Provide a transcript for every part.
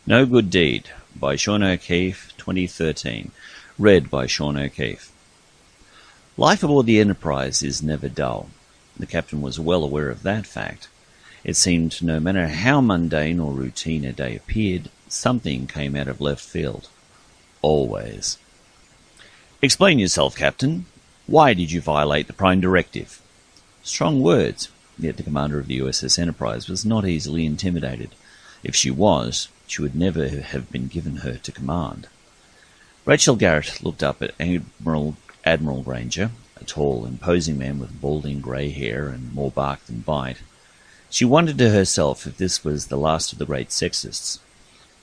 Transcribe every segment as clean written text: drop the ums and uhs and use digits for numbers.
No Good Deed by Sean O'Keefe, 2013. Read by Sean O'Keefe. Life aboard the Enterprise is never dull. The captain was well aware of that fact. It seemed no matter how mundane or routine a day appeared, something came out of left field. Always. "Explain yourself, Captain. Why did you violate the Prime Directive?" Strong words, yet the commander of the USS Enterprise was not easily intimidated. If she was, she would never have been given her to command. Rachel Garrett looked up at Admiral Granger, a tall, imposing man with balding grey hair and more bark than bite. She wondered to herself if this was the last of the great sexists.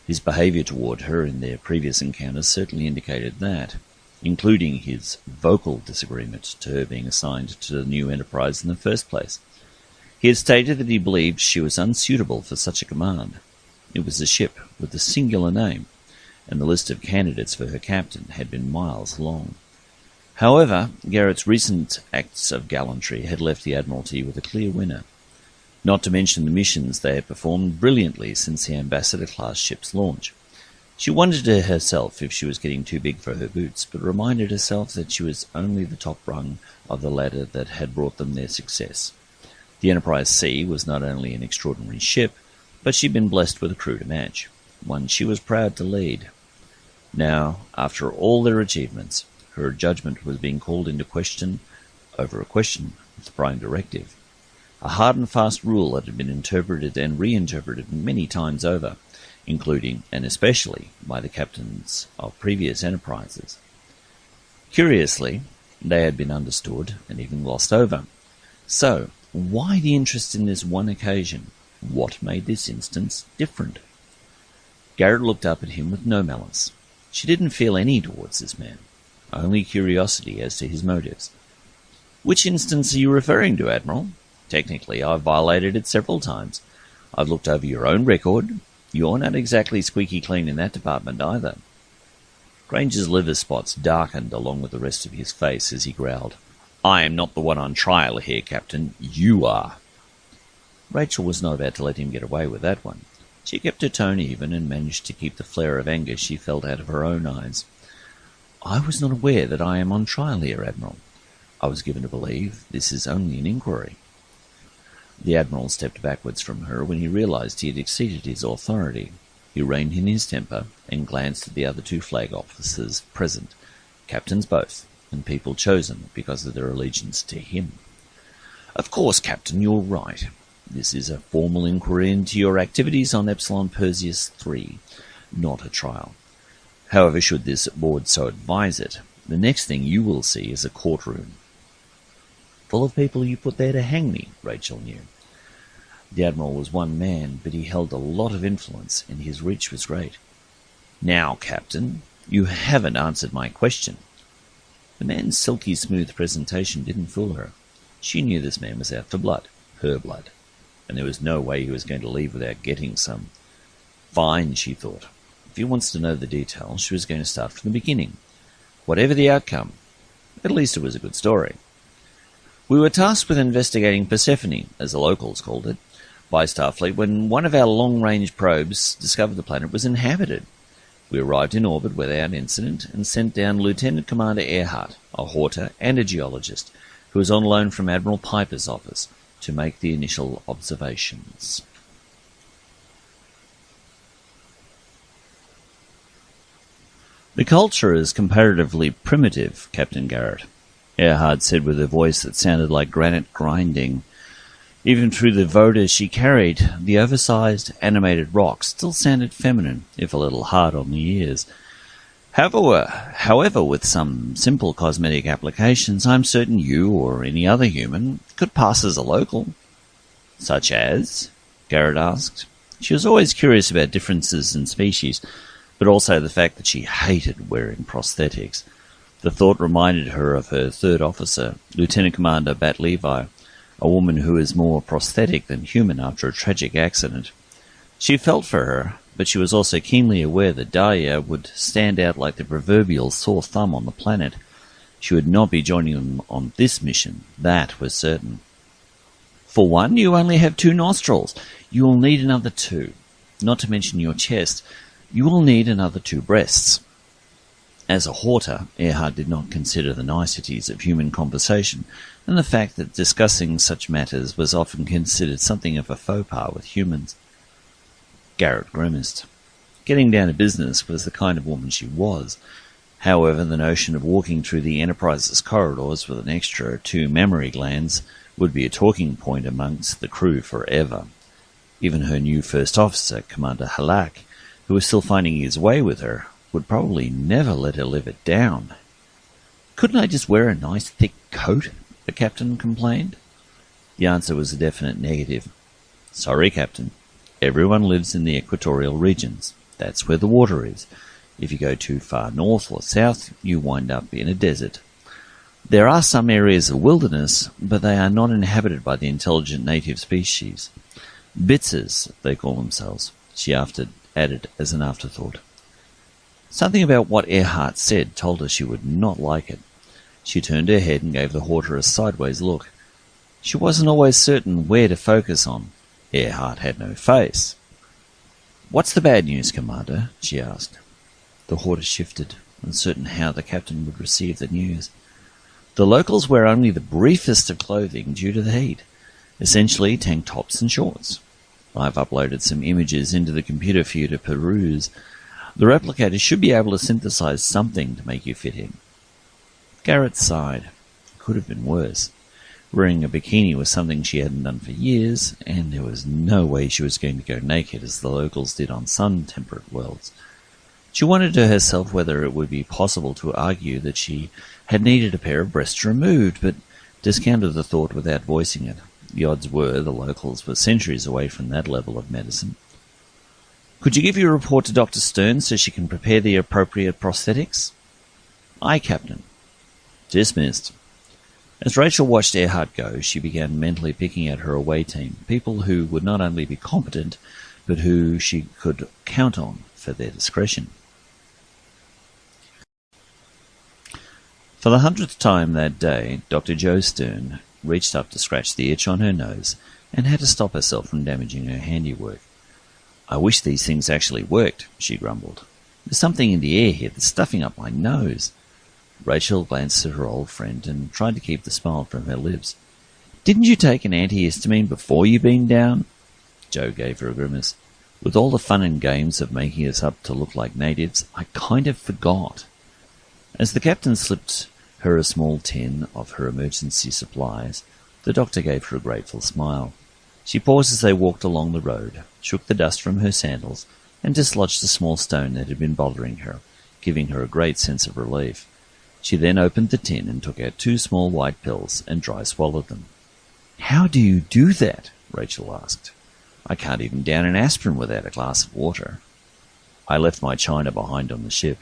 His behaviour toward her in their previous encounters certainly indicated that, including his vocal disagreement to her being assigned to the new Enterprise in the first place. He had stated that he believed she was unsuitable for such a command. It was a ship with a singular name, and the list of candidates for her captain had been miles long. However, Garrett's recent acts of gallantry had left the Admiralty with a clear winner, not to mention the missions they had performed brilliantly since the Ambassador-class ship's launch. She wondered to herself if she was getting too big for her boots, but reminded herself that she was only the top rung of the ladder that had brought them their success. The Enterprise-C was not only an extraordinary ship, but she'd been blessed with a crew to match, one she was proud to lead. Now, after all their achievements, her judgment was being called into question over a question of the Prime Directive, a hard and fast rule that had been interpreted and reinterpreted many times over, including and especially by the captains of previous enterprises. Curiously, they had been understood and even glossed over. So, why the interest in this one occasion? What made this instance different? Garrett looked up at him with no malice. She didn't feel any towards this man, only curiosity as to his motives. "Which instance are you referring to, Admiral? Technically, I've violated it several times. I've looked over your own record. You're not exactly squeaky clean in that department either." Granger's liver spots darkened along with the rest of his face as he growled, "I am not the one on trial here, Captain. You are." Rachel was not about to let him get away with that one. She kept her tone even and managed to keep the flare of anger she felt out of her own eyes. "I was not aware that I am on trial here, Admiral. I was given to believe this is only an inquiry." The Admiral stepped backwards from her when he realized he had exceeded his authority. He reined in his temper and glanced at the other two flag officers present, captains both, and people chosen because of their allegiance to him. "Of course, Captain, you're right. This is a formal inquiry into your activities on Epsilon Perseus 3, not a trial. However, should this board so advise it, the next thing you will see is a courtroom." "Full of people you put there to hang me," Rachel knew. The Admiral was one man, but he held a lot of influence, and his reach was great. "Now, Captain, you haven't answered my question." The man's silky smooth presentation didn't fool her. She knew this man was out for blood, her blood, and there was no way he was going to leave without getting some. Fine, she thought. If he wants to know the details, she was going to start from the beginning. Whatever the outcome, at least it was a good story. "We were tasked with investigating Persephone, as the locals called it, by Starfleet when one of our long-range probes discovered the planet was inhabited. We arrived in orbit without incident and sent down Lieutenant Commander Earhart, a horter and a geologist, who was on loan from Admiral Piper's office, to make the initial observations." "The culture is comparatively primitive, Captain Garrett," Earhart said with a voice that sounded like granite grinding. Even through the voda she carried, the oversized, animated rock still sounded feminine, if a little hard on the ears. However, with some simple cosmetic applications, I'm certain you or any other human could pass as a local." "Such as?" Garrett asked. She was always curious about differences in species, but also the fact that she hated wearing prosthetics. The thought reminded her of her third officer, Lieutenant Commander Bat Levi, a woman who is more prosthetic than human after a tragic accident. She felt for her, but she was also keenly aware that Dahlia would stand out like the proverbial sore thumb on the planet. She would not be joining them on this mission, that was certain. "For one, you only have 2 nostrils. You will need another 2, not to mention your chest. You will need another 2 breasts. As a hoarder, Erhard did not consider the niceties of human conversation, and the fact that discussing such matters was often considered something of a faux pas with humans. Garrett grimaced. Getting down to business was the kind of woman she was. However, the notion of walking through the Enterprise's corridors with an extra 2 mammary glands would be a talking point amongst the crew forever. Even her new first officer, Commander Halak, who was still finding his way with her, would probably never let her live it down. "Couldn't I just wear a nice thick coat?" the captain complained. The answer was a definite negative. "Sorry, Captain. Everyone lives in the equatorial regions. That's where the water is. If you go too far north or south, you wind up in a desert. There are some areas of wilderness, but they are not inhabited by the intelligent native species. Bitzers, they call themselves," she added as an afterthought. Something about what Erhard said told her she would not like it. She turned her head and gave the hoarder a sideways look. She wasn't always certain where to focus on. Erhard had no face. "What's the bad news, Commander?" she asked. The hoarder shifted, uncertain how the captain would receive the news. "The locals wear only the briefest of clothing due to the heat, essentially tank tops and shorts. I've uploaded some images into the computer for you to peruse. The replicator should be able to synthesize something to make you fit in." Garrett sighed. It could have been worse. Wearing a bikini was something she hadn't done for years, and there was no way she was going to go naked as the locals did on sun-temperate worlds. She wondered to herself whether it would be possible to argue that she had needed a pair of breasts removed, but discounted the thought without voicing it. The odds were the locals were centuries away from that level of medicine. "Could you give your report to Dr. Stern so she can prepare the appropriate prosthetics?" "Aye, Captain." Dismissed. As Rachel watched Erhard go, she began mentally picking out her away team, people who would not only be competent, but who she could count on for their discretion. For the 100th time that day, Dr. Joe Stern reached up to scratch the itch on her nose and had to stop herself from damaging her handiwork. "I wish these things actually worked," she grumbled. "There's something in the air here that's stuffing up my nose." Rachel glanced at her old friend and tried to keep the smile from her lips. "Didn't you take an antihistamine before you beamed down?" Joe gave her a grimace. "With all the fun and games of making us up to look like natives, I kind of forgot." As the captain slipped her a small tin of her emergency supplies, the doctor gave her a grateful smile. She paused as they walked along the road, shook the dust from her sandals, and dislodged a small stone that had been bothering her, giving her a great sense of relief. She then opened the tin and took out 2 small white pills and dry swallowed them. "How do you do that?" Rachel asked. "I can't even down an aspirin without a glass of water." "I left my china behind on the ship."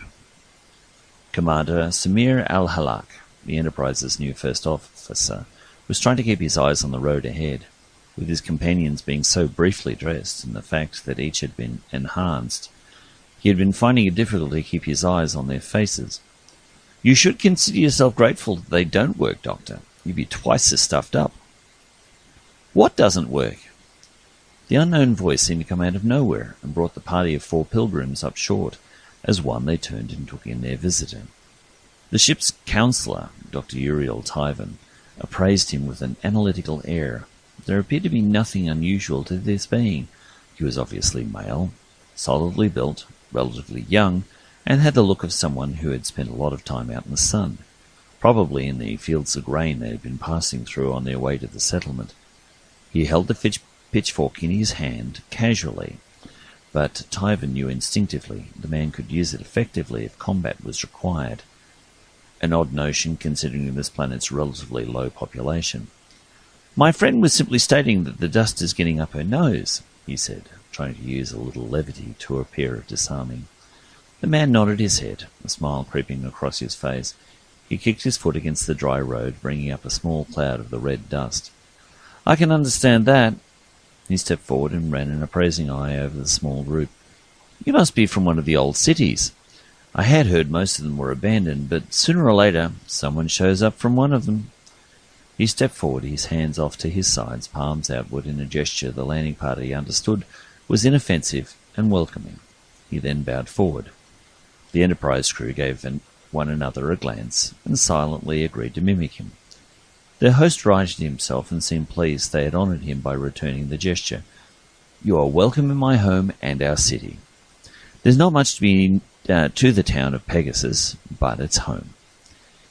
Commander Samir al-Halak, the Enterprise's new first officer, was trying to keep his eyes on the road ahead, with his companions being so briefly dressed and the fact that each had been enhanced. He had been finding it difficult to keep his eyes on their faces. "You should consider yourself grateful that they don't work, Doctor. You'd be twice as stuffed up." "What doesn't work?" The unknown voice seemed to come out of nowhere and brought the party of 4 pilgrims up short. As one, they turned and took in their visitor. The ship's counsellor, Dr. Uriel Tyven, appraised him with an analytical air. There appeared to be nothing unusual to this being. He was obviously male, solidly built, relatively young, and had the look of someone who had spent a lot of time out in the sun, probably in the fields of grain they had been passing through on their way to the settlement. He held the pitchfork in his hand casually, but Tyven knew instinctively the man could use it effectively if combat was required. An odd notion considering this planet's relatively low population. "My friend was simply stating that the dust is getting up her nose," he said, trying to use a little levity to appear disarming. The man nodded his head, a smile creeping across his face. He kicked his foot against the dry road, bringing up a small cloud of the red dust. "I can understand that." He stepped forward and ran an appraising eye over the small group. "You must be from one of the old cities. I had heard most of them were abandoned, but sooner or later someone shows up from one of them." He stepped forward, his hands off to his sides, palms outward in a gesture the landing party understood was inoffensive and welcoming. He then bowed forward. The Enterprise crew gave one another a glance and silently agreed to mimic him. Their host righted himself and seemed pleased they had honoured him by returning the gesture. "You are welcome in my home and our city. There's not much to be to the town of Pegasus, but it's home."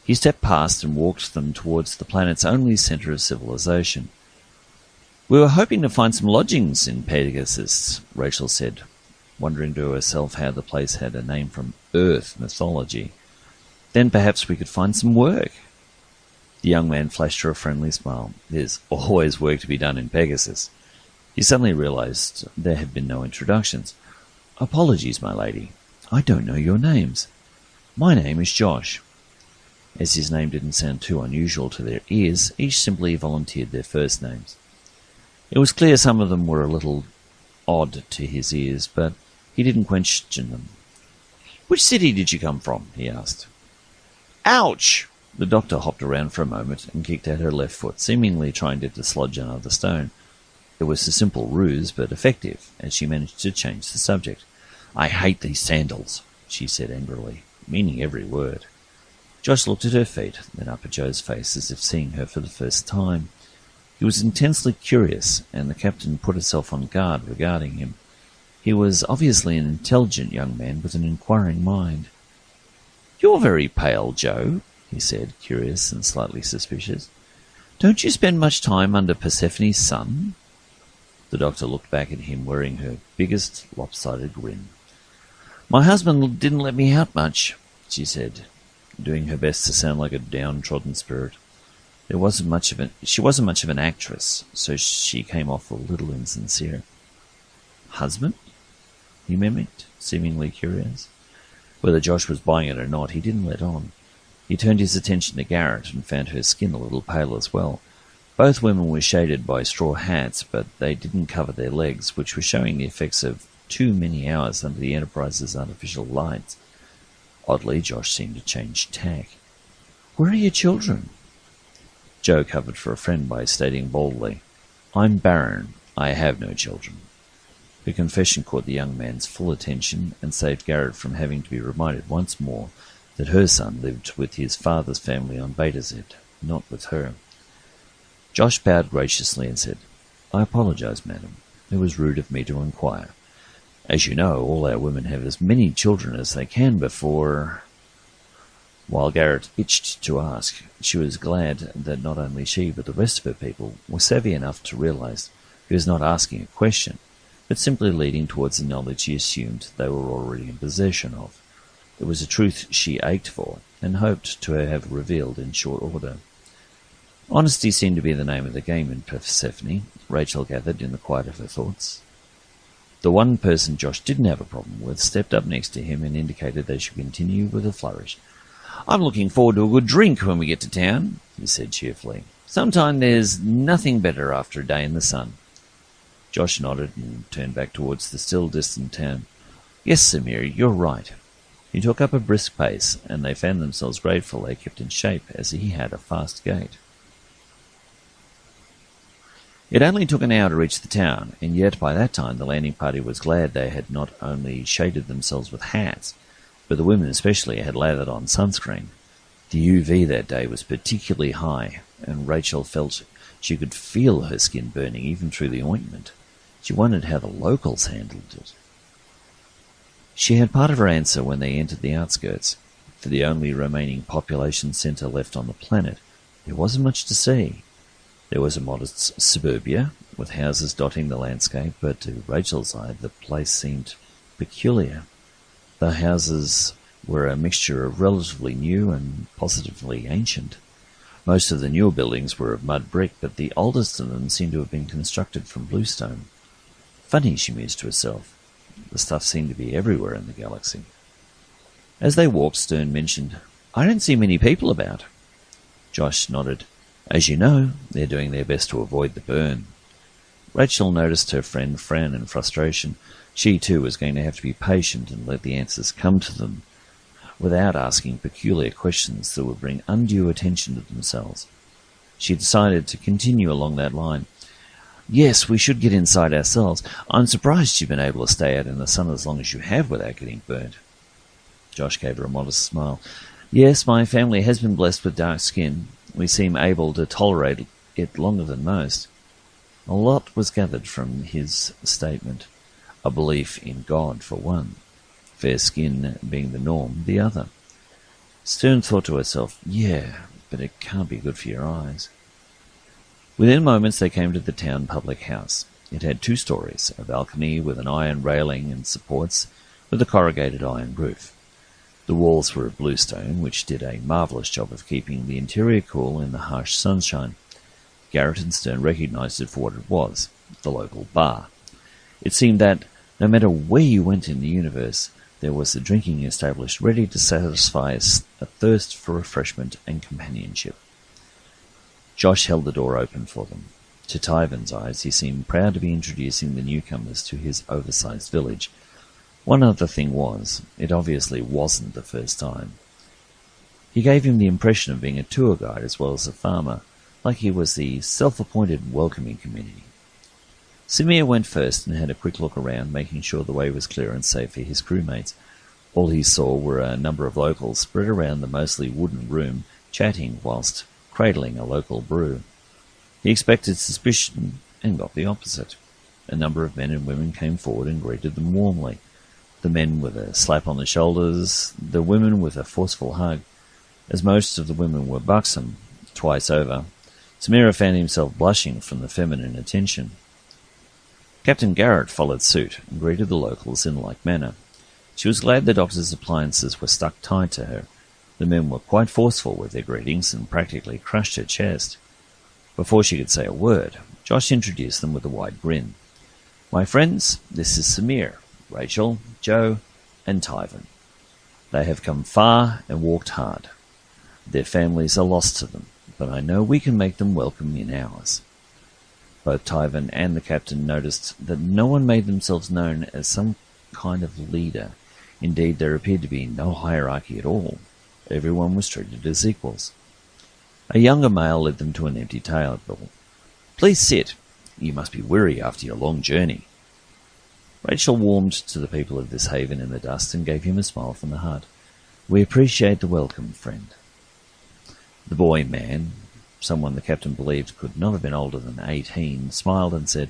He stepped past and walked them towards the planet's only centre of civilization. "We were hoping to find some lodgings in Pegasus," Rachel said, wondering to herself how the place had a name from Earth mythology. "Then perhaps we could find some work." The young man flashed her a friendly smile. "There's always work to be done in Pegasus." He suddenly realized there had been no introductions. "Apologies, my lady. I don't know your names." "My name is Josh." As his name didn't sound too unusual to their ears, each simply volunteered their first names. It was clear some of them were a little odd to his ears, but he didn't question them. "Which city did you come from?" he asked. "Ouch!" The doctor hopped around for a moment and kicked at her left foot, seemingly trying to dislodge another stone. It was a simple ruse, but effective, as she managed to change the subject. "I hate these sandals," she said angrily, meaning every word. Josh looked at her feet, then up at Joe's face as if seeing her for the first time. He was intensely curious, and the captain put herself on guard regarding him. He was obviously an intelligent young man with an inquiring mind. "You're very pale, Joe," he said, curious and slightly suspicious. "Don't you spend much time under Persephone's sun?" The doctor looked back at him, wearing her biggest lopsided grin. "My husband didn't let me out much," she said, doing her best to sound like a downtrodden spirit. She wasn't much of an actress, so she came off a little insincere. "Husband?" he mimicked, seemingly curious. Whether Josh was buying it or not, he didn't let on. He turned his attention to Garrett and found her skin a little pale as well. Both women were shaded by straw hats, but they didn't cover their legs, which were showing the effects of too many hours under the Enterprise's artificial lights. Oddly, Josh seemed to change tack. "Where are your children?" Joe covered for a friend by stating boldly, "I'm barren. I have no children." Her confession caught the young man's full attention and saved Garrett from having to be reminded once more that her son lived with his father's family on Betazed, not with her. Josh bowed graciously and said, "I apologize, madam. It was rude of me to inquire. As you know, all our women have as many children as they can before—" While Garrett itched to ask, she was glad that not only she but the rest of her people were savvy enough to realize he was not asking a question, but simply leading towards the knowledge he assumed they were already in possession of. It was a truth she ached for, and hoped to have revealed in short order. Honesty seemed to be the name of the game in Persephone, Rachel gathered in the quiet of her thoughts. The one person Josh didn't have a problem with stepped up next to him and indicated they should continue with a flourish. "I'm looking forward to a good drink when we get to town," he said cheerfully. "Sometime there's nothing better after a day in the sun." Josh nodded and turned back towards the still distant town. "Yes, Samir, you're right." He took up a brisk pace, and they found themselves grateful they kept in shape, as he had a fast gait. It only took an hour to reach the town, and yet by that time the landing party was glad they had not only shaded themselves with hats, but the women especially had lathered on sunscreen. The UV that day was particularly high, and Rachel felt she could feel her skin burning even through the ointment. She wondered how the locals handled it. She had part of her answer when they entered the outskirts. For the only remaining population centre left on the planet, there wasn't much to see. There was a modest suburbia, with houses dotting the landscape, but to Rachel's eye the place seemed peculiar. The houses were a mixture of relatively new and positively ancient. Most of the newer buildings were of mud brick, but the oldest of them seemed to have been constructed from bluestone. Funny, she mused to herself. The stuff seemed to be everywhere in the galaxy. As they walked, Stern mentioned, "I don't see many people about." Josh nodded. "As you know, they're doing their best to avoid the burn." Rachel noticed her friend frown in frustration. She, too, was going to have to be patient and let the answers come to them, without asking peculiar questions that would bring undue attention to themselves. She decided to continue along that line. Yes, we should get inside ourselves. I'm surprised you've been able to stay out in the sun as long as you have without getting burnt. Josh gave her a modest smile. Yes, my family has been blessed with dark skin. We seem able to tolerate it longer than most. A lot was gathered from his statement. A belief in God, for one. Fair skin being the norm, the other. Stern thought to herself, yeah, but it can't be good for your eyes. Within moments they came to the town public house. It had 2 stories, a balcony with an iron railing and supports, with a corrugated iron roof. The walls were of bluestone, which did a marvellous job of keeping the interior cool in the harsh sunshine. Garrett and Stern recognized it for what it was, the local bar. It seemed that, no matter where you went in the universe, there was a drinking established ready to satisfy a thirst for refreshment and companionship. Josh held the door open for them. To Tyvan's eyes, he seemed proud to be introducing the newcomers to his oversized village. One other thing was, it obviously wasn't the first time. He gave him the impression of being a tour guide as well as a farmer, like he was the self-appointed welcoming committee. Samir went first and had a quick look around, making sure the way was clear and safe for his crewmates. All he saw were a number of locals spread around the mostly wooden room, chatting whilst cradling a local brew. He expected suspicion and got the opposite. A number of men and women came forward and greeted them warmly. The men with a slap on the shoulders, the women with a forceful hug. As most of the women were buxom, twice over, Samira found himself blushing from the feminine attention. Captain Garrett followed suit and greeted the locals in like manner. She was glad the doctor's appliances were stuck tight to her. The men were quite forceful with their greetings and practically crushed her chest. Before she could say a word, Josh introduced them with a wide grin. My friends, this is Samir, Rachel, Joe, and Tyvan. They have come far and walked hard. Their families are lost to them, but I know we can make them welcome in ours. Both Tyvan and the captain noticed that no one made themselves known as some kind of leader. Indeed, there appeared to be no hierarchy at all. Everyone was treated as equals. A younger male led them to an empty table. Please sit. You must be weary after your long journey. Rachel warmed to the people of this haven in the dust and gave him a smile from the heart. We appreciate the welcome, friend. The boy man, someone the captain believed could not have been older than 18, smiled and said,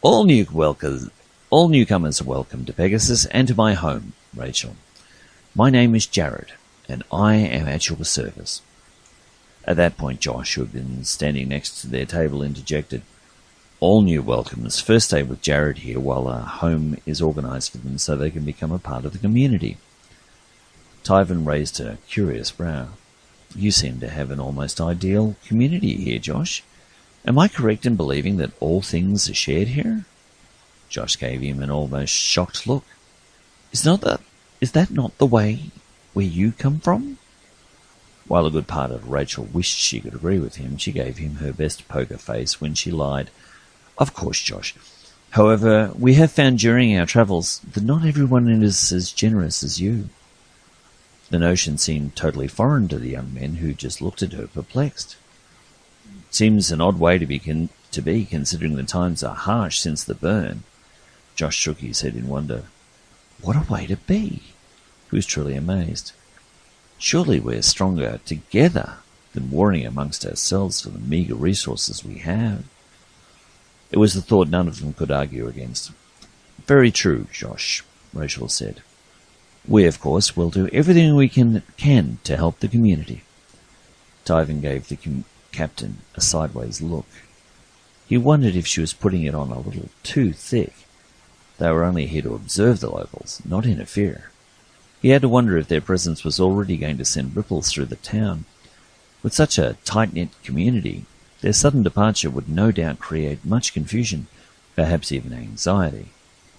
All newcomers are welcome to Pegasus and to my home, Rachel. My name is Jared, and I am at your service. At that point, Josh, who had been standing next to their table, interjected, All new welcomes first stay with Jared here while a home is organized for them so they can become a part of the community. Tyvan raised a curious brow. You seem to have an almost ideal community here, Josh. Am I correct in believing that all things are shared here? Josh gave him an almost shocked look. Is that not the way where you come from? While a good part of Rachel wished she could agree with him, she gave him her best poker face when she lied. Of course, Josh. However, we have found during our travels that not everyone is as generous as you. The notion seemed totally foreign to the young men who just looked at her perplexed. Seems an odd way to be considering the times are harsh since the burn. Josh shook his head in wonder. What a way to be! He was truly amazed. Surely we're stronger together than warring amongst ourselves for the meagre resources we have. It was the thought none of them could argue against. Very true, Josh, Rachel said. We, of course, will do everything we can to help the community. Tyvan gave the captain a sideways look. He wondered if she was putting it on a little too thick. They were only here to observe the locals, not interfere. He had to wonder if their presence was already going to send ripples through the town. With such a tight-knit community, their sudden departure would no doubt create much confusion, perhaps even anxiety.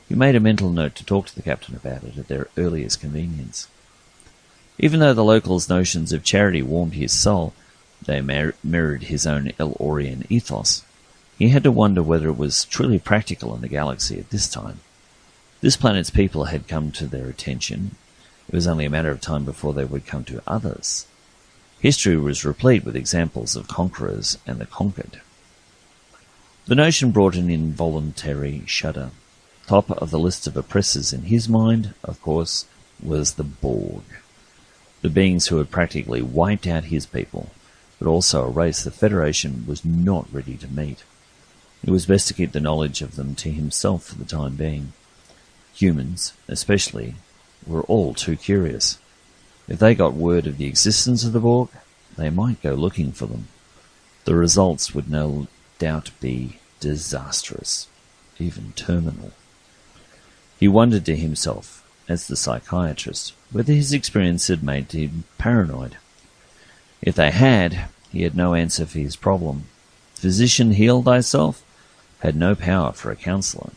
He made a mental note to talk to the captain about it at their earliest convenience. Even though the locals' notions of charity warmed his soul, they mirrored his own El-Orian ethos. He had to wonder whether it was truly practical in the galaxy at this time. This planet's people had come to their attention. It was only a matter of time before they would come to others. History was replete with examples of conquerors and the conquered. The notion brought an involuntary shudder. Top of the list of oppressors in his mind, of course, was the Borg, the beings who had practically wiped out his people, but also a race the Federation was not ready to meet. It was best to keep the knowledge of them to himself for the time being. Humans, especially, were all too curious. If they got word of the existence of the Borg, they might go looking for them. The results would no doubt be disastrous, even terminal. He wondered to himself, as the psychiatrist, whether his experience had made him paranoid. If they had, he had no answer for his problem. Physician, heal thyself had no power for a counsellor.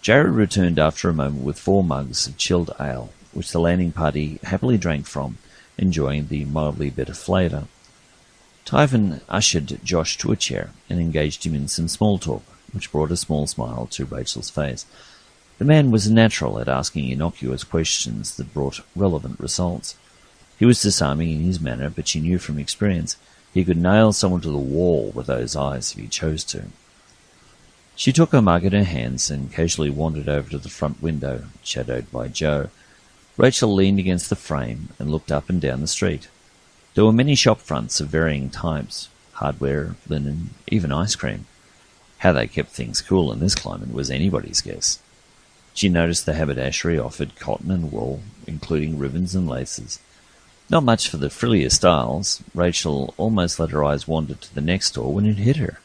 Jared returned after a moment with 4 mugs of chilled ale, which the landing party happily drank from, enjoying the mildly bitter flavour. Typhon ushered Josh to a chair and engaged him in some small talk, which brought a small smile to Rachel's face. The man was natural at asking innocuous questions that brought relevant results. He was disarming in his manner, but she knew from experience he could nail someone to the wall with those eyes if he chose to. She took her mug in her hands and casually wandered over to the front window, shadowed by Joe. Rachel leaned against the frame and looked up and down the street. There were many shop fronts of varying types, hardware, linen, even ice cream. How they kept things cool in this climate was anybody's guess. She noticed the haberdashery offered cotton and wool, including ribbons and laces. Not much for the frillier styles. Rachel almost let her eyes wander to the next store when it hit her.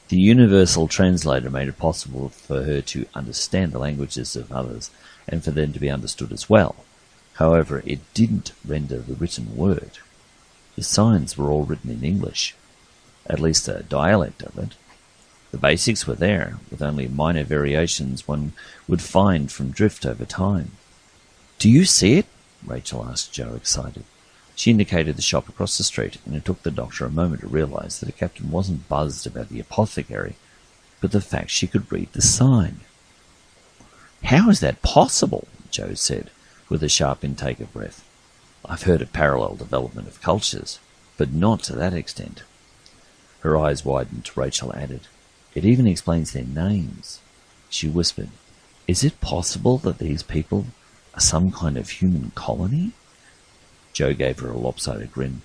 The universal translator made it possible for her to understand the languages of others, and for them to be understood as well. However, it didn't render the written word. The signs were all written in English, at least a dialect of it. The basics were there, with only minor variations one would find from drift over time. "Do you see it?" Rachel asked Joe, excited. She indicated the shop across the street, and it took the doctor a moment to realize that the captain wasn't buzzed about the apothecary, but the fact she could read the sign. "How is that possible?" Joe said, with a sharp intake of breath. "I've heard of parallel development of cultures, but not to that extent." Her eyes widened. Rachel added, "It even explains their names." She whispered, "Is it possible that these people are some kind of human colony?" Joe gave her a lopsided grin.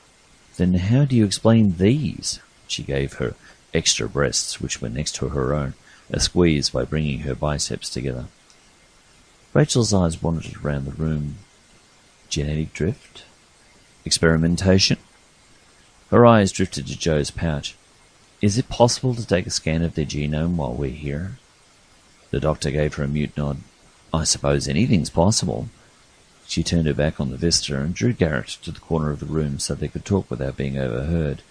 "Then how do you explain these?" She gave her extra breasts, which were next to her own, a squeeze by bringing her biceps together. Rachel's eyes wandered around the room. Genetic drift? Experimentation? Her eyes drifted to Joe's pouch. "Is it possible to take a scan of their genome while we're here?" The doctor gave her a mute nod. "I suppose anything's possible." She turned her back on the vista and drew Garrett to the corner of the room so they could talk without being overheard.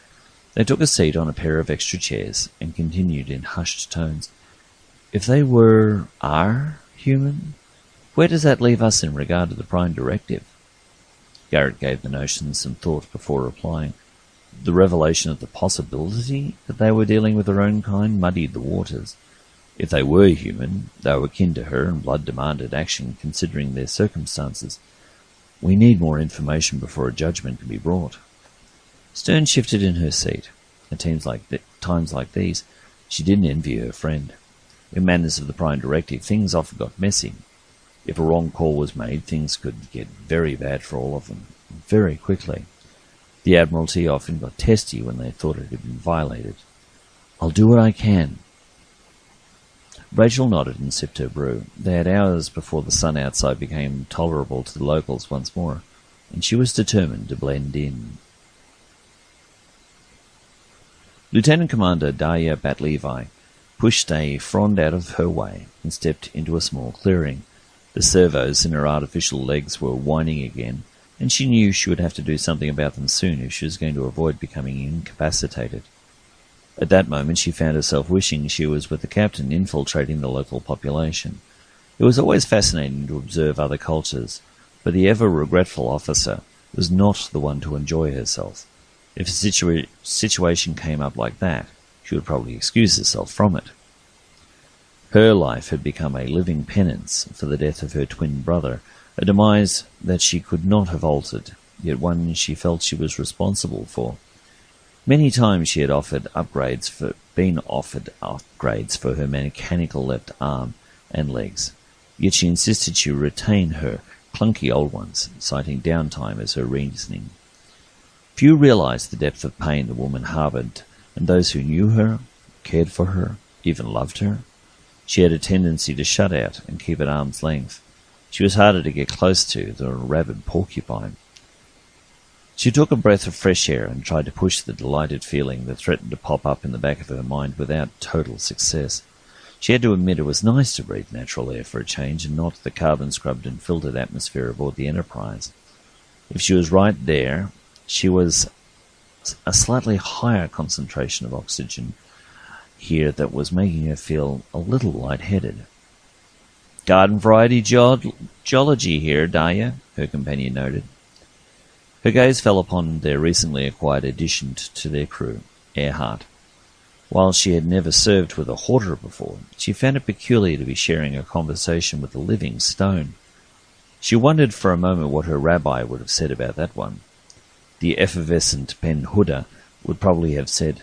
They took a seat on a pair of extra chairs and continued in hushed tones. "If they are human, where does that leave us in regard to the Prime Directive?" Garrett gave the notion some thought before replying. The revelation of the possibility that they were dealing with their own kind muddied the waters. If they were human, they were kin to her, and blood demanded action considering their circumstances. "We need more information before a judgment can be brought." Stern shifted in her seat. At times like these, she didn't envy her friend. In matters of the Prime Directive, things often got messy. If a wrong call was made, things could get very bad for all of them, very quickly. The Admiralty often got testy when they thought it had been violated. "I'll do what I can." Rachel nodded and sipped her brew. They had hours before the sun outside became tolerable to the locals once more, and she was determined to blend in. Lieutenant Commander Darya Bat-Levi pushed a frond out of her way and stepped into a small clearing. The servos in her artificial legs were whining again, and she knew she would have to do something about them soon if she was going to avoid becoming incapacitated. At that moment she found herself wishing she was with the captain infiltrating the local population. It was always fascinating to observe other cultures, but the ever-regretful officer was not the one to enjoy herself. If a situation came up like that, she would probably excuse herself from it. Her life had become a living penance for the death of her twin brother, a demise that she could not have altered, yet one she felt she was responsible for. Many times she had offered upgrades been offered upgrades for her mechanical left arm and legs, yet she insisted she retain her clunky old ones, citing downtime as her reasoning. Few realized the depth of pain the woman harbored, and those who knew her, cared for her, even loved her. She had a tendency to shut out and keep at arm's length. She was harder to get close to than a rabid porcupine. She took a breath of fresh air and tried to push the delighted feeling that threatened to pop up in the back of her mind without total success. She had to admit it was nice to breathe natural air for a change and not the carbon-scrubbed and filtered atmosphere aboard the Enterprise. If she was right there, she was a slightly higher concentration of oxygen here that was making her feel a little lightheaded. "Garden variety geology here, Daya," her companion noted. Her gaze fell upon their recently acquired addition to their crew, Earhart. While she had never served with a hoarder before, she found it peculiar to be sharing a conversation with a living stone. She wondered for a moment what her rabbi would have said about that one. The effervescent Ben Huda would probably have said,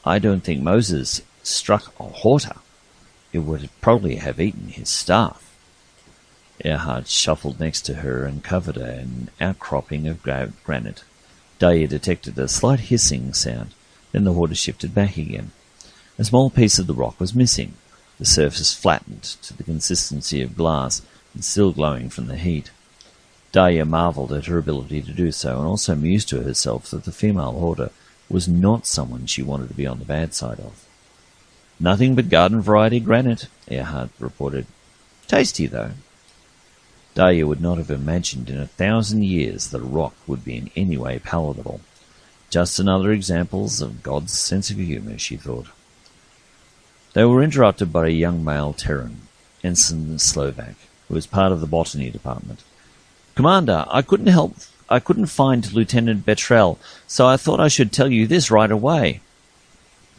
"I don't think Moses struck a hoarder. It would probably have eaten his staff." Earhart shuffled next to her and covered her in an outcropping of granite. Daya detected a slight hissing sound. Then the hoarder shifted back again. A small piece of the rock was missing, the surface flattened to the consistency of glass and still glowing from the heat. Daya marvelled at her ability to do so, and also mused to herself that the female hoarder was not someone she wanted to be on the bad side of. "Nothing but garden-variety granite," Earhart reported. "Tasty, though." Daya would not have imagined in 1,000 years that a rock would be in any way palatable. Just another example of God's sense of humour, she thought. They were interrupted by a young male Terran, Ensign Slovak, who was part of the botany department. "Commander, I couldn't find Lieutenant Betrell, so I thought I should tell you this right away."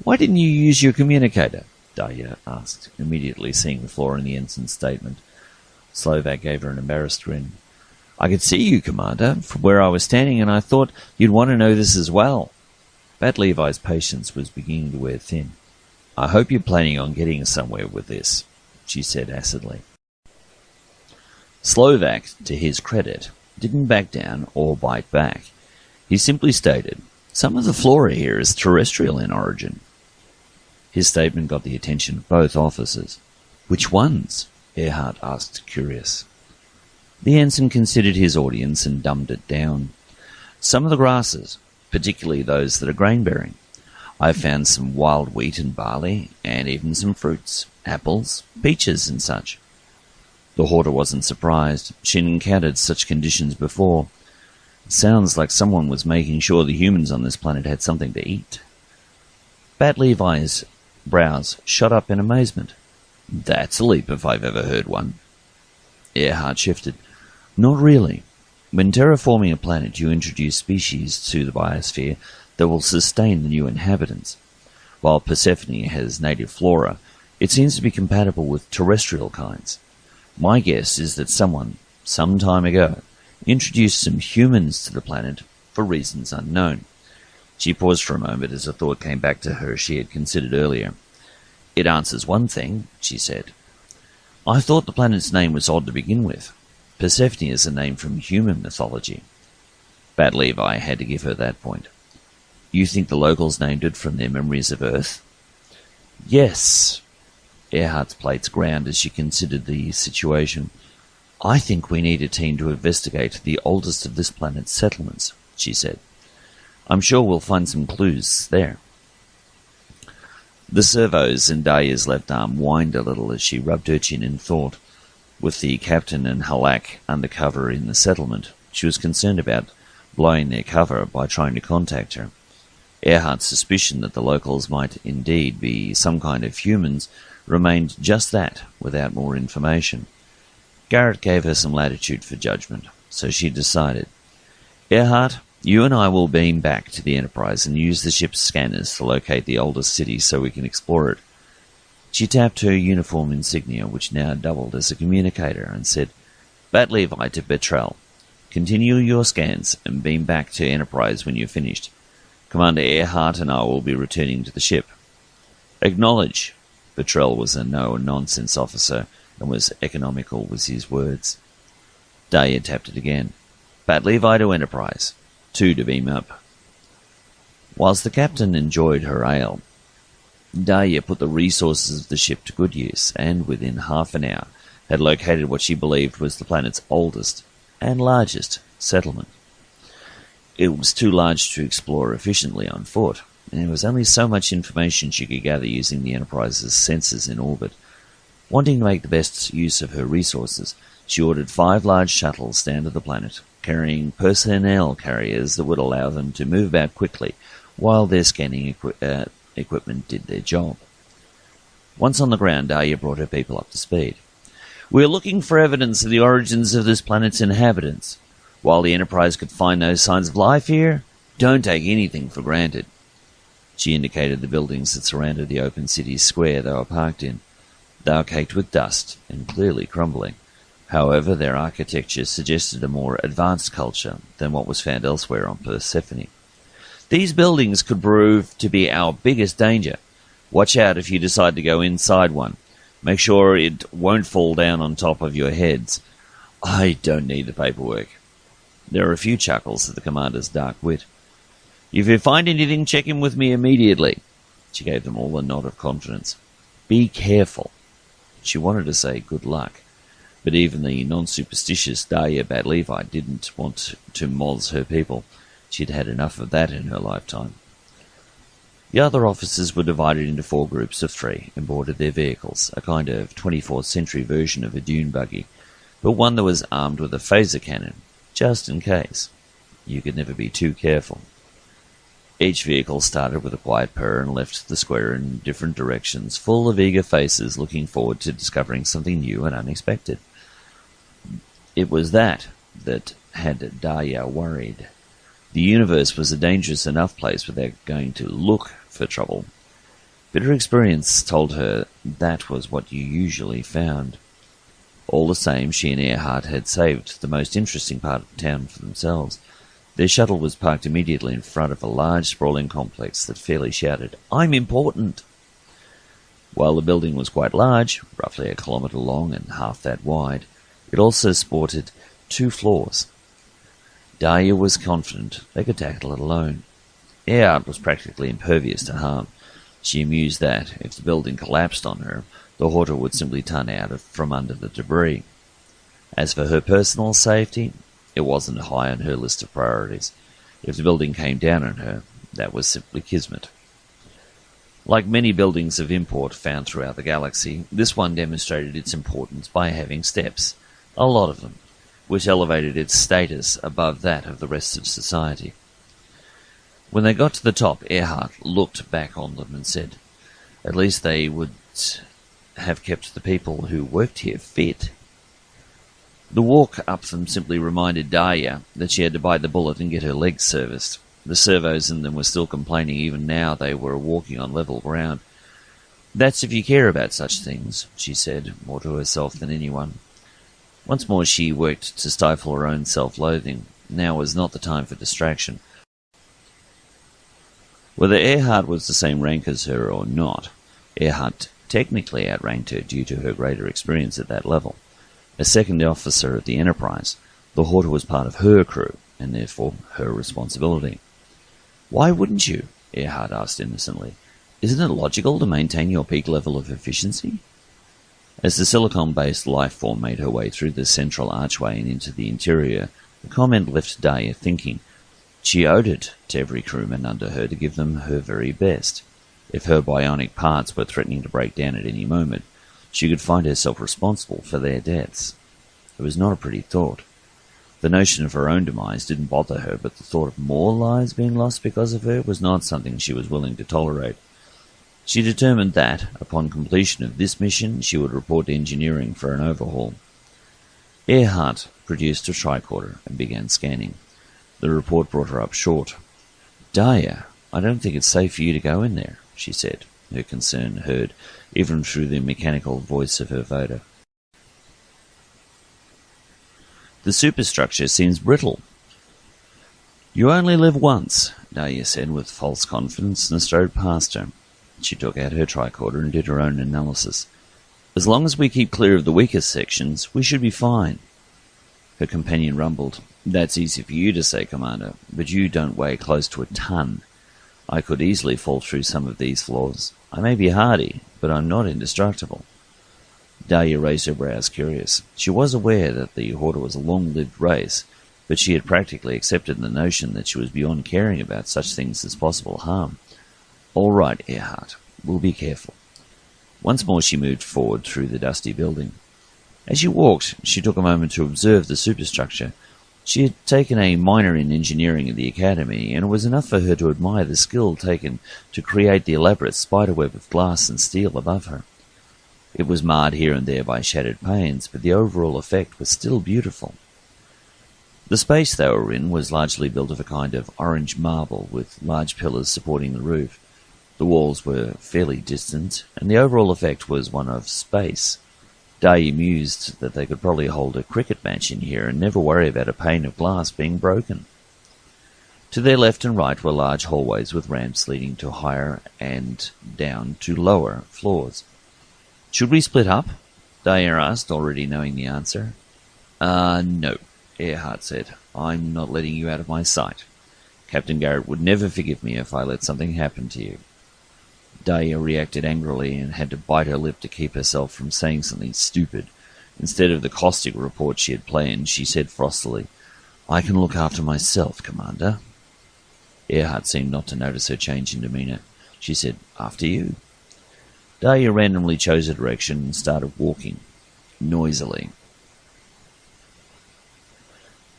"Why didn't you use your communicator?" Daya asked, immediately seeing the flaw in the ensign's statement. Slovak gave her an embarrassed grin. "I could see you, Commander, from where I was standing, and I thought you'd want to know this as well." Bat Levi's patience was beginning to wear thin. "I hope you're planning on getting somewhere with this," she said acidly. Slovak, to his credit, didn't back down or bite back. He simply stated, "Some of the flora here is terrestrial in origin." His statement got the attention of both officers. "Which ones?" Earhart asked, curious. The ensign considered his audience and dumbed it down. "Some of the grasses, particularly those that are grain-bearing. I've found some wild wheat and barley, and even some fruits, apples, peaches and such." The hoarder wasn't surprised. She'd encountered such conditions before. It sounds like someone was making sure the humans on this planet had something to eat. Bat Levi's brows shot up in amazement. "That's a leap if I've ever heard one." Earhart shifted. "Not really. When terraforming a planet, you introduce species to the biosphere that will sustain the new inhabitants. While Persephone has native flora, it seems to be compatible with terrestrial kinds. My guess is that someone, some time ago, introduced some humans to the planet for reasons unknown." She paused for a moment as a thought came back to her she had considered earlier. "It answers one thing," she said. "I thought the planet's name was odd to begin with. Persephone is a name from human mythology." Bat Levi had to give her that point. "You think the locals named it from their memories of Earth?" "Yes." Earhart's plates ground as she considered the situation. "I think we need a team to investigate the oldest of this planet's settlements," she said. "I'm sure we'll find some clues there." The servos in Daya's left arm whined a little as she rubbed her chin in thought. With the captain and Halak undercover in the settlement, she was concerned about blowing their cover by trying to contact her. Earhart's suspicion that the locals might indeed be some kind of humans remained just that, without more information. Garrett gave her some latitude for judgment, so she decided, "Earhart, you and I will beam back to the Enterprise and use the ship's scanners to locate the oldest city so we can explore it." She tapped her uniform insignia, which now doubled as a communicator, and said, "Bat Levi to Betrell. Continue your scans and beam back to Enterprise when you're finished. Commander Earhart and I will be returning to the ship." Acknowledge. Petrel was a no-nonsense officer and was economical with his words. Dahlia tapped it again. Bat Levi to Enterprise. 2 to beam up. Whilst the captain enjoyed her ale, Dahlia put the resources of the ship to good use, and within half an hour had located what she believed was the planet's oldest and largest settlement. It was too large to explore efficiently on foot, and there was only so much information she could gather using the Enterprise's sensors in orbit. Wanting to make the best use of her resources, she ordered 5 large shuttles down to the planet, carrying personnel carriers that would allow them to move about quickly while their scanning equipment did their job. Once on the ground, Dahlia brought her people up to speed. "We're looking for evidence of the origins of this planet's inhabitants. While the Enterprise could find no signs of life here, don't take anything for granted." She indicated the buildings that surrounded the open city square they were parked in. They were caked with dust and clearly crumbling. However, their architecture suggested a more advanced culture than what was found elsewhere on Persephone. "These buildings could prove to be our biggest danger. Watch out if you decide to go inside one. Make sure it won't fall down on top of your heads." "I don't need the paperwork." There were a few chuckles at the commander's dark wit. "If you find anything, check in with me immediately." She gave them all a nod of confidence. "Be careful." She wanted to say good luck, but even the non-superstitious Dahlia Bat Levi didn't want to moz her people. She'd had enough of that in her lifetime. The other officers were divided into 4 groups of 3 and boarded their vehicles, a kind of 24th century version of a dune buggy, but one that was armed with a phaser cannon, just in case. You could never be too careful. Each vehicle started with a quiet purr and left the square in different directions, full of eager faces looking forward to discovering something new and unexpected. It was that had Dahlia worried. The universe was a dangerous enough place without going to look for trouble. But her experience told her that was what you usually found. All the same, she and Earhart had saved the most interesting part of town for themselves. Their shuttle was parked immediately in front of a large, sprawling complex that fairly shouted, "I'm important!" While the building was quite large, roughly 1 kilometre long and half that wide, it also sported 2 floors. Dahlia was confident they could tackle it alone. Earhart was practically impervious to harm. She mused that, if the building collapsed on her, the Horta would simply turn out from under the debris. As for her personal safety, it wasn't high on her list of priorities. If the building came down on her, that was simply kismet. Like many buildings of import found throughout the galaxy, this one demonstrated its importance by having steps, a lot of them, which elevated its status above that of the rest of society. When they got to the top, Earhart looked back on them and said, "At least they would have kept the people who worked here fit." The walk up them simply reminded Dahlia that she had to bite the bullet and get her legs serviced. The servos in them were still complaining even now they were walking on level ground. "That's if you care about such things," she said, more to herself than anyone. Once more she worked to stifle her own self-loathing. Now was not the time for distraction. Whether Earhart was the same rank as her or not, Earhart technically outranked her due to her greater experience at that level. As second officer of the Enterprise, the Horta was part of her crew, and therefore her responsibility. "Why wouldn't you?" Earhart asked innocently. "Isn't it logical to maintain your peak level of efficiency?" As the silicon-based lifeform made her way through the central archway and into the interior, the comment left Dahlia thinking. She owed it to every crewman under her to give them her very best. If her bionic parts were threatening to break down at any moment, she could find herself responsible for their deaths. It was not a pretty thought. The notion of her own demise didn't bother her, but the thought of more lives being lost because of her was not something she was willing to tolerate. She determined that, upon completion of this mission, she would report to engineering for an overhaul. Earhart produced a tricorder and began scanning. The report brought her up short. "Dahlia, I don't think it's safe for you to go in there," she said, her concern heard even through the mechanical voice of her voder. "The superstructure seems brittle." "You only live once," Dahlia said with false confidence and strode past her. She took out her tricorder and did her own analysis. "As long as we keep clear of the weakest sections, we should be fine." Her companion rumbled. "That's easy for you to say, Commander, but you don't weigh close to a ton. I could easily fall through some of these floors. I may be hardy, but I'm not indestructible." Dahlia raised her brows, curious. She was aware that the Horde was a long-lived race, but she had practically accepted the notion that she was beyond caring about such things as possible harm. "All right, Earhart, we'll be careful." Once more she moved forward through the dusty building. As she walked, she took a moment to observe the superstructure. She had taken a minor in engineering at the academy, and it was enough for her to admire the skill taken to create the elaborate spiderweb of glass and steel above her. It was marred here and there by shattered panes, but the overall effect was still beautiful. The space they were in was largely built of a kind of orange marble, with large pillars supporting the roof. The walls were fairly distant, and the overall effect was one of space. Dahlia mused that they could probably hold a cricket match in here and never worry about a pane of glass being broken. To their left and right were large hallways with ramps leading to higher and down to lower floors. "Should we split up?" Dahlia asked, already knowing the answer. No," Earhart said. "I'm not letting you out of my sight. Captain Garrett would never forgive me if I let something happen to you." Dahlia reacted angrily and had to bite her lip to keep herself from saying something stupid. Instead of the caustic report she had planned, she said frostily, "I can look after myself, Commander." Earhart seemed not to notice her change in demeanour. She said, "After you." Dahlia randomly chose a direction and started walking, noisily.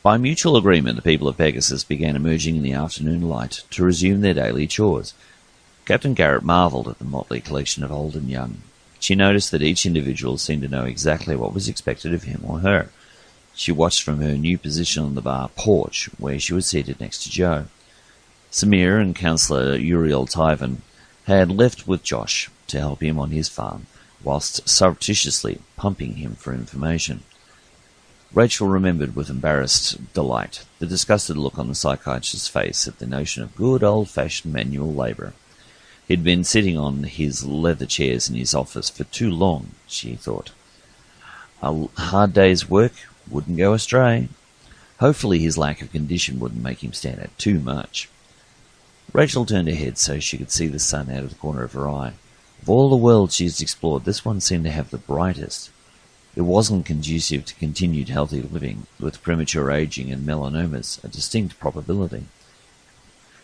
By mutual agreement, the people of Pegasus began emerging in the afternoon light to resume their daily chores. Captain Garrett marvelled at the motley collection of old and young. She noticed that each individual seemed to know exactly what was expected of him or her. She watched from her new position on the bar porch, where she was seated next to Joe. Samir and Councillor Uriel Tyvan had left with Josh to help him on his farm, whilst surreptitiously pumping him for information. Rachel remembered with embarrassed delight the disgusted look on the psychiatrist's face at the notion of good old-fashioned manual labour. He'd been sitting on his leather chairs in his office for too long, she thought. A hard day's work wouldn't go astray. Hopefully his lack of condition wouldn't make him stand out too much. Rachel turned her head so she could see the sun out of the corner of her eye. Of all the worlds she had explored, this one seemed to have the brightest. It wasn't conducive to continued healthy living, with premature aging and melanomas a distinct probability.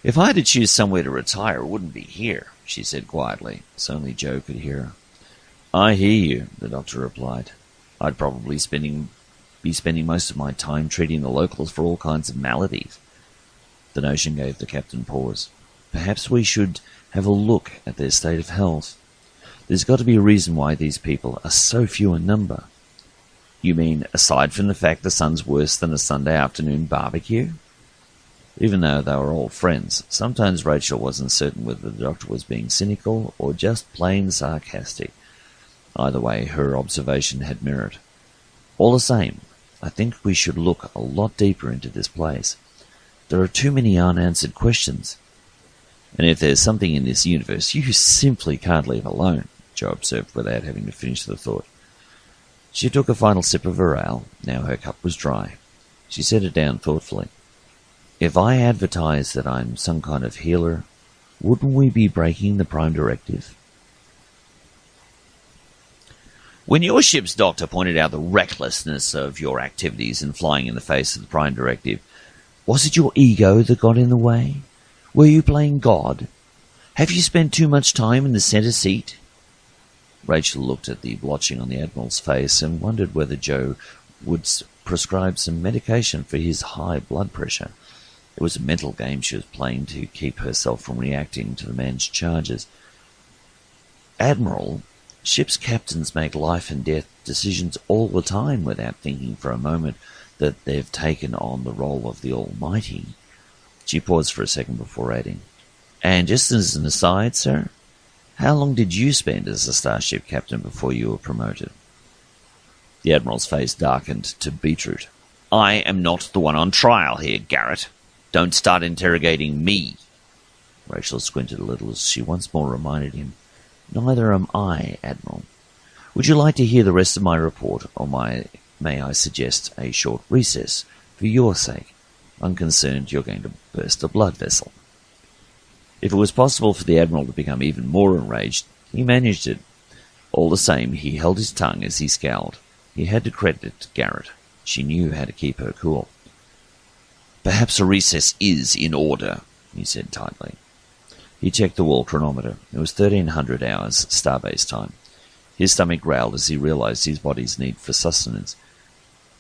"If I had to choose somewhere to retire, it wouldn't be here," she said quietly, so only Joe could hear her. "I hear you," the doctor replied. "I'd probably be spending most of my time treating the locals for all kinds of maladies." The notion gave the captain pause. "Perhaps we should have a look at their state of health. There's got to be a reason why these people are so few in number." "You mean, aside from the fact the sun's worse than a Sunday afternoon barbecue?" Even though they were all friends, sometimes Rachel wasn't certain whether the doctor was being cynical or just plain sarcastic. Either way, her observation had merit. "All the same, I think we should look a lot deeper into this place. There are too many unanswered questions." "And if there's something in this universe you simply can't leave alone," Joe observed without having to finish the thought. She took a final sip of her ale. Now her cup was dry. She set it down thoughtfully. "If I advertise that I'm some kind of healer, wouldn't we be breaking the Prime Directive?" "When your ship's doctor pointed out the recklessness of your activities in flying in the face of the Prime Directive, was it your ego that got in the way? Were you playing God? Have you spent too much time in the centre seat?" Rachel looked at the blotching on the Admiral's face and wondered whether Joe would prescribe some medication for his high blood pressure. It was a mental game she was playing to keep herself from reacting to the man's charges. "Admiral, ship's captains make life and death decisions all the time without thinking for a moment that they've taken on the role of the Almighty." She paused for a second before adding, "And just as an aside, sir, how long did you spend as a starship captain before you were promoted?" The Admiral's face darkened to beetroot. "I am not the one on trial here, Garrett. Don't start interrogating me." Rachel squinted a little as she once more reminded him Neither am I, Admiral. Would you like to hear the rest of my report, or may I suggest a short recess, for your sake? I'm concerned you're going to burst a blood vessel." If it was possible for the Admiral to become even more enraged, he managed it. All the same, he held his tongue as he scowled. He had to credit Garrett. She knew how to keep her cool. "Perhaps a recess is in order," he said tightly. He checked the wall chronometer. It was 1300 hours, starbase time. His stomach growled as he realized his body's need for sustenance.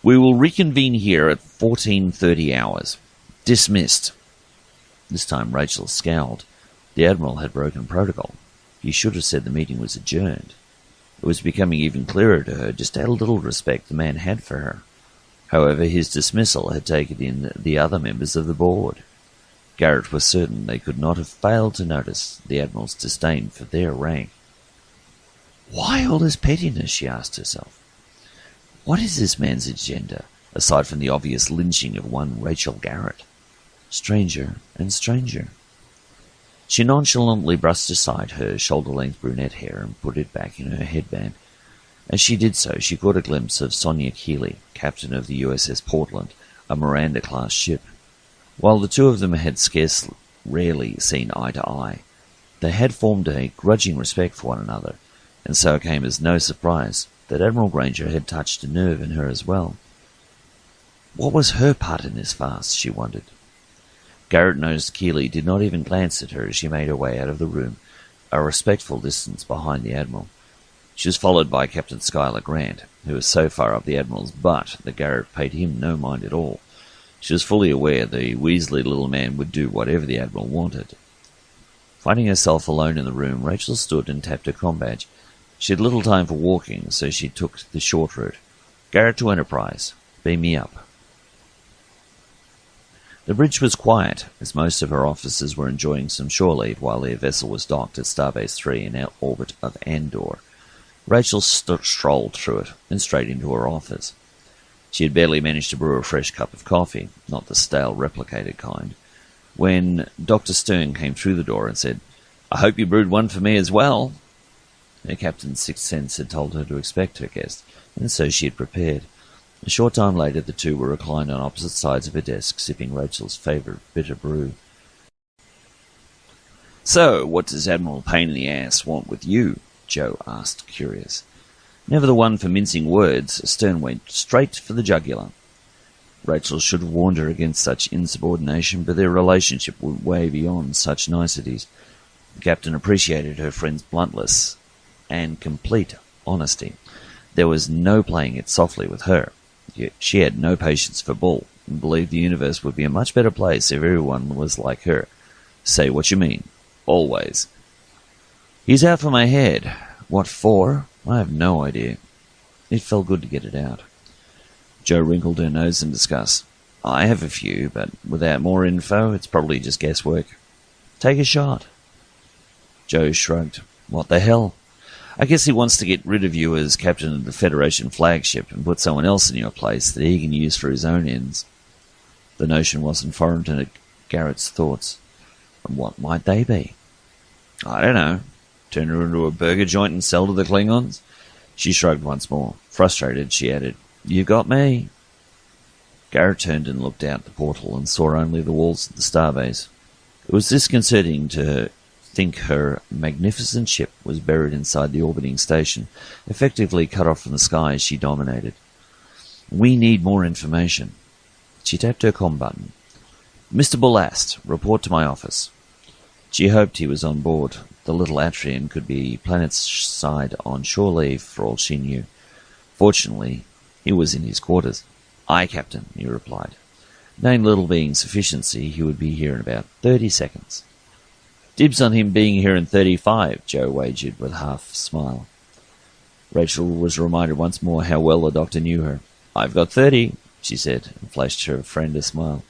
"We will reconvene here at 1430 hours. Dismissed." This time Rachel scowled. The Admiral had broken protocol. He should have said the meeting was adjourned. It was becoming even clearer to her just how little respect the man had for her. However, his dismissal had taken in the other members of the board. Garrett was certain they could not have failed to notice the Admiral's disdain for their rank. Why all this pettiness, she asked herself. What is this man's agenda, aside from the obvious lynching of one Rachel Garrett? Stranger and stranger. She nonchalantly brushed aside her shoulder-length brunette hair and put it back in her headband. As she did so, she caught a glimpse of Sonia Keeley, captain of the USS Portland, a Miranda-class ship. While the two of them had rarely seen eye to eye, they had formed a grudging respect for one another, and so it came as no surprise that Admiral Granger had touched a nerve in her as well. What was her part in this farce, she wondered. Garrett noticed Keeley did not even glance at her as she made her way out of the room, a respectful distance behind the Admiral. She was followed by Captain Schuyler Grant, who was so far up the Admiral's butt that Garrett paid him no mind at all. She was fully aware the weaselly little man would do whatever the Admiral wanted. Finding herself alone in the room, Rachel stood and tapped her comm badge. She had little time for walking, so she took the short route. Garrett to Enterprise. Beam me up. The bridge was quiet, as most of her officers were enjoying some shore leave while their vessel was docked at Starbase 3 in orbit of Andor. Rachel strolled through it and straight into her office. She had barely managed to brew a fresh cup of coffee, not the stale replicated kind, when Dr. Stern came through the door and said, "I hope you brewed one for me as well." Her captain's sixth sense had told her to expect her guest, and so she had prepared. A short time later, the two were reclined on opposite sides of her desk, sipping Rachel's favourite bitter brew. "So, what does Admiral Pain-in-the-Ass want with you?" Joe asked, curious. Never the one for mincing words, Stern went straight for the jugular. Rachel should have warned her against such insubordination, but their relationship went way beyond such niceties. The captain appreciated her friend's bluntness and complete honesty. There was no playing it softly with her. Yet she had no patience for bull, and believed the universe would be a much better place if everyone was like her. Say what you mean. Always. "He's out for my head. What for? I have no idea." It felt good to get it out. Jo wrinkled her nose in disgust. "I have a few, but without more info, it's probably just guesswork." "Take a shot." Jo shrugged. "What the hell? I guess he wants to get rid of you as captain of the Federation flagship and put someone else in your place that he can use for his own ends." The notion wasn't foreign to Garrett's thoughts. And what might they be? "I don't know. Turn her into a burger joint and sell to the Klingons?" She shrugged once more. Frustrated, she added, "You got me." Garrett turned and looked out the portal and saw only the walls of the starbase. It was disconcerting to think her magnificent ship was buried inside the orbiting station, effectively cut off from the sky as she dominated. "We need more information." She tapped her comm button. "Mr. Ballast, report to my office." She hoped he was on board. The little Atrian could be planet-side on shore leave for all she knew. Fortunately, he was in his quarters. "Aye, Captain," he replied. Knowing little being sufficiency, he would be here in about 30 seconds. "Dibs on him being here in 35, Jo wagered with half a smile. Rachel was reminded once more how well the doctor knew her. "I've got 30, she said, and flashed her friend a smile.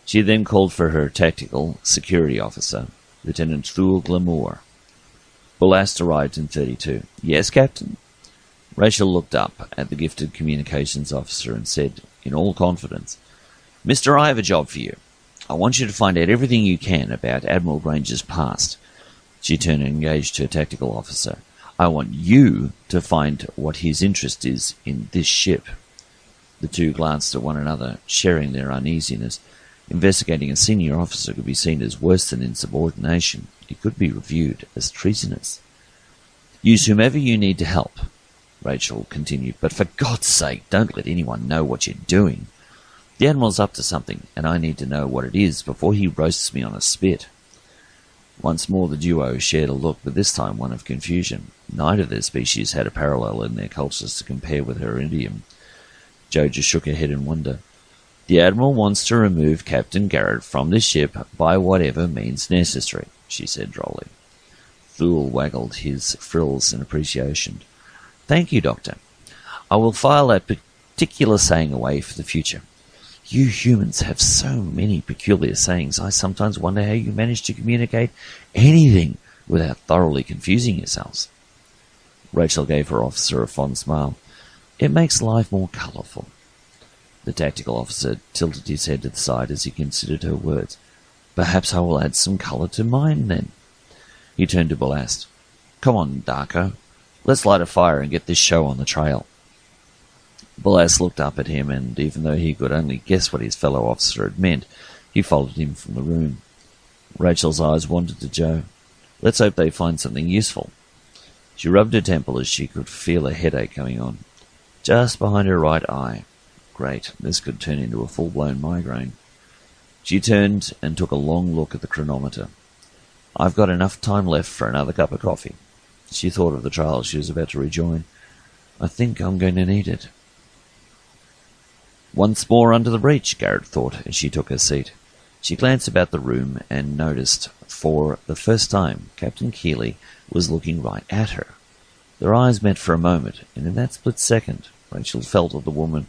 She then called for her tactical security officer, Lieutenant Thule Glamour. Ballast arrived in 32. "Yes, Captain?" Rachel looked up at the gifted communications officer and said, in all confidence, "Mister, I have a job for you. I want you to find out everything you can about Admiral Granger's past. She turned and engaged her tactical officer. "I want you to find what his interest is in this ship." The two glanced at one another, sharing their uneasiness. Investigating a senior officer could be seen as worse than insubordination. It could be reviewed as treasonous. "Use whomever you need to help," Rachel continued, "but for God's sake, don't let anyone know what you're doing. The Admiral's up to something, and I need to know what it is before he roasts me on a spit." Once more the duo shared a look, but this time one of confusion. Neither of their species had a parallel in their cultures to compare with her idiom. Jo just shook her head in wonder. "The Admiral wants to remove Captain Garrett from the ship by whatever means necessary," she said drolly. Thule waggled his frills in appreciation. "Thank you, Doctor. I will file that particular saying away for the future. You humans have so many peculiar sayings, I sometimes wonder how you manage to communicate anything without thoroughly confusing yourselves." Rachel gave her officer a fond smile. "It makes life more colourful." The tactical officer tilted his head to the side as he considered her words. "Perhaps I will add some colour to mine, then." He turned to Ballast. "Come on, Darko. Let's light a fire and get this show on the trail." Ballast looked up at him, and even though he could only guess what his fellow officer had meant, he followed him from the room. Rachel's eyes wandered to Jo. "Let's hope they find something useful." She rubbed her temple as she could feel a headache coming on. Just behind her right eye. Great, this could turn into a full-blown migraine. She turned and took a long look at the chronometer. "I've got enough time left for another cup of coffee." She thought of the trial she was about to rejoin. "I think I'm going to need it." Once more under the breach, Garrett thought as she took her seat. She glanced about the room and noticed, for the first time, Captain Keeley was looking right at her. Their eyes met for a moment, and in that split second, Rachel felt that the woman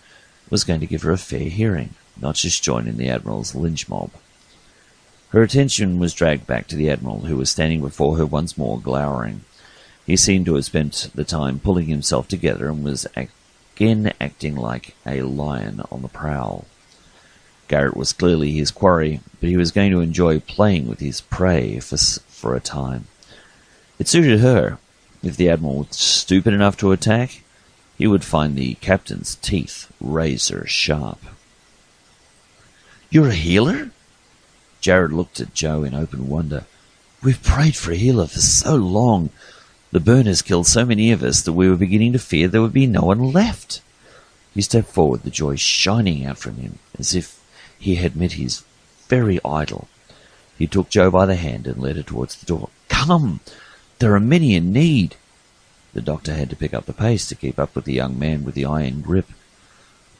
was going to give her a fair hearing, not just join in the Admiral's lynch mob. Her attention was dragged back to the Admiral, who was standing before her once more, glowering. He seemed to have spent the time pulling himself together and was again acting like a lion on the prowl. Garrett was clearly his quarry, but he was going to enjoy playing with his prey for a time. It suited her. If the Admiral was stupid enough to attack, he would find the captain's teeth razor sharp. "You're a healer?" Jared looked at Jo in open wonder. "We've prayed for a healer for so long. The burn has killed so many of us that we were beginning to fear there would be no one left." He stepped forward, the joy shining out from him, as if he had met his very idol. He took Jo by the hand and led her towards the door. "Come! There are many in need." The doctor had to pick up the pace to keep up with the young man with the iron grip.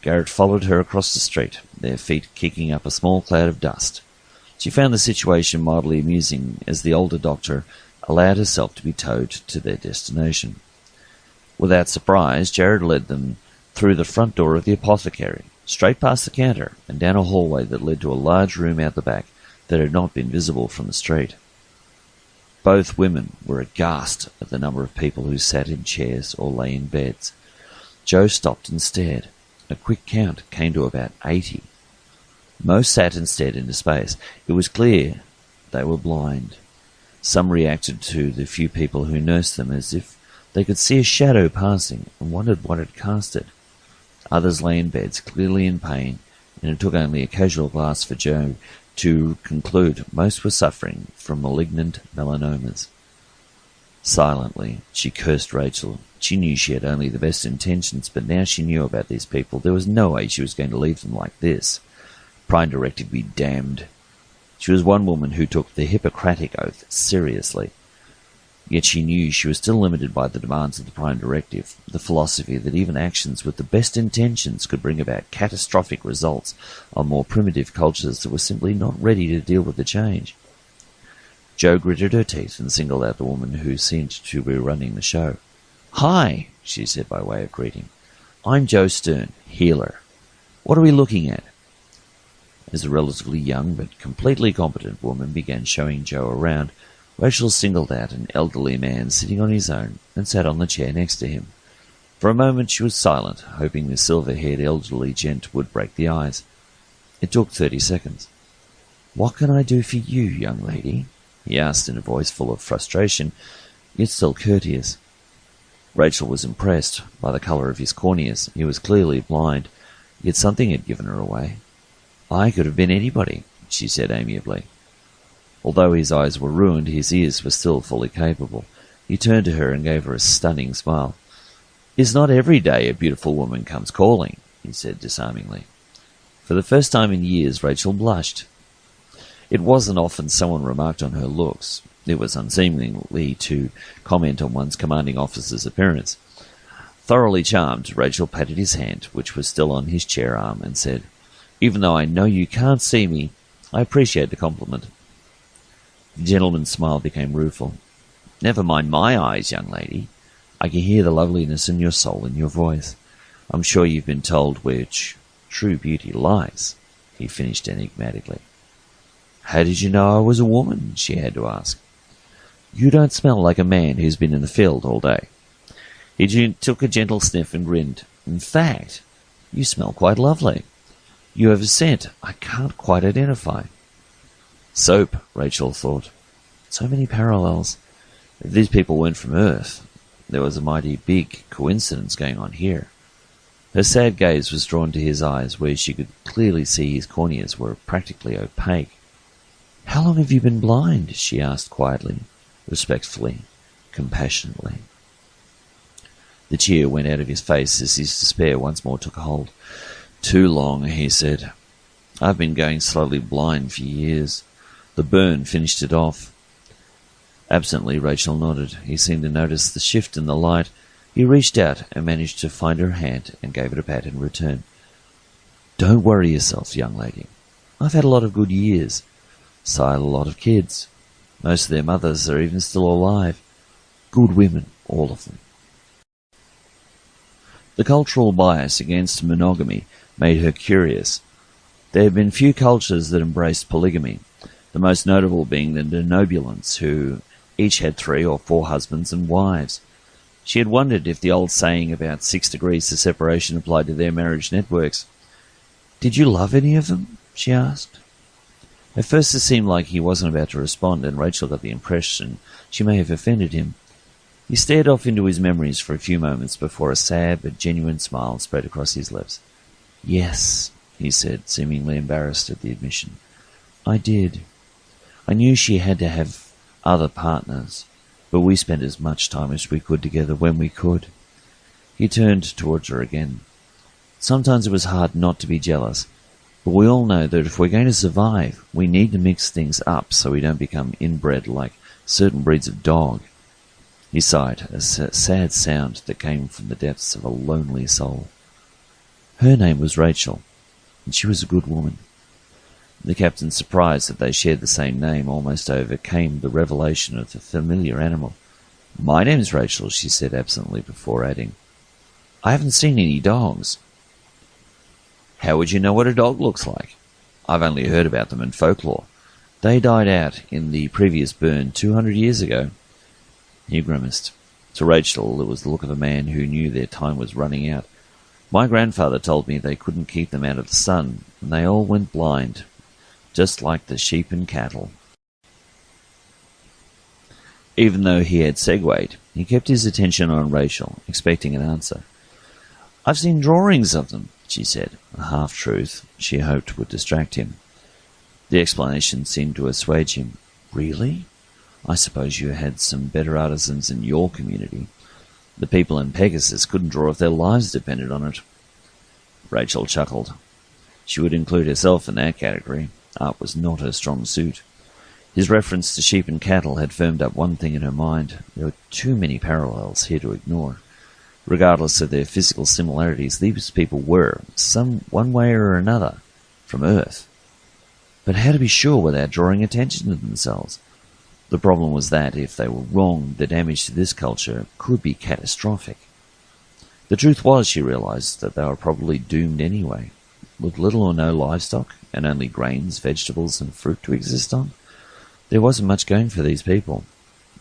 Garrett followed her across the street, their feet kicking up a small cloud of dust. She found the situation mildly amusing as the older doctor allowed herself to be towed to their destination. Without surprise, Jared led them through the front door of the apothecary, straight past the counter, and down a hallway that led to a large room out the back that had not been visible from the street. Both women were aghast at the number of people who sat in chairs or lay in beds. Jo stopped and stared. A quick count came to about 80. Most sat and stared into space. It was clear they were blind. Some reacted to the few people who nursed them as if they could see a shadow passing and wondered what had cast it. Others lay in beds, clearly in pain, and it took only a casual glance for Jo to conclude most were suffering from malignant melanomas. Silently, she cursed Rachel. She knew she had only the best intentions, but now she knew about these people. There was no way she was going to leave them like this. Prime Directive be damned. She was one woman who took the Hippocratic Oath seriously. Yet she knew she was still limited by the demands of the Prime Directive, the philosophy that even actions with the best intentions could bring about catastrophic results on more primitive cultures that were simply not ready to deal with the change. Jo gritted her teeth and singled out the woman who seemed to be running the show. "Hi," she said by way of greeting. "I'm Jo Stern, healer. What are we looking at?" As a relatively young but completely competent woman began showing Jo around, Rachel singled out an elderly man sitting on his own and sat on the chair next to him. For a moment she was silent, hoping the silver-haired elderly gent would break the ice. It took 30 seconds. "What can I do for you, young lady?" he asked in a voice full of frustration, yet still courteous. Rachel was impressed by the colour of his corneas. He was clearly blind, yet something had given her away. "I could have been anybody," she said amiably. Although his eyes were ruined, his ears were still fully capable. He turned to her and gave her a stunning smile. "It's not every day a beautiful woman comes calling," he said disarmingly. For the first time in years, Rachel blushed. It wasn't often someone remarked on her looks. It was unseemly to comment on one's commanding officer's appearance. Thoroughly charmed, Rachel patted his hand, which was still on his chair arm, and said, "Even though I know you can't see me, I appreciate the compliment." The gentleman's smile became rueful. "Never mind my eyes, young lady. I can hear the loveliness in your soul in your voice. I'm sure you've been told which true beauty lies," he finished enigmatically. "How did you know I was a woman?" she had to ask. "You don't smell like a man who's been in the field all day." He took a gentle sniff and grinned. "In fact, you smell quite lovely. You have a scent I can't quite identify." Soap, Rachel thought. So many parallels. If these people weren't from Earth, there was a mighty big coincidence going on here. Her sad gaze was drawn to his eyes, where she could clearly see his corneas were practically opaque. "How long have you been blind?" she asked quietly, respectfully, compassionately. The cheer went out of his face as his despair once more took hold. "Too long," he said. "I've been going slowly blind for years. The burn finished it off." Absently, Rachel nodded. He seemed to notice the shift in the light. He reached out and managed to find her hand and gave it a pat in return. "Don't worry yourself, young lady. I've had a lot of good years. Sired a lot of kids. Most of their mothers are even still alive. Good women, all of them." The cultural bias against monogamy made her curious. There had been few cultures that embraced polygamy, the most notable being the denobulants, who each had 3 or 4 husbands and wives. She had wondered if the old saying about 6 degrees of separation applied to their marriage networks. "Did you love any of them?" she asked. At first it seemed like he wasn't about to respond, and Rachel got the impression she may have offended him. He stared off into his memories for a few moments before a sad but genuine smile spread across his lips. "Yes," he said, seemingly embarrassed at the admission. "I did. I knew she had to have other partners, but we spent as much time as we could together when we could." He turned towards her again. "Sometimes it was hard not to be jealous, but we all know that if we're going to survive, we need to mix things up so we don't become inbred like certain breeds of dog." He sighed, a sad sound that came from the depths of a lonely soul. Her name was Rachel, and she was a good woman. The captain's surprise that they shared the same name almost overcame the revelation of the familiar animal. "My name's Rachel," she said absently before adding, "I haven't seen any dogs." "How would you know what a dog looks like?" "I've only heard about them in folklore. They died out in the previous burn 200 years ago." He grimaced. To Rachel, it was the look of a man who knew their time was running out. "My grandfather told me they couldn't keep them out of the sun, and they all went blind, just like the sheep and cattle." Even though he had segued, he kept his attention on Rachel, expecting an answer. "I've seen drawings of them," she said, a half-truth she hoped would distract him. The explanation seemed to assuage him. "Really? I suppose you had some better artisans in your community. The people in Pegasus couldn't draw if their lives depended on it." Rachel chuckled. She would include herself in that category. Art was not her strong suit. His reference to sheep and cattle had firmed up one thing in her mind. There were too many parallels here to ignore. Regardless of their physical similarities, these people were, one way or another, from Earth. But how to be sure without drawing attention to themselves? The problem was that, if they were wrong, the damage to this culture could be catastrophic. The truth was, she realized, that they were probably doomed anyway. With little or no livestock, and only grains, vegetables, and fruit to exist on, there wasn't much going for these people.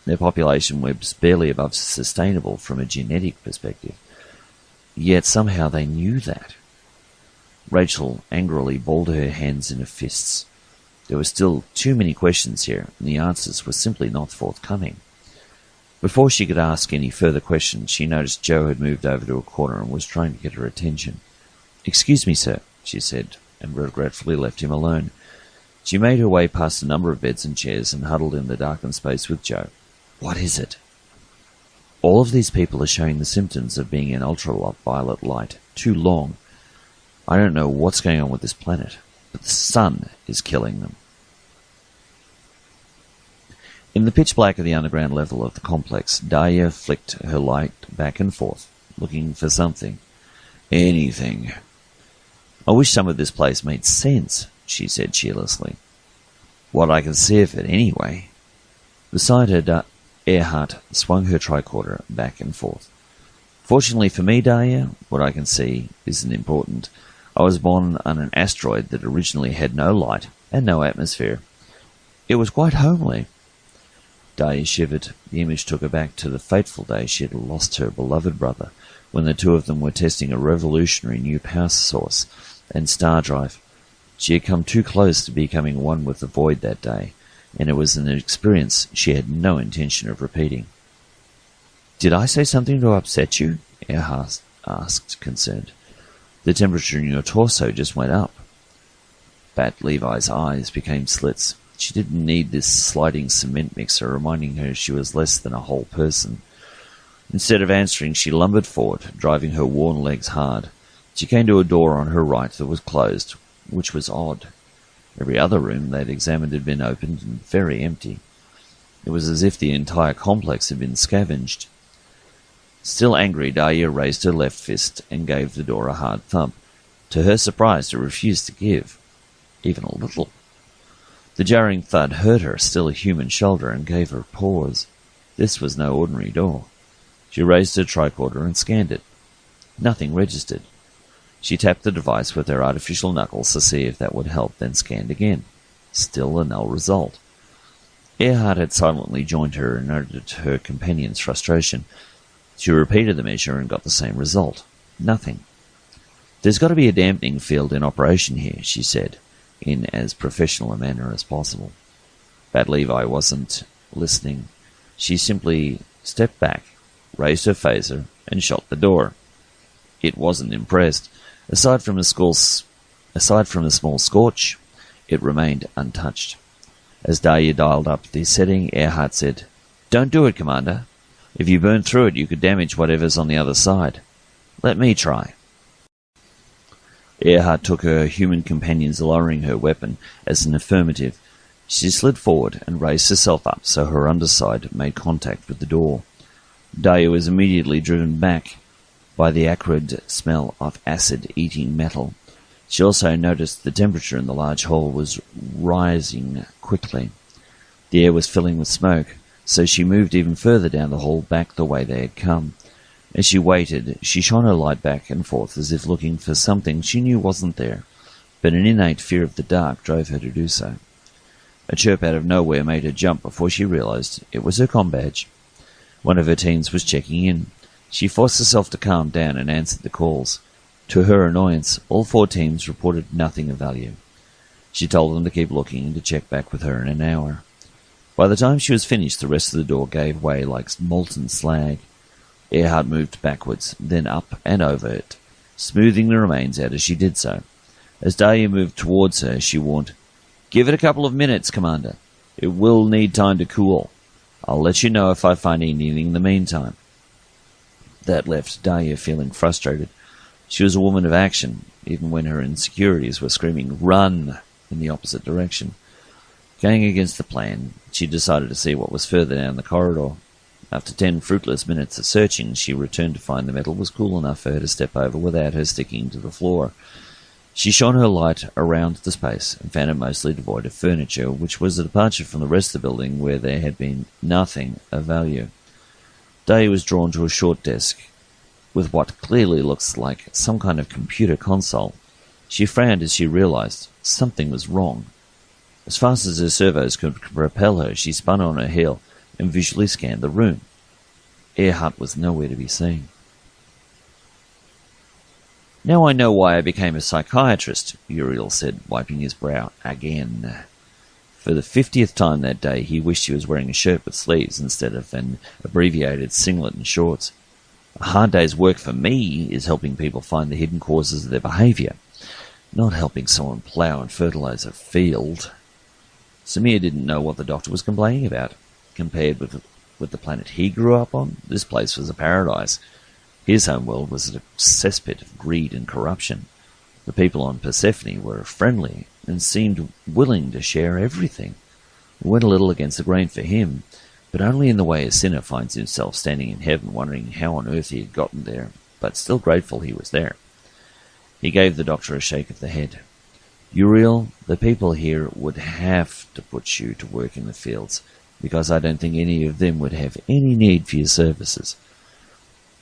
Their population was barely above sustainable from a genetic perspective. Yet somehow they knew that. Rachel angrily balled her hands into fists. There were still too many questions here, and the answers were simply not forthcoming. Before she could ask any further questions, she noticed Joe had moved over to a corner and was trying to get her attention. "Excuse me, sir," she said, and regretfully left him alone. She made her way past a number of beds and chairs and huddled in the darkened space with Joe. "What is it?" "All of these people are showing the symptoms of being in ultraviolet light too long. I don't know what's going on with this planet, but the sun is killing them." In the pitch black of the underground level of the complex, Dahlia flicked her light back and forth, looking for something. Anything. "I wish some of this place made sense," she said cheerlessly. "What I can see of it, anyway." Beside her, Earhart swung her tricorder back and forth. "Fortunately for me, Dahlia, what I can see isn't important. I was born on an asteroid that originally had no light and no atmosphere. It was quite homely." Dahlia shivered. The image took her back to the fateful day she had lost her beloved brother, when the two of them were testing a revolutionary new power source and star drive. She had come too close to becoming one with the void that day, and it was an experience she had no intention of repeating. "Did I say something to upset you?" Earhart asked, concerned. "The temperature in your torso just went up." Bat Levi's eyes became slits. She didn't need this sliding cement mixer reminding her she was less than a whole person. Instead of answering, she lumbered forward, driving her worn legs hard. She came to a door on her right that was closed, which was odd. Every other room they'd examined had been opened and very empty. It was as if the entire complex had been scavenged. Still angry, Dahlia raised her left fist and gave the door a hard thump. To her surprise, it refused to give, even a little. The jarring thud hurt her, still a human shoulder, and gave her pause. This was no ordinary door. She raised her tricorder and scanned it. Nothing registered. She tapped the device with her artificial knuckles to see if that would help, then scanned again. Still a null result. Earhart had silently joined her and noted her companion's frustration. She repeated the measure and got the same result. Nothing. "There's got to be a dampening field in operation here," she said, in as professional a manner as possible. Bat Levi wasn't listening. She simply stepped back, raised her phaser, and shot the door. It wasn't impressed. Aside from a small scorch, it remained untouched. As Dahlia dialed up the setting, Earhart said, "Don't do it, Commander. If you burn through it, you could damage whatever's on the other side. Let me try." Earhart took her human companions, lowering her weapon as an affirmative. She slid forward and raised herself up so her underside made contact with the door. Dahlia was immediately driven back by the acrid smell of acid-eating metal. She also noticed the temperature in the large hall was rising quickly. The air was filling with smoke, so she moved even further down the hall, back the way they had come. As she waited, she shone her light back and forth as if looking for something she knew wasn't there, but an innate fear of the dark drove her to do so. A chirp out of nowhere made her jump before she realized it was her comm badge. One of her teams was checking in. She forced herself to calm down and answered the calls. To her annoyance, all 4 teams reported nothing of value. She told them to keep looking and to check back with her in an hour. By the time she was finished, the rest of the door gave way like molten slag. Earhart moved backwards, then up and over it, smoothing the remains out as she did so. As Dahlia moved towards her, she warned, "Give it a couple of minutes, Commander. It will need time to cool. I'll let you know if I find anything in the meantime." That left Dahlia feeling frustrated. She was a woman of action, even when her insecurities were screaming, "Run!" in the opposite direction. Going against the plan, she decided to see what was further down the corridor. After 10 fruitless minutes of searching, she returned to find the metal was cool enough for her to step over without her sticking to the floor. She shone her light around the space and found it mostly devoid of furniture, which was a departure from the rest of the building where there had been nothing of value. Dahlia was drawn to a short desk with what clearly looks like some kind of computer console. She frowned as she realized something was wrong. As fast as her servos could propel her, she spun on her heel and visually scanned the room. Earhart was nowhere to be seen. "Now I know why I became a psychiatrist," Uriel said, wiping his brow again. For the 50th time that day, he wished he was wearing a shirt with sleeves instead of an abbreviated singlet and shorts. A hard day's work for me is helping people find the hidden causes of their behaviour, not helping someone plough and fertilise a field. Samir didn't know what the doctor was complaining about. Compared with the planet he grew up on, this place was a paradise. His homeworld was a cesspit of greed and corruption. The people on Persephone were friendly and seemed willing to share everything. It went a little against the grain for him, but only in the way a sinner finds himself standing in heaven wondering how on earth he had gotten there, but still grateful he was there. He gave the doctor a shake of the head. Uriel, the people here would have to put you to work in the fields, because I don't think any of them would have any need for your services.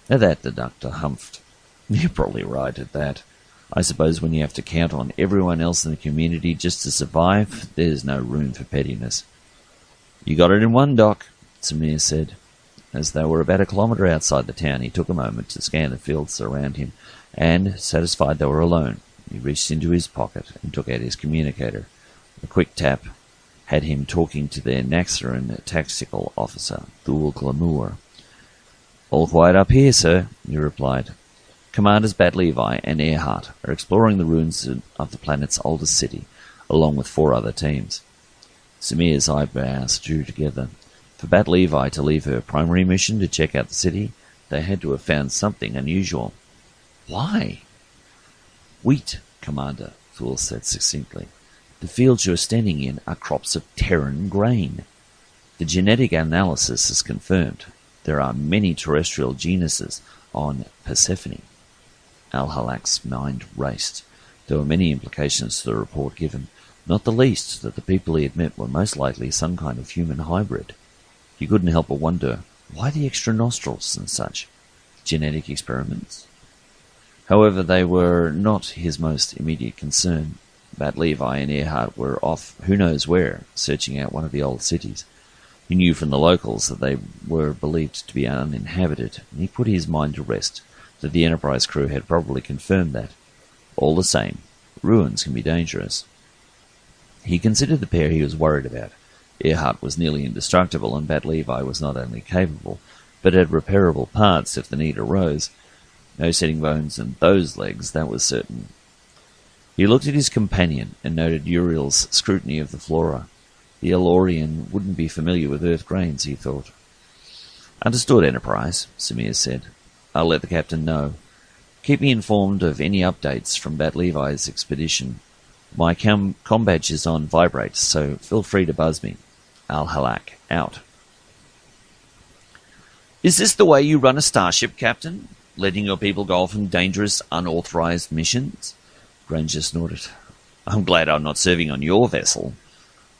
At that the doctor humphed. You're probably right at that. I suppose when you have to count on everyone else in the community just to survive, there's no room for pettiness. You got it in one, Doc, Samir said. As they were about a kilometre outside the town, he took a moment to scan the fields around him, and, satisfied they were alone, he reached into his pocket and took out his communicator. A quick tap had him talking to their Naxaran tactical officer, Thul Glamour. All quiet up here, sir, he replied. Commanders Bat Levi and Earhart are exploring the ruins of the planet's oldest city, along with 4 other teams. Samir's eyebrows drew together. For Bat Levi to leave her primary mission to check out the city, they had to have found something unusual. Why? Wheat, Commander, Thul said succinctly. The fields you are standing in are crops of Terran grain. The genetic analysis has confirmed there are many terrestrial genuses on Persephone. Al-Halak's mind raced. There were many implications to the report given, not the least that the people he had met were most likely some kind of human hybrid. He couldn't help but wonder, why the extra nostrils and such? Genetic experiments? However, they were not his most immediate concern. Bat Levi and Earhart were off who knows where, searching out one of the old cities. He knew from the locals that they were believed to be uninhabited, and he put his mind to rest that the Enterprise crew had probably confirmed that. All the same, ruins can be dangerous. He considered the pair he was worried about. Earhart was nearly indestructible, and Bat Levi was not only capable, but had repairable parts if the need arose. No setting bones in those legs, that was certain. He looked at his companion and noted Uriel's scrutiny of the flora. The Elorian wouldn't be familiar with Earth grains, he thought. Understood, Enterprise, Samir said. I'll let the captain know. Keep me informed of any updates from Bat Levi's expedition. My comm badge is on vibrate, so feel free to buzz me. Al-Halak, out. Is this the way you run a starship, Captain? Letting your people go off on dangerous, unauthorized missions? Granger snorted. I'm glad I'm not serving on your vessel.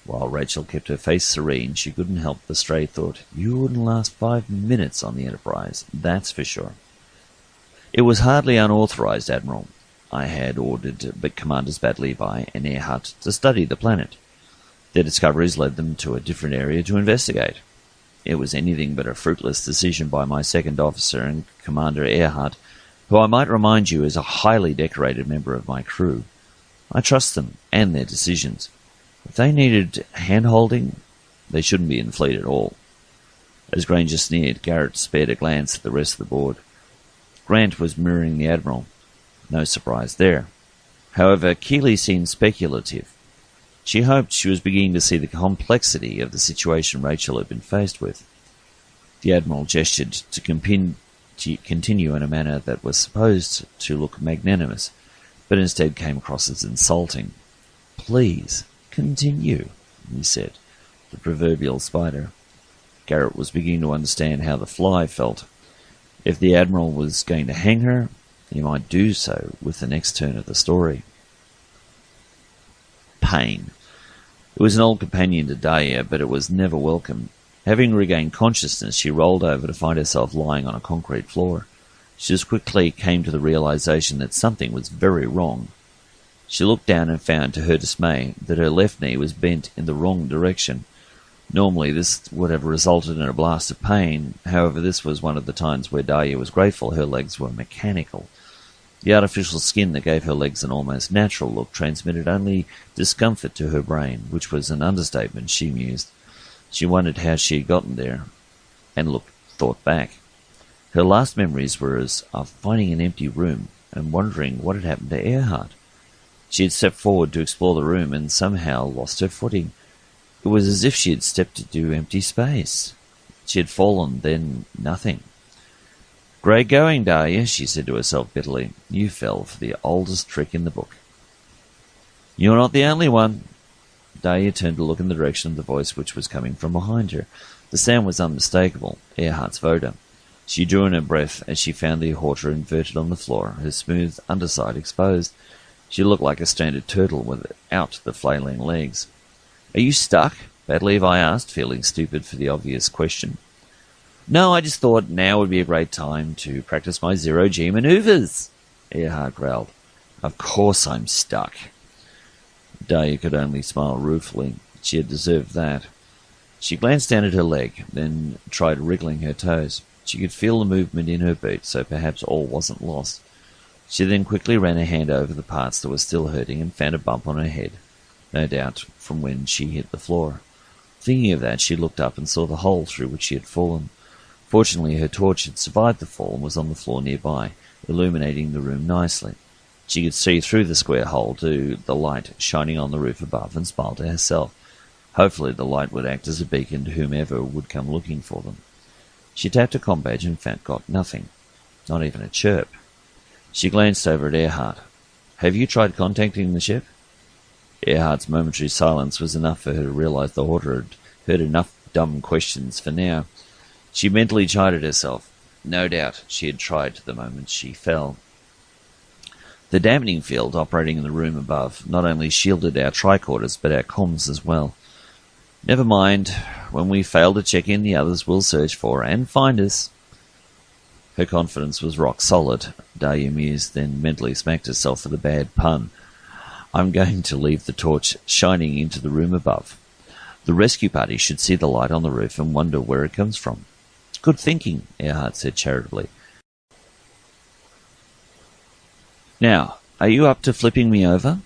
While Rachel kept her face serene, she couldn't help the stray thought, you wouldn't last 5 minutes on the Enterprise, that's for sure. It was hardly unauthorized, Admiral. I had ordered Commanders Bat Levi and Earhart to study the planet. Their discoveries led them to a different area to investigate. It was anything but a fruitless decision by my second officer and Commander Earhart, who I might remind you is a highly decorated member of my crew. I trust them and their decisions. If they needed hand-holding, they shouldn't be in the fleet at all. As Granger sneered, Garrett spared a glance at the rest of the board. Grant was mirroring the Admiral. No surprise there. However, Keeley seemed speculative. She hoped she was beginning to see the complexity of the situation Rachel had been faced with. The Admiral gestured to continue in a manner that was supposed to look magnanimous, but instead came across as insulting. Please, continue, he said, the proverbial spider. Garrett was beginning to understand how the fly felt. If the Admiral was going to hang her, he might do so with the next turn of the story. Pain. It was an old companion to Dahlia, but it was never welcome. Having regained consciousness, she rolled over to find herself lying on a concrete floor. She just quickly came to the realization that something was very wrong. She looked down and found, to her dismay, that her left knee was bent in the wrong direction. Normally this would have resulted in a blast of pain, however this was one of the times where Dahlia was grateful her legs were mechanical. The artificial skin that gave her legs an almost natural look transmitted only discomfort to her brain, which was an understatement, she mused. She wondered how she had gotten there, and thought back. Her last memories were as of finding an empty room and wondering what had happened to Earhart. She had stepped forward to explore the room and somehow lost her footing. It was as if she had stepped into empty space. She had fallen, then nothing. "Great going, Dahlia," she said to herself bitterly. "You fell for the oldest trick in the book." "You're not the only one." Dahlia turned to look in the direction of the voice which was coming from behind her. The sound was unmistakable, Earhart's voda. She drew in her breath as she found the horta inverted on the floor, her smooth underside exposed. She looked like a stranded turtle without the flailing legs. "Are you stuck?" Bad Levi asked, feeling stupid for the obvious question. "No, I just thought now would be a great time to practice my zero-G maneuvers," Earhart growled. "Of course I'm stuck." Dahlia could only smile ruefully. She had deserved that. She glanced down at her leg, then tried wriggling her toes. She could feel the movement in her boot, so perhaps all wasn't lost. She then quickly ran her hand over the parts that were still hurting and found a bump on her head, no doubt from when she hit the floor. Thinking of that, she looked up and saw the hole through which she had fallen. Fortunately, her torch had survived the fall and was on the floor nearby, illuminating the room nicely. She could see through the square hole to the light shining on the roof above and smiled to herself. Hopefully the light would act as a beacon to whomever would come looking for them. She tapped her comm badge and got nothing, not even a chirp. She glanced over at Earhart. "Have you tried contacting the ship?" Earhart's momentary silence was enough for her to realize the horta had heard enough dumb questions for now. She mentally chided herself. No doubt she had tried the moment she fell. The dampening field operating in the room above not only shielded our tricorders, but our comms as well. "Never mind. When we fail to check in, the others will search for and find us." Her confidence was rock solid, Dahlia mused, then mentally smacked herself for the bad pun. "I'm going to leave the torch shining into the room above. The rescue party should see the light on the roof and wonder where it comes from." "Good thinking," Earhart said charitably. "Now, are you up to flipping me over?"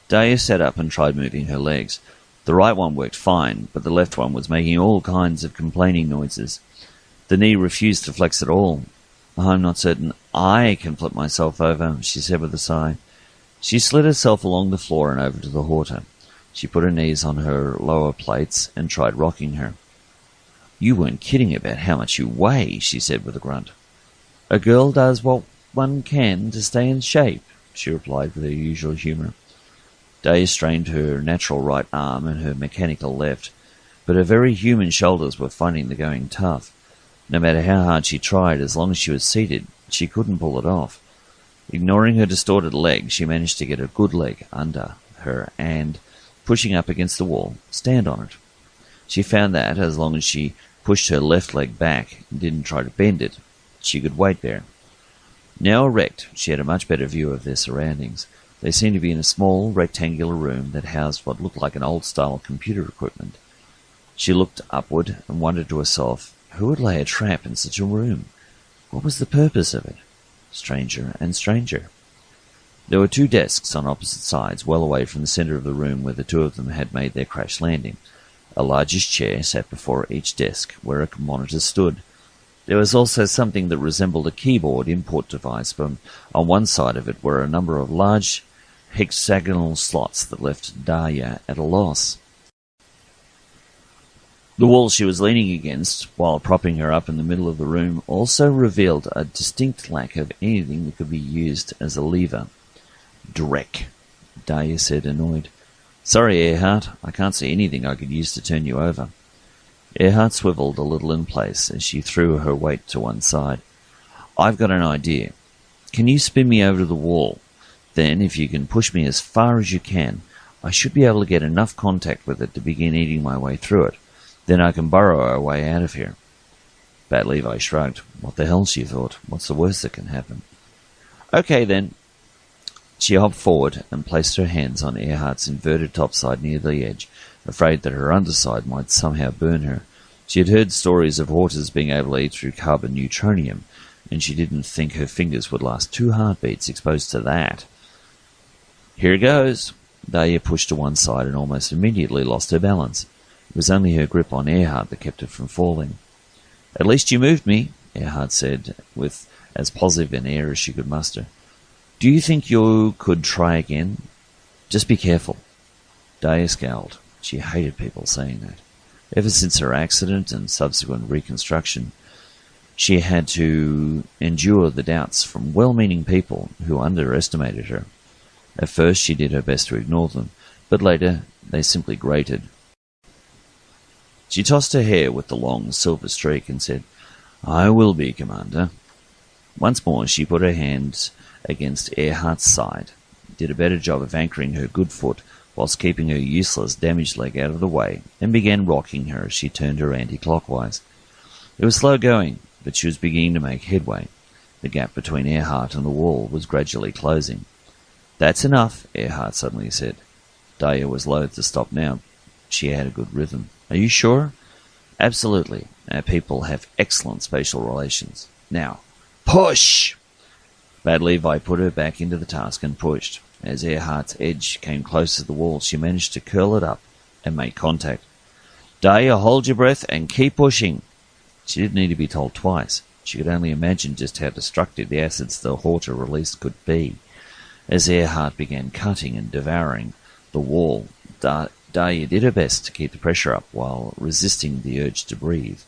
Dahlia sat up and tried moving her legs. The right one worked fine, but the left one was making all kinds of complaining noises. The knee refused to flex at all. "I'm not certain I can flip myself over," she said with a sigh. She slid herself along the floor and over to the horta. She put her knees on her lower plates and tried rocking her. "You weren't kidding about how much you weigh," she said with a grunt. "A girl does what one can to stay in shape," she replied with her usual humour. Dahlia strained her natural right arm and her mechanical left, but her very human shoulders were finding the going tough. No matter how hard she tried, as long as she was seated, she couldn't pull it off. Ignoring her distorted leg, she managed to get a good leg under her and, pushing up against the wall, stand on it. She found that, as long as she pushed her left leg back and didn't try to bend it, she could wait there. Now erect, she had a much better view of their surroundings. They seemed to be in a small, rectangular room that housed what looked like an old-style computer equipment. She looked upward and wondered to herself, who would lay a trap in such a room? What was the purpose of it? Stranger and stranger. There were 2 desks on opposite sides, well away from the centre of the room where the 2 of them had made their crash landing. A largish chair sat before each desk, where a monitor stood. There was also something that resembled a keyboard input device, but on one side of it were a number of large hexagonal slots that left Dahlia at a loss. The wall she was leaning against, while propping her up in the middle of the room, also revealed a distinct lack of anything that could be used as a lever. "Dreck," Dahlia said, annoyed. "Sorry, Earhart, I can't see anything I could use to turn you over." Earhart swiveled a little in place as she threw her weight to one side. "I've got an idea. Can you spin me over to the wall? Then, if you can push me as far as you can, I should be able to get enough contact with it to begin eating my way through it. Then I can burrow our way out of here." Bat Levi shrugged. What the hell, she thought. What's the worst that can happen? "Okay, then." She hopped forward and placed her hands on Earhart's inverted topside near the edge, afraid that her underside might somehow burn her. She had heard stories of hortas being able to eat through carbon neutronium, and she didn't think her fingers would last 2 heartbeats exposed to that. "Here goes." Dahlia pushed to one side and almost immediately lost her balance. It was only her grip on Earhart that kept her from falling. "At least you moved me," Earhart said, with as positive an air as she could muster. "Do you think you could try again? Just be careful." Dahlia scowled. She hated people saying that. Ever since her accident and subsequent reconstruction, she had to endure the doubts from well-meaning people who underestimated her. At first she did her best to ignore them, but later they simply grated. She tossed her hair with the long silver streak and said, "I will be, Commander." Once more she put her hands against Earhart's side, did a better job of anchoring her good foot whilst keeping her useless damaged leg out of the way, and began rocking her as she turned her anti-clockwise. It was slow going, but she was beginning to make headway. The gap between Earhart and the wall was gradually closing. "That's enough," Earhart suddenly said. Dahlia was loath to stop now. She had a good rhythm. "Are you sure?" "Absolutely. Our people have excellent spatial relations. Now, push!" Bad Levi put her back into the task and pushed. As Earhart's edge came close to the wall, she managed to curl it up and make contact. "Dahlia, hold your breath and keep pushing." She didn't need to be told twice. She could only imagine just how destructive the acids the Horta released could be. As Earhart began cutting and devouring the wall, Dahlia did her best to keep the pressure up while resisting the urge to breathe.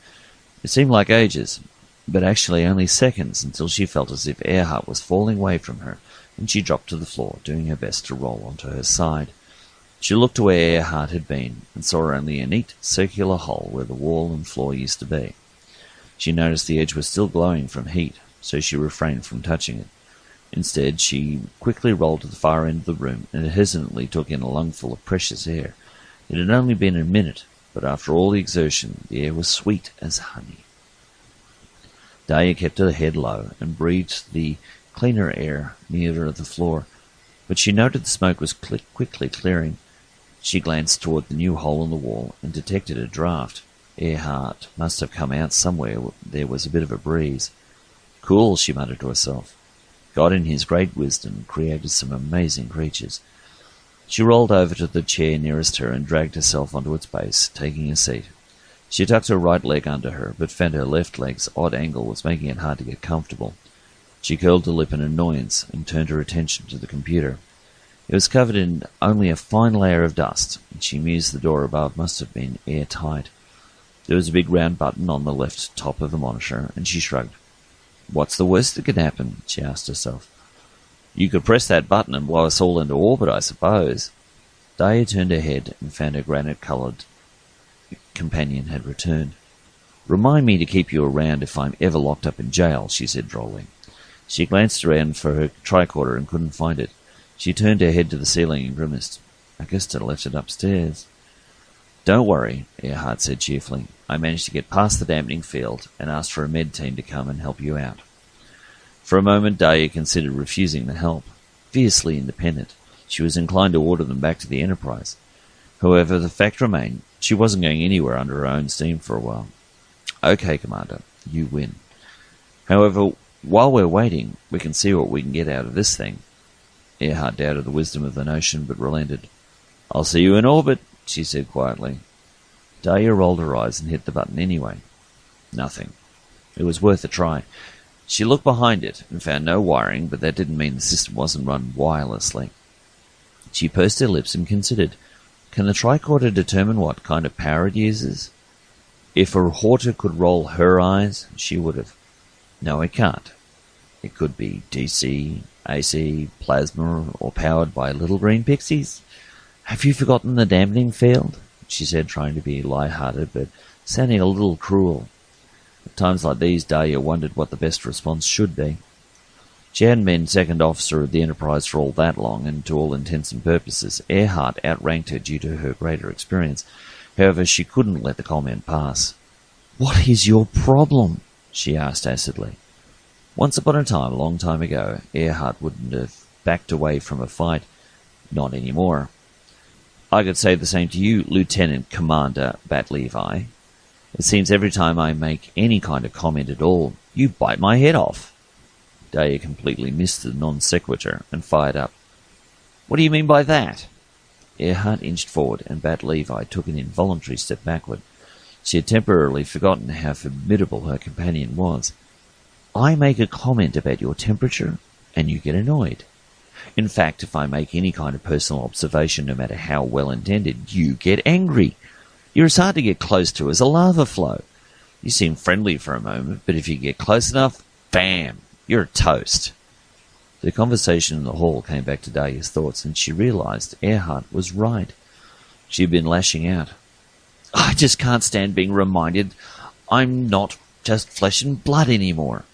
It seemed like ages, but actually only seconds, until she felt as if Earhart was falling away from her, and she dropped to the floor, doing her best to roll onto her side. She looked to where Earhart had been, and saw only a neat circular hole where the wall and floor used to be. She noticed the edge was still glowing from heat, so she refrained from touching it. Instead, she quickly rolled to the far end of the room and hesitantly took in a lungful of precious air. It had only been a minute, but after all the exertion, the air was sweet as honey. Dahlia kept her head low and breathed the cleaner air nearer the floor, but she noted the smoke was quickly clearing. She glanced toward the new hole in the wall and detected a draft. Earhart must have come out somewhere. There was a bit of a breeze. "Cool," she muttered to herself. God in his great wisdom created some amazing creatures. She rolled over to the chair nearest her and dragged herself onto its base, taking a seat. She tucked her right leg under her, but found her left leg's odd angle was making it hard to get comfortable. She curled her lip in annoyance and turned her attention to the computer. It was covered in only a fine layer of dust, and she mused the door above must have been airtight. There was a big round button on the left top of the monitor, and she shrugged. "What's the worst that could happen?" she asked herself. "You could press that button and blow us all into orbit, I suppose." Dahlia turned her head and found her granite-coloured companion had returned. "Remind me to keep you around if I'm ever locked up in jail," she said drolly. She glanced around for her tricorder and couldn't find it. She turned her head to the ceiling and grimaced. "I guess I left it upstairs." "Don't worry," Earhart said cheerfully. "I managed to get past the dampening field and asked for a med team to come and help you out." For a moment Dahlia considered refusing the help. Fiercely independent, she was inclined to order them back to the Enterprise. However, the fact remained, she wasn't going anywhere under her own steam for a while. "Okay, Commander, you win. However, while we're waiting, we can see what we can get out of this thing." Earhart doubted the wisdom of the notion, but relented. "I'll see you in orbit," she said quietly. Dahlia rolled her eyes and hit the button anyway. Nothing. It was worth a try. She looked behind it and found no wiring, but that didn't mean the system wasn't run wirelessly. She pursed her lips and considered, can the tricorder determine what kind of power it uses? If a Horta could roll her eyes, she would have. No, it can't. It could be DC, AC, plasma, or powered by little green pixies. "Have you forgotten the dampening field?" she said, trying to be light-hearted, but sounding a little cruel. At times like these, Dahlia wondered what the best response should be. She hadn't been second officer of the Enterprise for all that long, and to all intents and purposes, Earhart outranked her due to her greater experience. However, she couldn't let the comment pass. "What is your problem?" she asked acidly. Once upon a time, a long time ago, Earhart wouldn't have backed away from a fight. Not anymore. "I could say the same to you, Lieutenant Commander Bat Levi. It seems every time I make any kind of comment at all, You bite my head off." Dahlia completely missed the non sequitur and fired up. "What do you mean by that?" Earhart inched forward, and Bat Levi took an involuntary step backward. She had temporarily forgotten how formidable her companion was. "I make a comment about your temperature, and you get annoyed. In fact, if I make any kind of personal observation, no matter how well intended, you get angry. You're as hard to get close to as a lava flow. You seem friendly for a moment, but if you get close enough, bam, you're a toast." The conversation in the hall came back to Dahlia's thoughts, and she realized Earhart was right. She had been lashing out. "I just can't stand being reminded I'm not just flesh and blood anymore.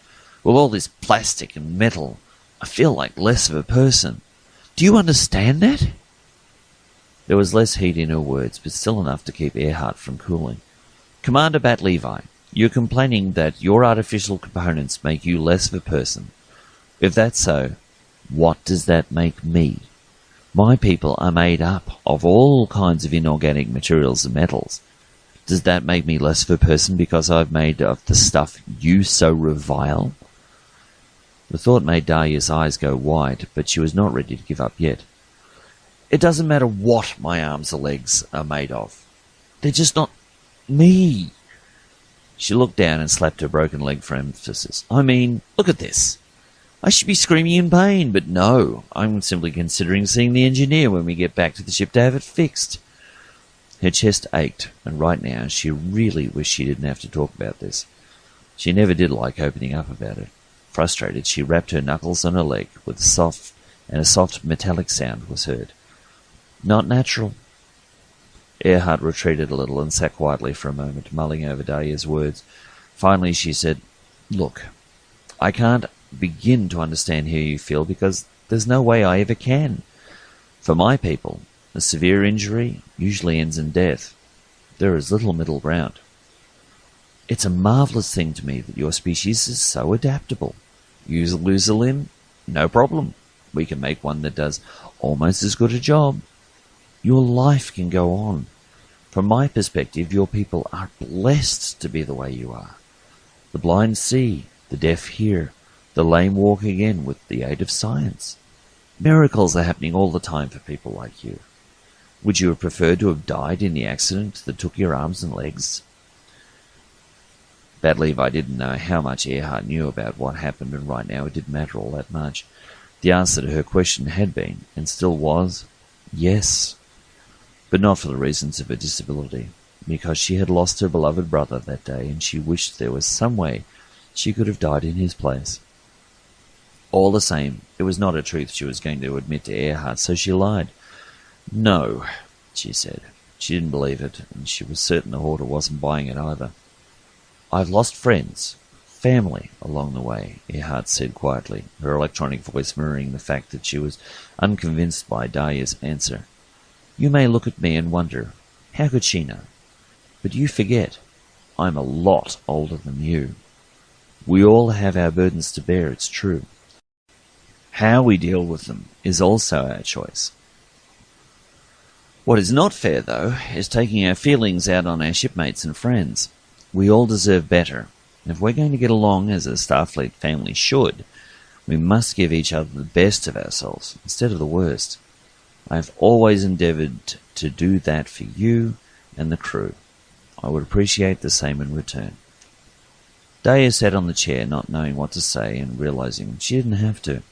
With all this plastic and metal, I feel like less of a person. Do you understand that?" There was less heat in her words, but still enough to keep Earhart from cooling. "Commander Bat Levi, you're complaining that your artificial components make you less of a person. If that's so, what does that make me? My people are made up of all kinds of inorganic materials and metals. Does that make me less of a person because I've made of the stuff you so revile?" The thought made Dahlia's eyes go wide, but she was not ready to give up yet. "It doesn't matter what my arms or legs are made of. They're just not me." She looked down and slapped her broken leg for emphasis. "I mean, look at this. I should be screaming in pain, but no, I'm simply considering seeing the engineer when we get back to the ship to have it fixed." Her chest ached, and right now she really wished she didn't have to talk about this. She never did like opening up about it. Frustrated, she rapped her knuckles on her leg with a soft metallic sound was heard. "Not natural." Earhart retreated a little and sat quietly for a moment, mulling over Dahlia's words. Finally she said, "Look, I can't begin to understand how you feel because there's no way I ever can. For my people, a severe injury usually ends in death. There is little middle ground. It's a marvelous thing to me that your species is so adaptable. You lose a limb? No problem. We can make one that does almost as good a job. Your life can go on. From my perspective, your people are blessed to be the way you are. The blind see, the deaf hear, the lame walk again with the aid of science. Miracles are happening all the time for people like you. Would you have preferred to have died in the accident that took your arms and legs?" Bat Levi didn't know how much Earhart knew about what happened, and right now it didn't matter all that much. The answer to her question had been, and still was, yes. But not for the reasons of her disability, because she had lost her beloved brother that day, and she wished there was some way she could have died in his place. All the same, it was not a truth she was going to admit to Earhart, so she lied. "No," she said. She didn't believe it, and she was certain the hoarder wasn't buying it either. "I've lost friends, family, along the way," Earhart said quietly, her electronic voice mirroring the fact that she was unconvinced by Dahlia's answer. "You may look at me and wonder, how could she know? But you forget, I'm a lot older than you. We all have our burdens to bear, it's true. How we deal with them is also our choice. What is not fair, though, is taking our feelings out on our shipmates and friends. We all deserve better, and if we're going to get along as a Starfleet family should, we must give each other the best of ourselves instead of the worst. I have always endeavoured to do that for you and the crew. I would appreciate the same in return." Dahlia sat on the chair, not knowing what to say and realizing she didn't have to.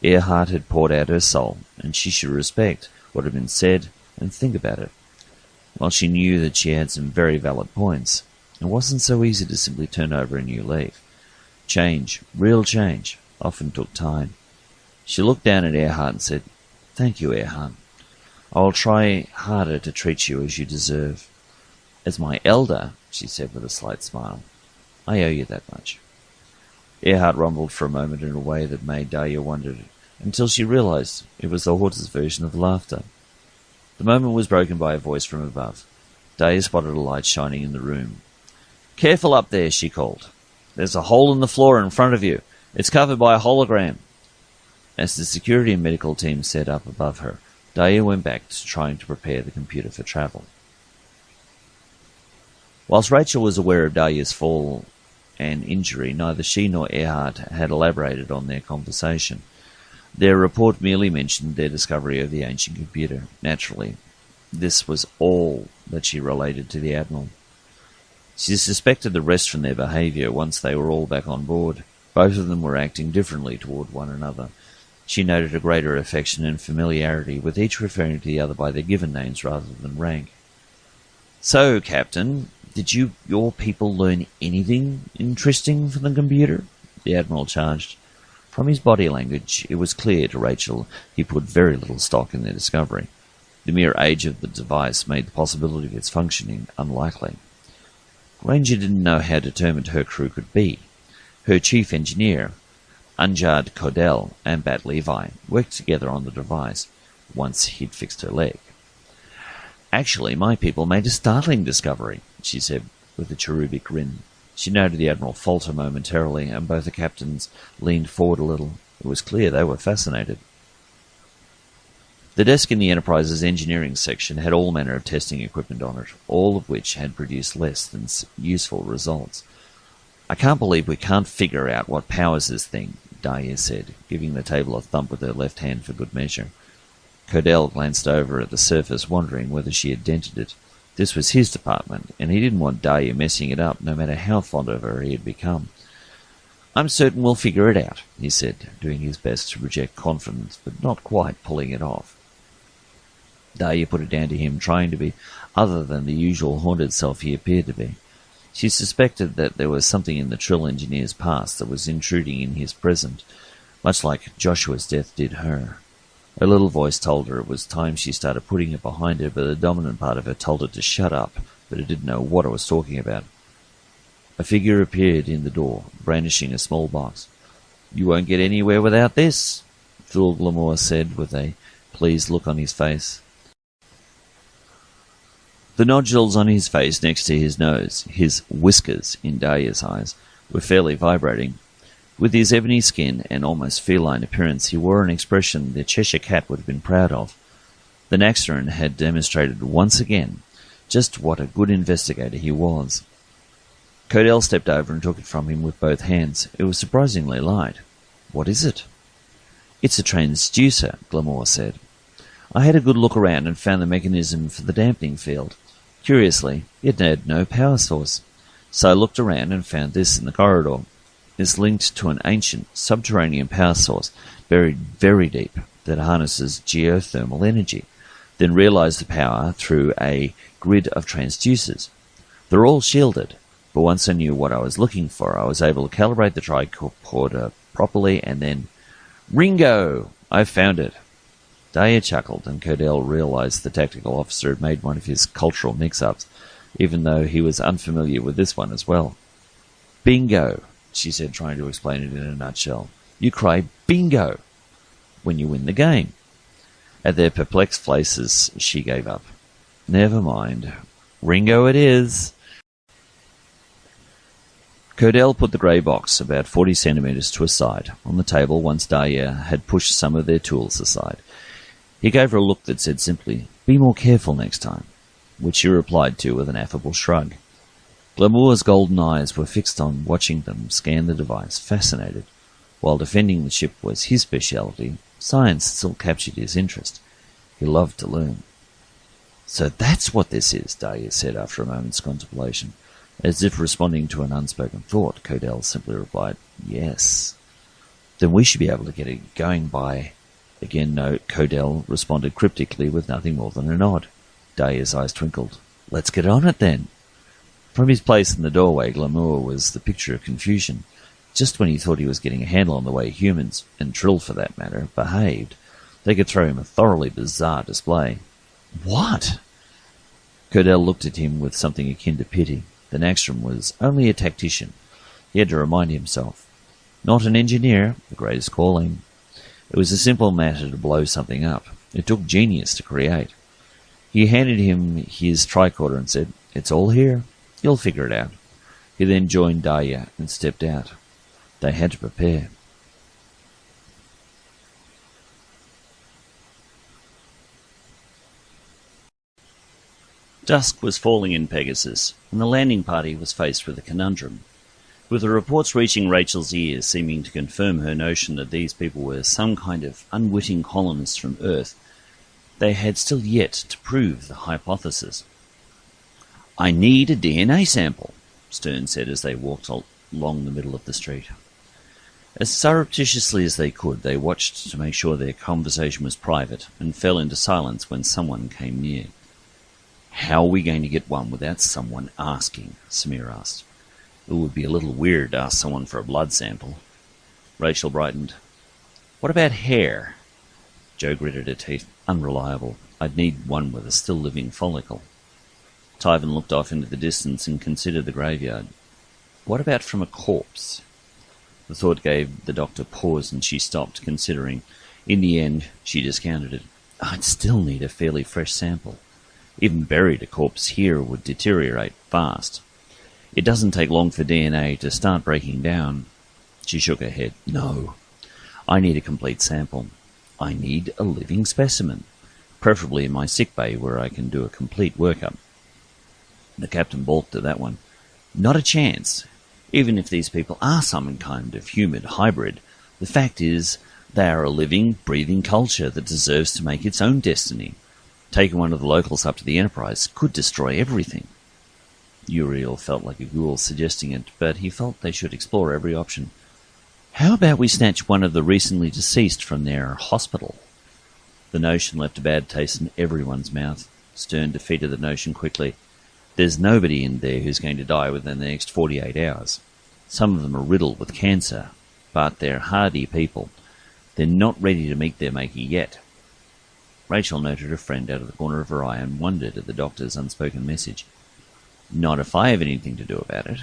Earhart had poured out her soul, and she should respect what had been said and think about it. While she knew that she had some very valid points, it wasn't so easy to simply turn over a new leaf. Change, real change, often took time. She looked down at Earhart and said, "Thank you, Earhart. I will try harder to treat you as you deserve. As my elder," she said with a slight smile, "I owe you that much." Earhart rumbled for a moment in a way that made Dahlia wonder, until she realized it was the horse's version of laughter. The moment was broken by a voice from above. Dahlia spotted a light shining in the room. "Careful up there," she called. "There's a hole in the floor in front of you. It's covered by a hologram." As the security and medical team set up above her, Dahlia went back to trying to prepare the computer for travel. Whilst Rachel was aware of Dahlia's fall and injury, neither she nor Earhart had elaborated on their conversation. Their report merely mentioned their discovery of the ancient computer. Naturally, this was all that she related to the Admiral. She suspected the rest from their behaviour once they were all back on board. Both of them were acting differently toward one another. She noted a greater affection and familiarity, with each referring to the other by their given names rather than rank. "So, Captain, did your people learn anything interesting from the computer?" the Admiral charged. From his body language, it was clear to Rachel he put very little stock in their discovery. The mere age of the device made the possibility of its functioning unlikely. Granger didn't know how determined her crew could be. Her chief engineer, Unjard Codell, and Bat Levi worked together on the device once he'd fixed her leg. "Actually, my people made a startling discovery," she said, with a cherubic grin. She noted the Admiral falter momentarily, and both the captains leaned forward a little. It was clear they were fascinated. The desk in the Enterprise's engineering section had all manner of testing equipment on it, all of which had produced less than useful results. "I can't believe we can't figure out what powers this thing," Dahlia said, giving the table a thump with her left hand for good measure. Codell glanced over at the surface, wondering whether she had dented it. This was his department, and he didn't want Dahlia messing it up, no matter how fond of her he had become. "I'm certain we'll figure it out," he said, doing his best to project confidence, but not quite pulling it off. Dahlia put it down to him trying to be other than the usual haunted self he appeared to be. She suspected that there was something in the Trill engineer's past that was intruding in his present, much like Joshua's death did her. Her little voice told her it was time she started putting it behind her, but the dominant part of her told her to shut up, but it didn't know what it was talking about. A figure appeared in the door, brandishing a small box. "You won't get anywhere without this," Thul Glamour said, with a pleased look on his face. The nodules on his face next to his nose, his whiskers in Dahlia's eyes, were fairly vibrating. With his ebony skin and almost feline appearance, he wore an expression the Cheshire Cat would have been proud of. The Naxxteran had demonstrated once again just what a good investigator he was. Codell stepped over and took it from him with both hands. It was surprisingly light. "What is it?" "It's a transducer," Glamour said. "I had a good look around and found the mechanism for the dampening field. Curiously, it had no power source. So I looked around and found this in the corridor. It's linked to an ancient subterranean power source buried very deep that harnesses geothermal energy, then realized the power through a grid of transducers. They're all shielded, but once I knew what I was looking for, I was able to calibrate the tricorder properly and then... Ringo! I found it." Dahlia chuckled, and Codell realized the tactical officer had made one of his cultural mix-ups, even though he was unfamiliar with this one as well. "Bingo," she said, trying to explain it in a nutshell. "You cry bingo when you win the game." At their perplexed faces, she gave up. "Never mind. Ringo it is." Codell put the grey box about 40 centimetres to a side on the table once Dahlia had pushed some of their tools aside. He gave her a look that said simply, "Be more careful next time," which she replied to with an affable shrug. Glamour's golden eyes were fixed on watching them scan the device, fascinated. While defending the ship was his speciality, science still captured his interest. He loved to learn. "So that's what this is," Dahlia said after a moment's contemplation. As if responding to an unspoken thought, Codell simply replied, "Yes." "Then we should be able to get it going by..." Again, no, Codell responded cryptically with nothing more than a nod. Dahlia's eyes twinkled. "Let's get on it, then." From his place in the doorway, Glamour was the picture of confusion. Just when he thought he was getting a handle on the way humans, and Trill for that matter, behaved, they could throw him a thoroughly bizarre display. "What?" Codell looked at him with something akin to pity. The Naxxteran was only a tactician. He had to remind himself. Not an engineer, the greatest calling. It was a simple matter to blow something up. It took genius to create. He handed him his tricorder and said, "It's all here. You'll figure it out." He then joined Dahlia and stepped out. They had to prepare. Dusk was falling in Pegasus, and the landing party was faced with a conundrum. with the reports reaching Rachel's ears seeming to confirm her notion that these people were some kind of unwitting colonists from Earth, they had still yet to prove the hypothesis. "I need a DNA sample," Stern said as they walked along the middle of the street. As surreptitiously as they could, they watched to make sure their conversation was private and fell into silence when someone came near. "How are we going to get one without someone asking?" Samir asked. "It would be a little weird to ask someone for a blood sample." Rachel brightened. "What about hair?" Joe gritted her teeth. "Unreliable. I'd need one with a still-living follicle." Tyven looked off into the distance and considered the graveyard. "What about from a corpse?" The thought gave the doctor pause, and she stopped, considering. In the end, she discounted it. "I'd still need a fairly fresh sample. Even buried, a corpse here would deteriorate fast. It doesn't take long for DNA to start breaking down." She shook her head. "No. I need a complete sample. I need a living specimen, preferably in my sickbay where I can do a complete workup." The captain balked at that one. "Not a chance. Even if these people are some kind of human hybrid, the fact is they are a living, breathing culture that deserves to make its own destiny. Taking one of the locals up to the Enterprise could destroy everything." Uriel felt like a ghoul suggesting it, but he felt they should explore every option. "How about we snatch one of the recently deceased from their hospital?" The notion left a bad taste in everyone's mouth. Stern defeated the notion quickly. "There's nobody in there who's going to die within the next 48 hours. Some of them are riddled with cancer, but they're hardy people. They're not ready to meet their maker yet." Rachel noted her friend out of the corner of her eye and wondered at the doctor's unspoken message. "Not if I have anything to do about it."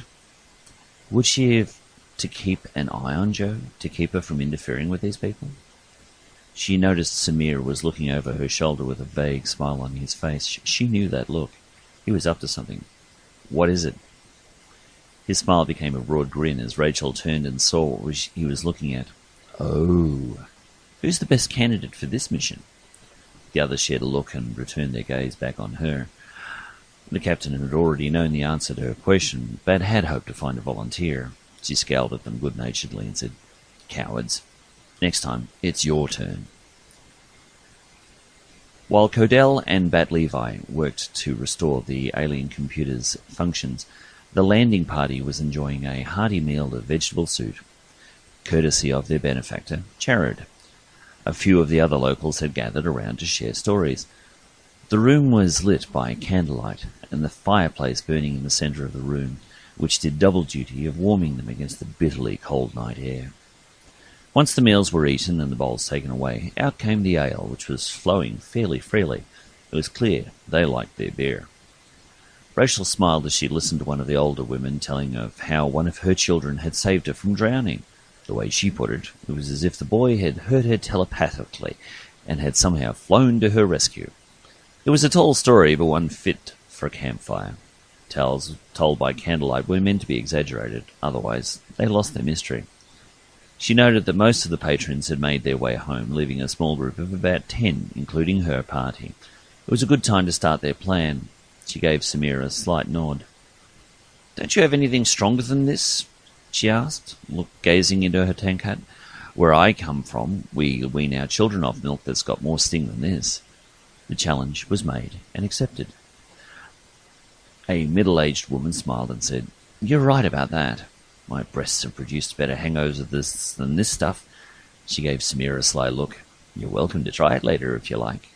Would she have to keep an eye on Jo, to keep her from interfering with these people? She noticed Samir was looking over her shoulder with a vague smile on his face. She knew that look. He was up to something. "What is it?" His smile became a broad grin as Rachel turned and saw what he was looking at. "Oh, who's the best candidate for this mission?" The others shared a look and returned their gaze back on her. The captain had already known the answer to her question, but had hoped to find a volunteer. She scowled at them good-naturedly and said, "Cowards. Next time, it's your turn." While Codell and Bat Levi worked to restore the alien computer's functions, the landing party was enjoying a hearty meal of vegetable soup, courtesy of their benefactor, Jared. A few of the other locals had gathered around to share stories. The room was lit by candlelight, and the fireplace burning in the centre of the room, which did double duty of warming them against the bitterly cold night air. Once the meals were eaten and the bowls taken away, out came the ale, which was flowing fairly freely. It was clear they liked their beer. Rachel smiled as she listened to one of the older women telling of how one of her children had saved her from drowning. The way she put it, it was as if the boy had heard her telepathically and had somehow flown to her rescue. It was a tall story, but one fit for a campfire. Tales told by candlelight were meant to be exaggerated, otherwise they lost their mystery. She noted that most of the patrons had made their way home, leaving a small group of about 10, including her party. It was a good time to start their plan. She gave Samir a slight nod. "Don't you have anything stronger than this?" she asked, gazing into her tank hut. "Where I come from, we wean our children off milk that's got more sting than this." The challenge was made and accepted. A middle-aged woman smiled and said, "You're right about that. My breasts have produced better hangovers than this stuff." She gave Samir a sly look. "You're welcome to try it later if you like."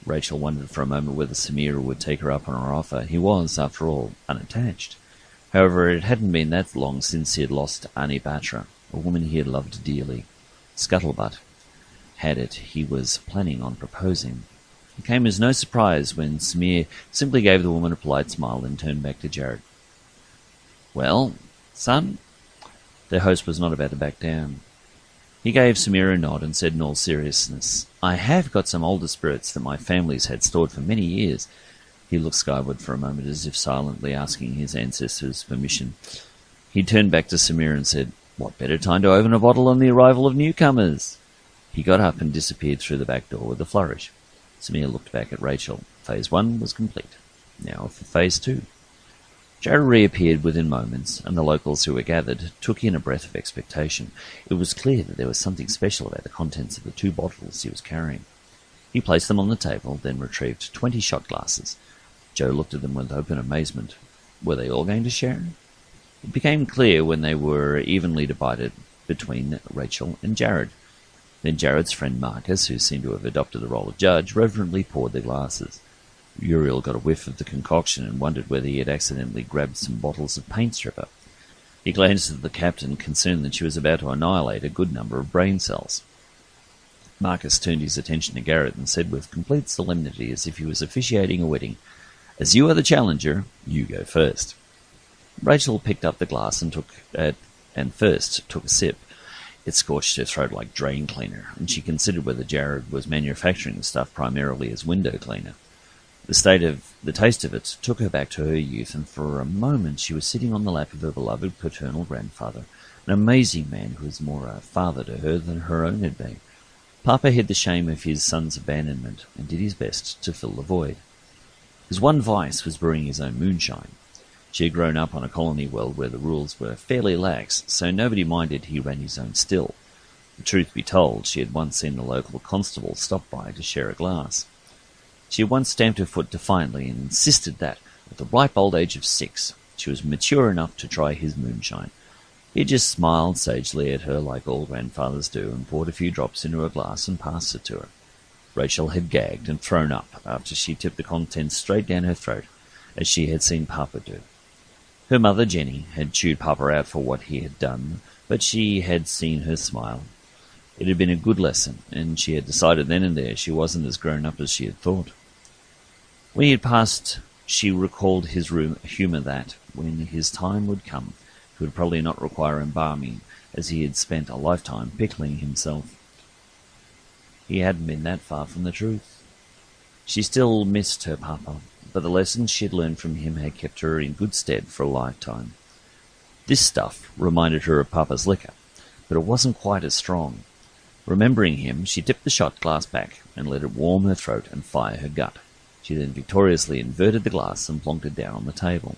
Rachel wondered for a moment whether Samir would take her up on her offer. He was, after all, unattached. However, it hadn't been that long since he had lost Annie Batra, a woman he had loved dearly. Scuttlebutt had it he was planning on proposing. It came as no surprise when Samir simply gave the woman a polite smile and turned back to Jared. "Well, son?" Their host was not about to back down. He gave Samir a nod and said in all seriousness, "I have got some older spirits that my family's had stored for many years." He looked skyward for a moment as if silently asking his ancestors' permission. He turned back to Samir and said, "What better time to open a bottle on the arrival of newcomers?" He got up and disappeared through the back door with a flourish. Samir looked back at Rachel. Phase 1 was complete. Now for Phase 2. Jared reappeared within moments, and the locals who were gathered took in a breath of expectation. It was clear that there was something special about the contents of the 2 bottles he was carrying. He placed them on the table, then retrieved 20 shot glasses. Joe looked at them with open amazement. Were they all going to share? It became clear when they were evenly divided between Rachel and Jared. Then Jared's friend Marcus, who seemed to have adopted the role of judge, reverently poured the glasses. Uriel got a whiff of the concoction and wondered whether he had accidentally grabbed some bottles of paint stripper. He glanced at the captain, concerned that she was about to annihilate a good number of brain cells. Marcus turned his attention to Garrett and said with complete solemnity, as if he was officiating a wedding, "As you are the challenger, you go first." Rachel picked up the glass and first took a sip. It scorched her throat like drain cleaner, and she considered whether Jared was manufacturing the stuff primarily as window cleaner. The taste of it took her back to her youth, and for a moment she was sitting on the lap of her beloved paternal grandfather, an amazing man who was more a father to her than her own had been. Papa hid the shame of his son's abandonment and did his best to fill the void. His one vice was brewing his own moonshine. She had grown up on a colony world where the rules were fairly lax, so nobody minded he ran his own still. The truth be told, she had once seen the local constable stop by to share a glass. She had once stamped her foot defiantly and insisted that, at the ripe old age of 6, she was mature enough to try his moonshine. He just smiled sagely at her like all grandfathers do and poured a few drops into a glass and passed it to her. Rachel had gagged and thrown up after she tipped the contents straight down her throat, as she had seen Papa do. Her mother, Jenny, had chewed Papa out for what he had done, but she had seen her smile. It had been a good lesson, and she had decided then and there she wasn't as grown up as she had thought. When he had passed, she recalled his humour that, when his time would come, he would probably not require embalming, as he had spent a lifetime pickling himself. He hadn't been that far from the truth. She still missed her papa, but the lessons she had learned from him had kept her in good stead for a lifetime. This stuff reminded her of Papa's liquor, but it wasn't quite as strong. Remembering him, she tipped the shot glass back and let it warm her throat and fire her gut. She then victoriously inverted the glass and plonked it down on the table.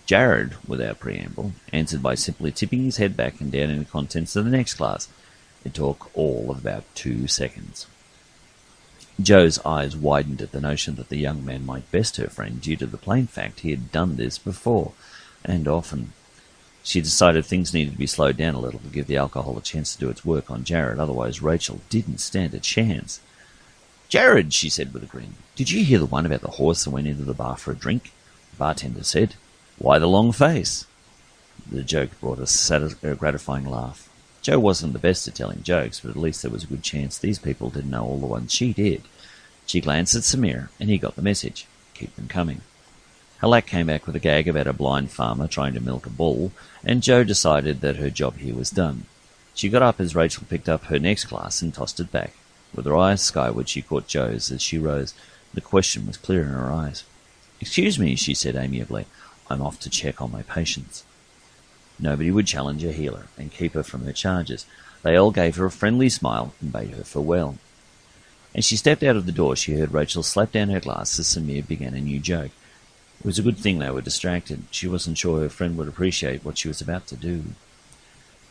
Jared, without preamble, answered by simply tipping his head back and down in the contents of the next glass. It took all of about 2 seconds. Joe's eyes widened at the notion that the young man might best her friend due to the plain fact he had done this before, and often. She decided things needed to be slowed down a little to give the alcohol a chance to do its work on Jared, otherwise Rachel didn't stand a chance. "Jared," she said with a grin, "did you hear the one about the horse that went into the bar for a drink?" The bartender said, "Why the long face?" The joke brought a gratifying laugh. Joe wasn't the best at telling jokes, but at least there was a good chance these people didn't know all the ones she did. She glanced at Samir, and he got the message. Keep them coming. Halak came back with a gag about a blind farmer trying to milk a bull, and Joe decided that her job here was done. She got up as Rachel picked up her next glass and tossed it back. With her eyes skyward, she caught Joe's as she rose. The question was clear in her eyes. "Excuse me," she said amiably. "I'm off to check on my patients." Nobody would challenge a healer and keep her from her charges. They all gave her a friendly smile and bade her farewell. As she stepped out of the door, she heard Rachel slap down her glass as Samir began a new joke. It was a good thing they were distracted. She wasn't sure her friend would appreciate what she was about to do.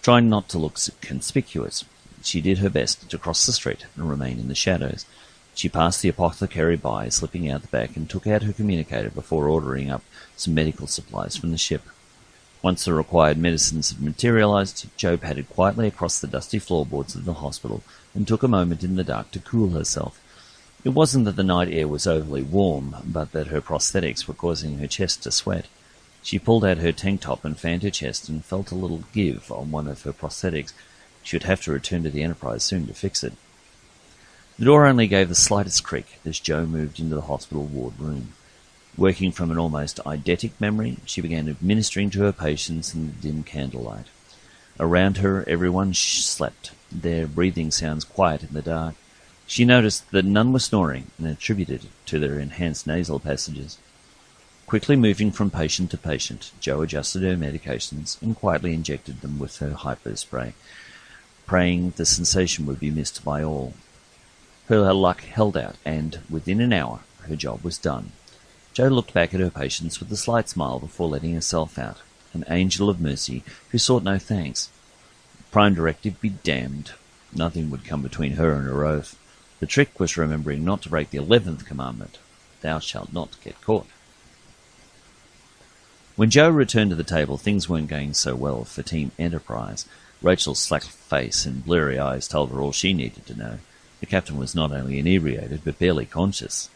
Trying not to look conspicuous, she did her best to cross the street and remain in the shadows. She passed the apothecary by, slipping out the back, and took out her communicator before ordering up some medical supplies from the ship. Once the required medicines had materialized, Joe padded quietly across the dusty floorboards of the hospital and took a moment in the dark to cool herself. It wasn't that the night air was overly warm, but that her prosthetics were causing her chest to sweat. She pulled out her tank top and fanned her chest and felt a little give on one of her prosthetics. She would have to return to the Enterprise soon to fix it. The door only gave the slightest creak as Joe moved into the hospital ward room. Working from an almost eidetic memory, she began administering to her patients in the dim candlelight. Around her, everyone slept, their breathing sounds quiet in the dark. She noticed that none were snoring and attributed it to their enhanced nasal passages. Quickly moving from patient to patient, Joe adjusted her medications and quietly injected them with her hypo-spray, praying the sensation would be missed by all. Her luck held out, and within an hour her job was done. Jo looked back at her patients with a slight smile before letting herself out, an angel of mercy who sought no thanks. Prime Directive be damned. Nothing would come between her and her oath. The trick was remembering not to break the 11th commandment. Thou shalt not get caught. When Jo returned to the table, things weren't going so well for Team Enterprise. Rachel's slack face and blurry eyes told her all she needed to know. The captain was not only inebriated, but barely conscious.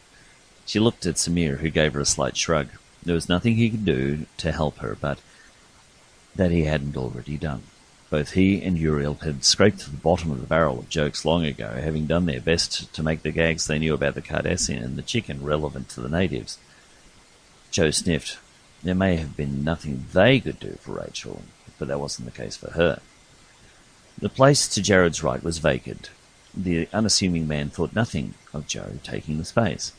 She looked at Samir, who gave her a slight shrug. There was nothing he could do to help her, but that he hadn't already done. Both he and Uriel had scraped to the bottom of the barrel of jokes long ago, having done their best to make the gags they knew about the Cardassian and the chicken relevant to the natives. Jo sniffed. There may have been nothing they could do for Rachel, but that wasn't the case for her. The place to Jared's right was vacant. The unassuming man thought nothing of Jo taking the space.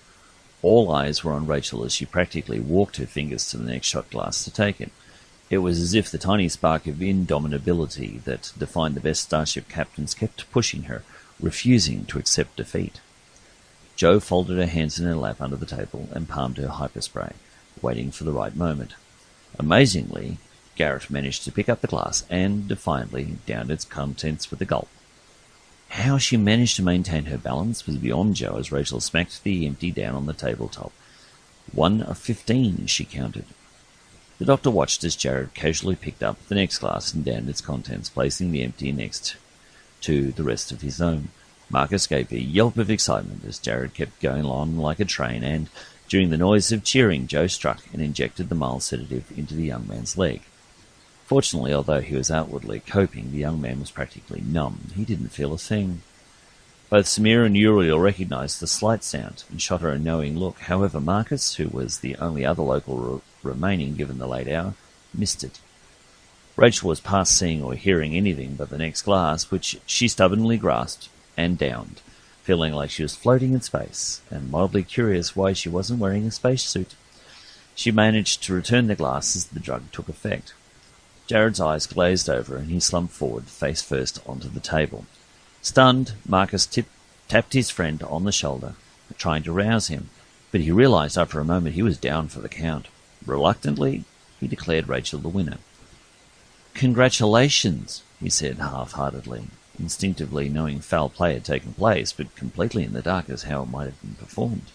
All eyes were on Rachel as she practically walked her fingers to the next shot glass to take it. It was as if the tiny spark of indomitability that defined the best starship captains kept pushing her, refusing to accept defeat. Jo folded her hands in her lap under the table and palmed her hyperspray, waiting for the right moment. Amazingly, Garrett managed to pick up the glass and, defiantly, downed its contents with a gulp. How she managed to maintain her balance was beyond Jo as Rachel smacked the empty down on the tabletop. 1 of 15, she counted. The doctor watched as Jared casually picked up the next glass and downed its contents, placing the empty next to the rest of his own. Marcus gave a yelp of excitement as Jared kept going on like a train, and, during the noise of cheering, Jo struck and injected the mild sedative into the young man's leg. Fortunately, although he was outwardly coping, the young man was practically numb. He didn't feel a thing. Both Samir and Uriel recognized the slight sound and shot her a knowing look. However, Marcus, who was the only other local remaining given the late hour, missed it. Rachel was past seeing or hearing anything but the next glass, which she stubbornly grasped and downed, feeling like she was floating in space, and mildly curious why she wasn't wearing a spacesuit. She managed to return the glass as the drug took effect. Jared's eyes glazed over and he slumped forward, face first, onto the table. Stunned, Marcus tapped his friend on the shoulder, trying to rouse him, but he realized after a moment he was down for the count. Reluctantly, he declared Rachel the winner. "Congratulations," he said half-heartedly, instinctively knowing foul play had taken place, but completely in the dark as how it might have been performed.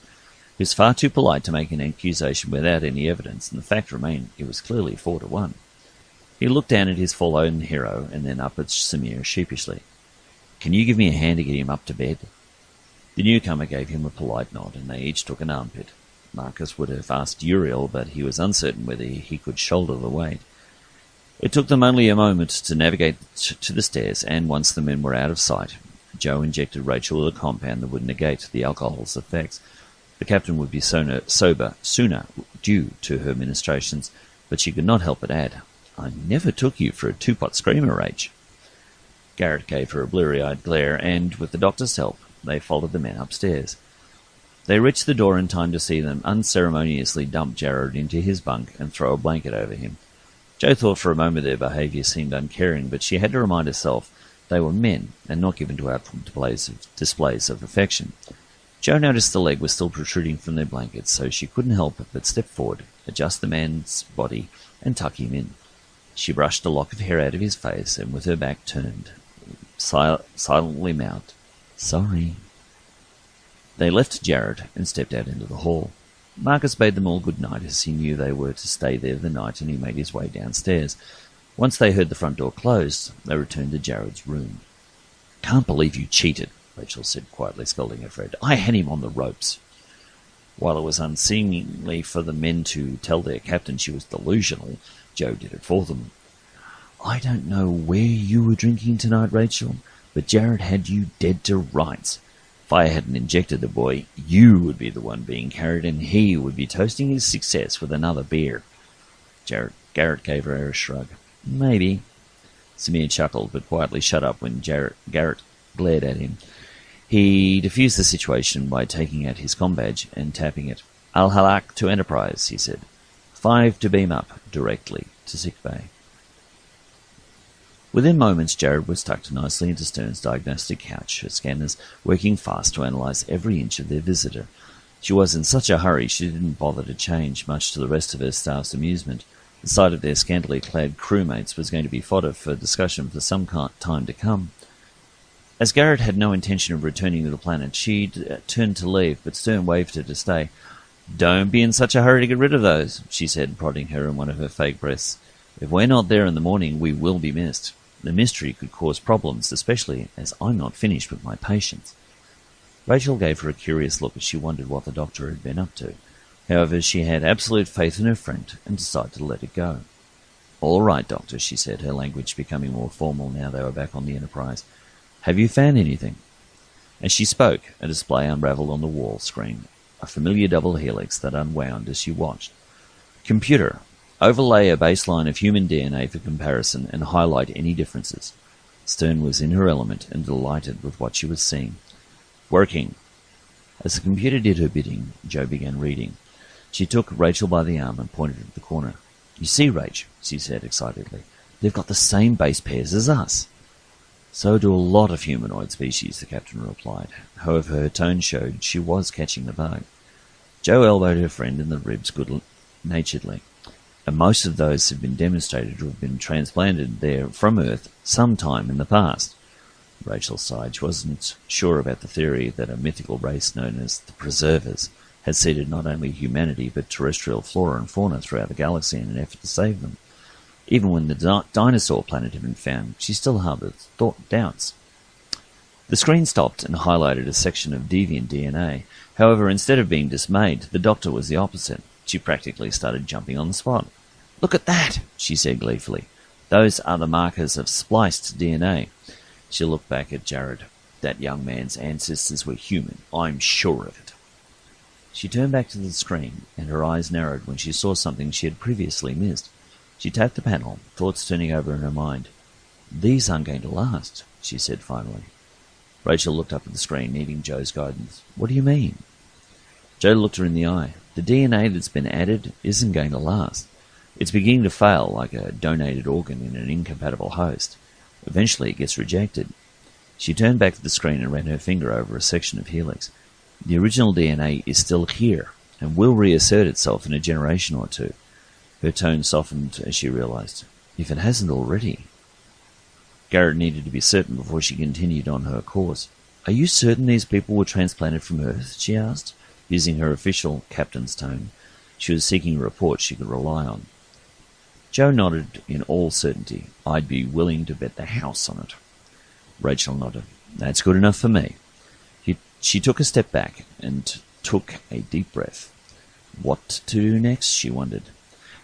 He was far too polite to make an accusation without any evidence, and the fact remained it was clearly 4-1. He looked down at his fallen hero and then up at Samir sheepishly. "Can you give me a hand to get him up to bed?" The newcomer gave him a polite nod, and they each took an armpit. Marcus would have asked Uriel, but he was uncertain whether he could shoulder the weight. It took them only a moment to navigate to the stairs, and once the men were out of sight, Jo injected Rachel with a compound that would negate the alcohol's effects. The captain would be sober sooner due to her ministrations, but she could not help but add, "I never took you for a two-pot screamer, Rach." Garrett gave her a bleary-eyed glare, and, with the doctor's help, they followed the men upstairs. They reached the door in time to see them unceremoniously dump Jared into his bunk and throw a blanket over him. Jo thought for a moment their behaviour seemed uncaring, but she had to remind herself they were men and not given to outward displays of affection. Jo noticed the leg was still protruding from their blankets, so she couldn't help but step forward, adjust the man's body, and tuck him in. She brushed a lock of hair out of his face, and with her back turned, silently mouthed, "Sorry." They left Jared and stepped out into the hall. Marcus bade them all good night, as he knew they were to stay there the night, and he made his way downstairs. Once they heard the front door closed, they returned to Jared's room. "Can't believe you cheated," Rachel said quietly, scolding her friend. "I had him on the ropes." While it was unseemly for the men to tell their captain she was delusional, Jo did it for them. "I don't know where you were drinking tonight, Rachel, but Jared had you dead to rights. If I hadn't injected the boy, you would be the one being carried, and he would be toasting his success with another beer." Garrett gave her a shrug. "Maybe." Samir chuckled, but quietly shut up when Garrett glared at him. He diffused the situation by taking out his comm badge and tapping it. "Al-Halak to Enterprise," he said. 5 to beam up directly to sickbay. Within moments, Jared was tucked nicely into Stern's diagnostic couch, her scanners working fast to analyze every inch of their visitor. She was in such a hurry she didn't bother to change, much to the rest of her staff's amusement. The sight of their scantily clad crewmates was going to be fodder for discussion for some time to come. As Garrett had no intention of returning to the planet, she'd turned to leave, but Stern waved her to stay. "Don't be in such a hurry to get rid of those," she said, prodding her in one of her fake breaths. "If we're not there in the morning, we will be missed. The mystery could cause problems, especially as I'm not finished with my patients." Rachel gave her a curious look as she wondered what the doctor had been up to. However, she had absolute faith in her friend and decided to let it go. "All right, Doctor," she said, her language becoming more formal now they were back on the Enterprise. "Have you found anything?" As she spoke, a display unravelled on the wall screen, a familiar double helix that unwound as she watched. "Computer, overlay a baseline of human DNA for comparison and highlight any differences." Stern was in her element and delighted with what she was seeing. "Working." As the computer did her bidding, Jo began reading. She took Rachel by the arm and pointed at the corner. "You see, Rach," she said excitedly, "they've got the same base pairs as us." "So do a lot of humanoid species," the captain replied. However, her tone showed she was catching the bug. Jo elbowed her friend in the ribs good-naturedly. "And most of those have been demonstrated to have been transplanted there from Earth some time in the past." Rachel sighed. She wasn't sure about the theory that a mythical race known as the Preservers had seeded not only humanity but terrestrial flora and fauna throughout the galaxy in an effort to save them. Even when the dinosaur planet had been found, she still harbored doubts. The screen stopped and highlighted a section of deviant DNA. However, instead of being dismayed, the doctor was the opposite. She practically started jumping on the spot. "Look at that," she said gleefully. "Those are the markers of spliced DNA." She looked back at Jared. "That young man's ancestors were human. I'm sure of it." She turned back to the screen, and her eyes narrowed when she saw something she had previously missed. She tapped the panel, thoughts turning over in her mind. "These aren't going to last," she said finally. Rachel looked up at the screen, needing Jo's guidance. "What do you mean?" Jo looked her in the eye. "The DNA that's been added isn't going to last. It's beginning to fail like a donated organ in an incompatible host. Eventually it gets rejected." She turned back to the screen and ran her finger over a section of helix. "The original DNA is still here, and will reassert itself in a generation or two." Her tone softened as she realized. "If it hasn't already." Garrett needed to be certain before she continued on her course. "Are you certain these people were transplanted from Earth?" she asked, using her official captain's tone. She was seeking a report she could rely on. Jo nodded in all certainty. "I'd be willing to bet the house on it." Rachel nodded. "That's good enough for me." She took a step back and took a deep breath. What to do next, she wondered.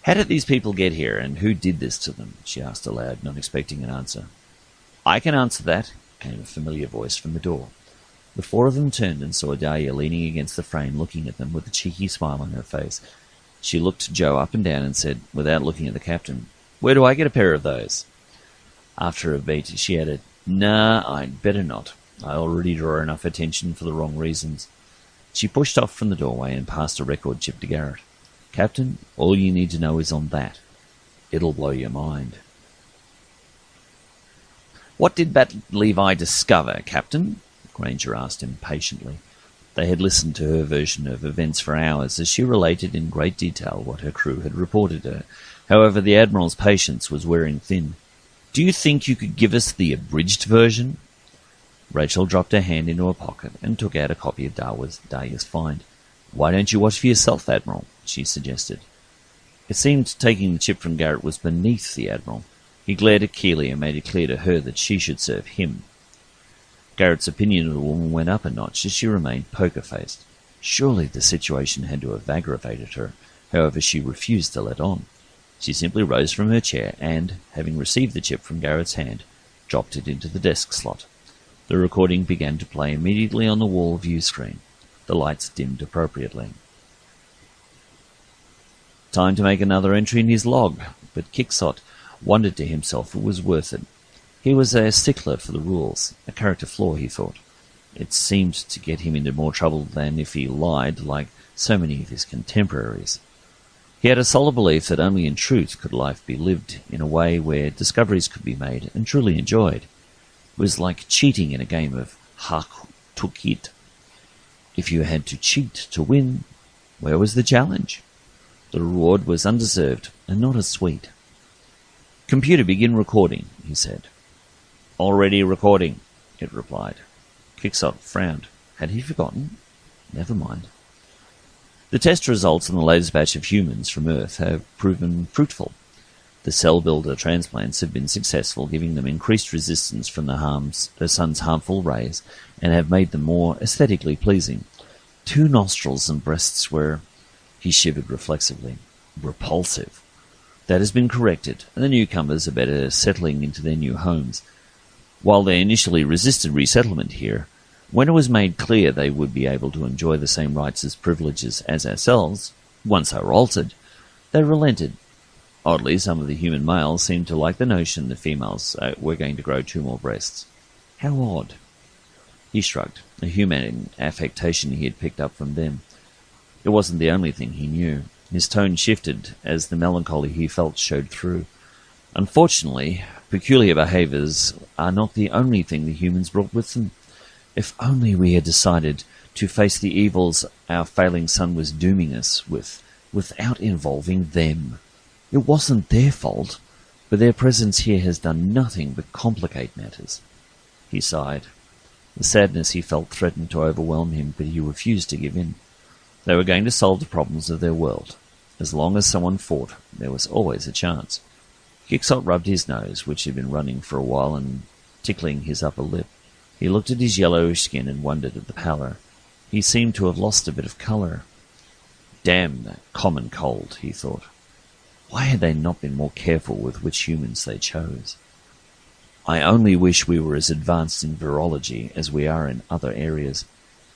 "How did these people get here, and who did this to them?" she asked aloud, not expecting an answer. "I can answer that," came a familiar voice from the door. The four of them turned and saw Dahlia leaning against the frame, looking at them with a cheeky smile on her face. She looked Jo up and down and said, without looking at the captain, "Where do I get a pair of those?" After a beat, she added, "Nah, I'd better not. I already draw enough attention for the wrong reasons." She pushed off from the doorway and passed a record chip to Garrett. "Captain, all you need to know is on that. It'll blow your mind." "What did Bat Levi discover, Captain?" Granger asked impatiently. They had listened to her version of events for hours as she related in great detail what her crew had reported to her. However, the Admiral's patience was wearing thin. "Do you think you could give us the abridged version?" Rachel dropped her hand into her pocket and took out a copy of Dahlia's find. "Why don't you watch for yourself, Admiral?" she suggested. It seemed taking the chip from Garrett was beneath the Admiral. He glared at Keeley and made it clear to her that she should serve him. Garrett's opinion of the woman went up a notch as she remained poker-faced. Surely the situation had to have aggravated her. However, she refused to let on. She simply rose from her chair and, having received the chip from Garrett's hand, dropped it into the desk slot. The recording began to play immediately on the wall view screen. The lights dimmed appropriately. Time to make another entry in his log, but Quixote wondered to himself it was worth it. He was a stickler for the rules, a character flaw, he thought. It seemed to get him into more trouble than if he lied like so many of his contemporaries. He had a solid belief that only in truth could life be lived in a way where discoveries could be made and truly enjoyed. It was like cheating in a game of hak tukit. If you had to cheat to win, where was the challenge? The reward was undeserved and not as sweet. "Computer, begin recording," he said. "Already recording," it replied. Quixote frowned. Had he forgotten? Never mind. The test results on the latest batch of humans from Earth have proven fruitful. The cell builder transplants have been successful, giving them increased resistance from the sun's harmful rays and have made them more aesthetically pleasing. 2 nostrils and breasts were, he shivered reflexively, repulsive. That has been corrected, and the newcomers are better settling into their new homes. While they initially resisted resettlement here, when it was made clear they would be able to enjoy the same rights and privileges as ourselves, once they were altered, they relented. Oddly, some of the human males seemed to like the notion the females were going to grow 2 more breasts. How odd. He shrugged, a human affectation he had picked up from them. It wasn't the only thing he knew. His tone shifted as the melancholy he felt showed through. Unfortunately, peculiar behaviours are not the only thing the humans brought with them. If only we had decided to face the evils our failing sun was dooming us with, without involving them. It wasn't their fault, but their presence here has done nothing but complicate matters. He sighed. The sadness he felt threatened to overwhelm him, but he refused to give in. They were going to solve the problems of their world. As long as someone fought, there was always a chance. Quixote rubbed his nose, which had been running for a while, and tickling his upper lip. He looked at his yellowish skin and wondered at the pallor. He seemed to have lost a bit of colour. Damn that common cold, he thought. Why had they not been more careful with which humans they chose? I only wish we were as advanced in virology as we are in other areas.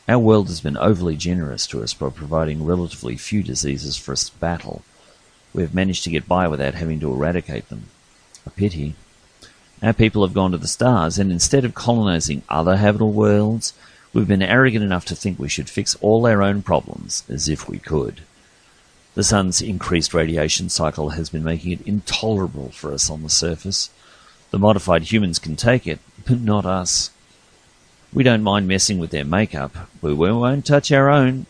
Our world has been overly generous to us by providing relatively few diseases for us to battle. We have managed to get by without having to eradicate them. A pity. Our people have gone to the stars, and instead of colonizing other habitable worlds, we've been arrogant enough to think we should fix all our own problems, as if we could. The sun's increased radiation cycle has been making it intolerable for us on the surface. The modified humans can take it, but not us. We don't mind messing with their makeup, but we won't touch our own.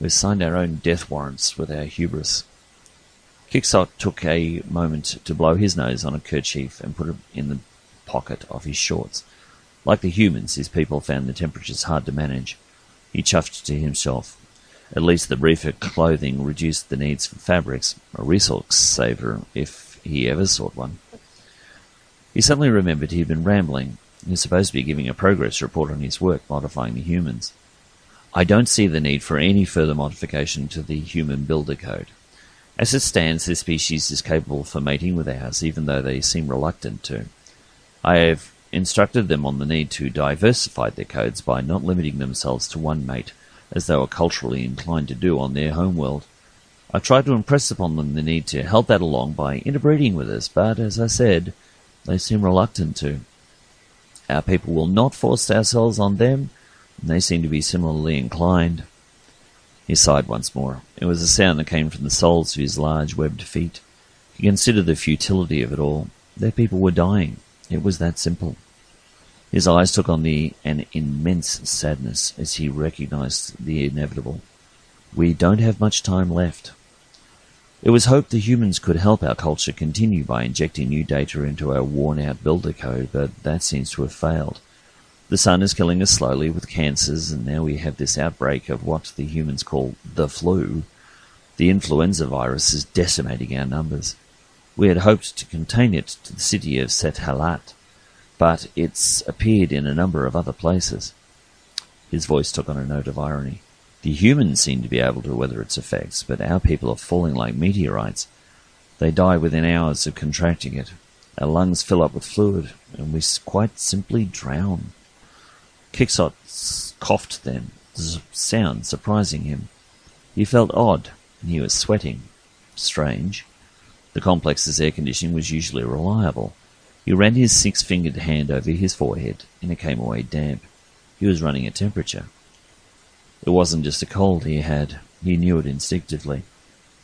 We've signed our own death warrants with our hubris. Quixote took a moment to blow his nose on a kerchief and put it in the pocket of his shorts. Like the humans, his people found the temperatures hard to manage. He chuffed to himself. At least the briefer clothing reduced the needs for fabrics, a resource saver if he ever sought one. He suddenly remembered he had been rambling. He was supposed to be giving a progress report on his work modifying the humans. I don't see the need for any further modification to the human builder code. As it stands, this species is capable for mating with ours, even though they seem reluctant to. I have instructed them on the need to diversify their codes by not limiting themselves to one mate, as they were culturally inclined to do on their homeworld. I tried to impress upon them the need to help that along by interbreeding with us, but, as I said, they seem reluctant to. Our people will not force ourselves on them, and they seem to be similarly inclined. He sighed once more. It was a sound that came from the soles of his large webbed feet. He considered the futility of it all. Their people were dying. It was that simple. His eyes took on an immense sadness as he recognized the inevitable. We don't have much time left. It was hoped the humans could help our culture continue by injecting new data into our worn-out builder code, but that seems to have failed. The sun is killing us slowly with cancers, and now we have this outbreak of what the humans call the flu. The influenza virus is decimating our numbers. We had hoped to contain it to the city of Set-Halat, but it's appeared in a number of other places. His voice took on a note of irony. The humans seem to be able to weather its effects, but our people are falling like meteorites. They die within hours of contracting it. Our lungs fill up with fluid, and we quite simply drown. Quixote coughed then, the sound surprising him. He felt odd, and he was sweating. Strange. The complex's air conditioning was usually reliable. He ran his 6-fingered hand over his forehead, and it came away damp. He was running a temperature. It wasn't just a cold he had. He knew it instinctively.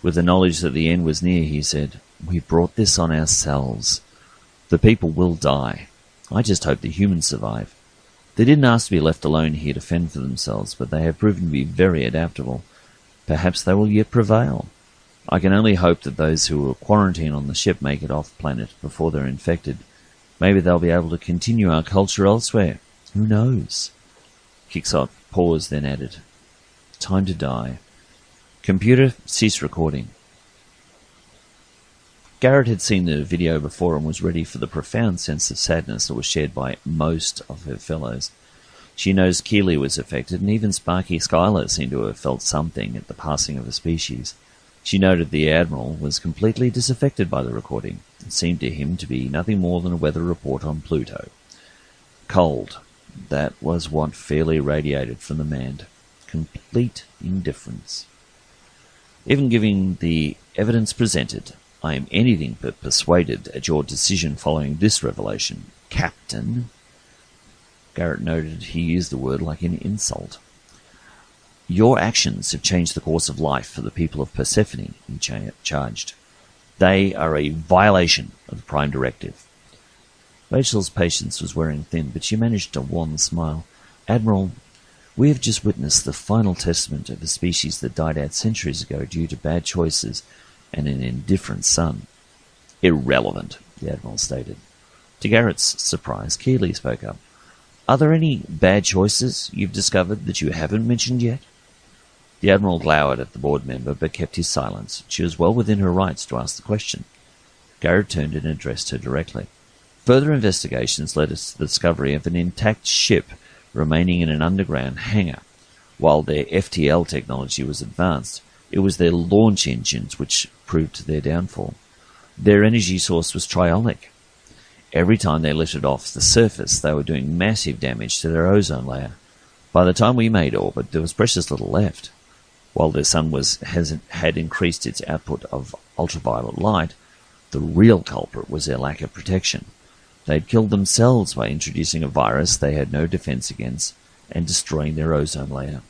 With the knowledge that the end was near, he said, "We brought this on ourselves. The people will die. I just hope the humans survive. They didn't ask to be left alone here to fend for themselves, but they have proven to be very adaptable. Perhaps they will yet prevail. I can only hope that those who were quarantined on the ship make it off planet before they're infected. Maybe they'll be able to continue our culture elsewhere. Who knows? Quixote paused, then added, "Time to die. Computer, cease recording." Garrett had seen the video before and was ready for the profound sense of sadness that was shared by most of her fellows. She knows Keeley was affected, and even Sparky Skylar seemed to have felt something at the passing of a species. She noted the Admiral was completely disaffected by the recording. It seemed to him to be nothing more than a weather report on Pluto. Cold. That was what fairly radiated from the man. Complete indifference. Even given the evidence presented, I am anything but persuaded at your decision following this revelation, Captain. Garrett noted he used the word like an insult. Your actions have changed the course of life for the people of Persephone, he charged. They are a violation of the Prime Directive. Rachel's patience was wearing thin, but she managed a wan smile. Admiral, we have just witnessed the final testament of a species that died out centuries ago due to bad choices and an indifferent sun. Irrelevant, the Admiral stated. To Garrett's surprise, Keeley spoke up. Are there any bad choices you've discovered that you haven't mentioned yet? The Admiral glowered at the board member, but kept his silence. She was well within her rights to ask the question. Garrett turned and addressed her directly. Further investigations led us to the discovery of an intact ship remaining in an underground hangar. While their FTL technology was advanced, it was their launch engines which proved their downfall. Their energy source was triolic. Every time they lifted off the surface, they were doing massive damage to their ozone layer. By the time we made orbit, there was precious little left. While their sun had increased its output of ultraviolet light, the real culprit was their lack of protection. They'd killed themselves by introducing a virus they had no defense against and destroying their ozone layer.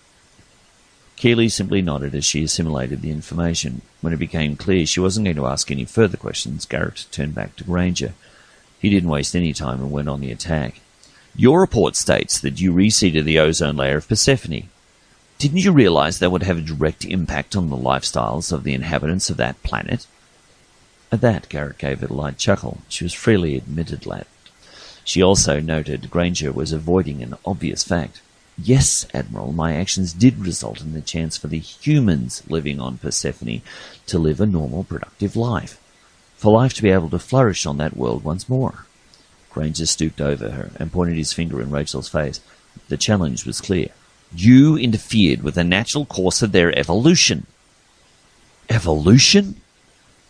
Keeley simply nodded as she assimilated the information. When it became clear she wasn't going to ask any further questions, Garrett turned back to Granger. He didn't waste any time and went on the attack. Your report states that you reseeded the ozone layer of Persephone. Didn't you realize that would have a direct impact on the lifestyles of the inhabitants of that planet? At that, Garrett gave a light chuckle. She was freely admitted that. She also noted Granger was avoiding an obvious fact. Yes, Admiral, my actions did result in the chance for the humans living on Persephone to live a normal, productive life. For life to be able to flourish on that world once more. Granger stooped over her and pointed his finger in Rachel's face. The challenge was clear. You interfered with the natural course of their evolution. Evolution?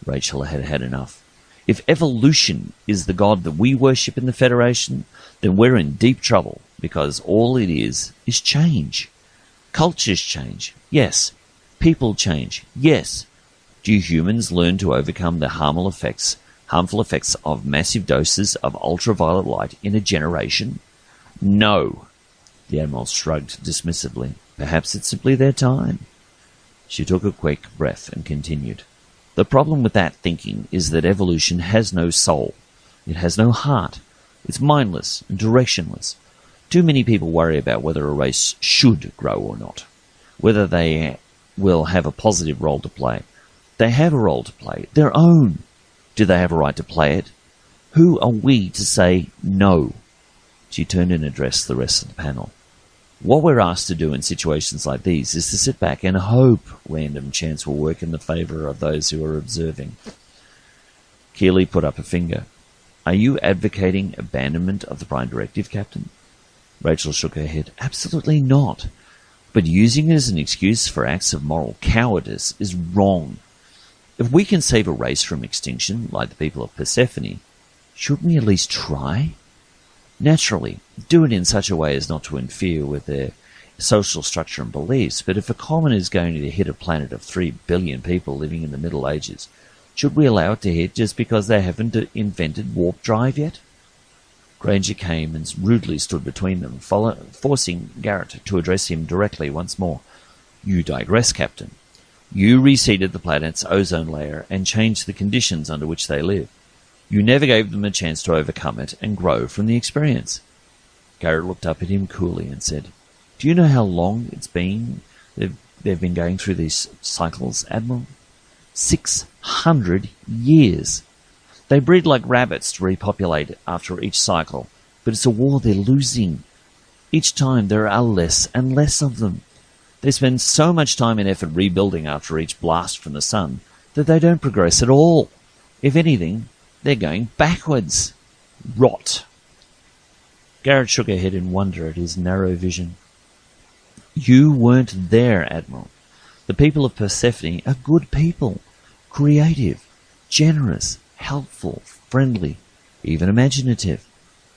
Rachel had had enough. If evolution is the god that we worship in the Federation, then we're in deep trouble, because all it is change. Cultures change, yes. People change, yes. Do humans learn to overcome the harmful effects of massive doses of ultraviolet light in a generation? No. The Admiral shrugged dismissively. Perhaps it's simply their time. She took a quick breath and continued. The problem with that thinking is that evolution has no soul. It has no heart. It's mindless and directionless. Too many people worry about whether a race should grow or not, whether they will have a positive role to play. They have a role to play, their own. Do they have a right to play it? Who are we to say no? She turned and addressed the rest of the panel. What we're asked to do in situations like these is to sit back and hope random chance will work in the favour of those who are observing. Keeley put up a finger. Are you advocating abandonment of the Prime Directive, Captain? Rachel shook her head. Absolutely not. But using it as an excuse for acts of moral cowardice is wrong. If we can save a race from extinction, like the people of Persephone, shouldn't we at least try? Naturally, do it in such a way as not to interfere with their social structure and beliefs, but if a comet is going to hit a planet of 3 billion people living in the Middle Ages, should we allow it to hit just because they haven't invented warp drive yet? Granger came and rudely stood between them, forcing Garrett to address him directly once more. You digress, Captain. You reseeded the planet's ozone layer and changed the conditions under which they live. You never gave them a chance to overcome it and grow from the experience. Garrett looked up at him coolly and said, "Do you know how long it's been they've been going through these cycles, Admiral? 600 years. They breed like rabbits to repopulate after each cycle, but it's a war they're losing. Each time there are less and less of them. They spend so much time and effort rebuilding after each blast from the sun that they don't progress at all. If anything, they're going backwards. Rot." Garrett shook her head in wonder at his narrow vision. "You weren't there, Admiral. The people of Persephone are good people, creative, generous, helpful, friendly, even imaginative.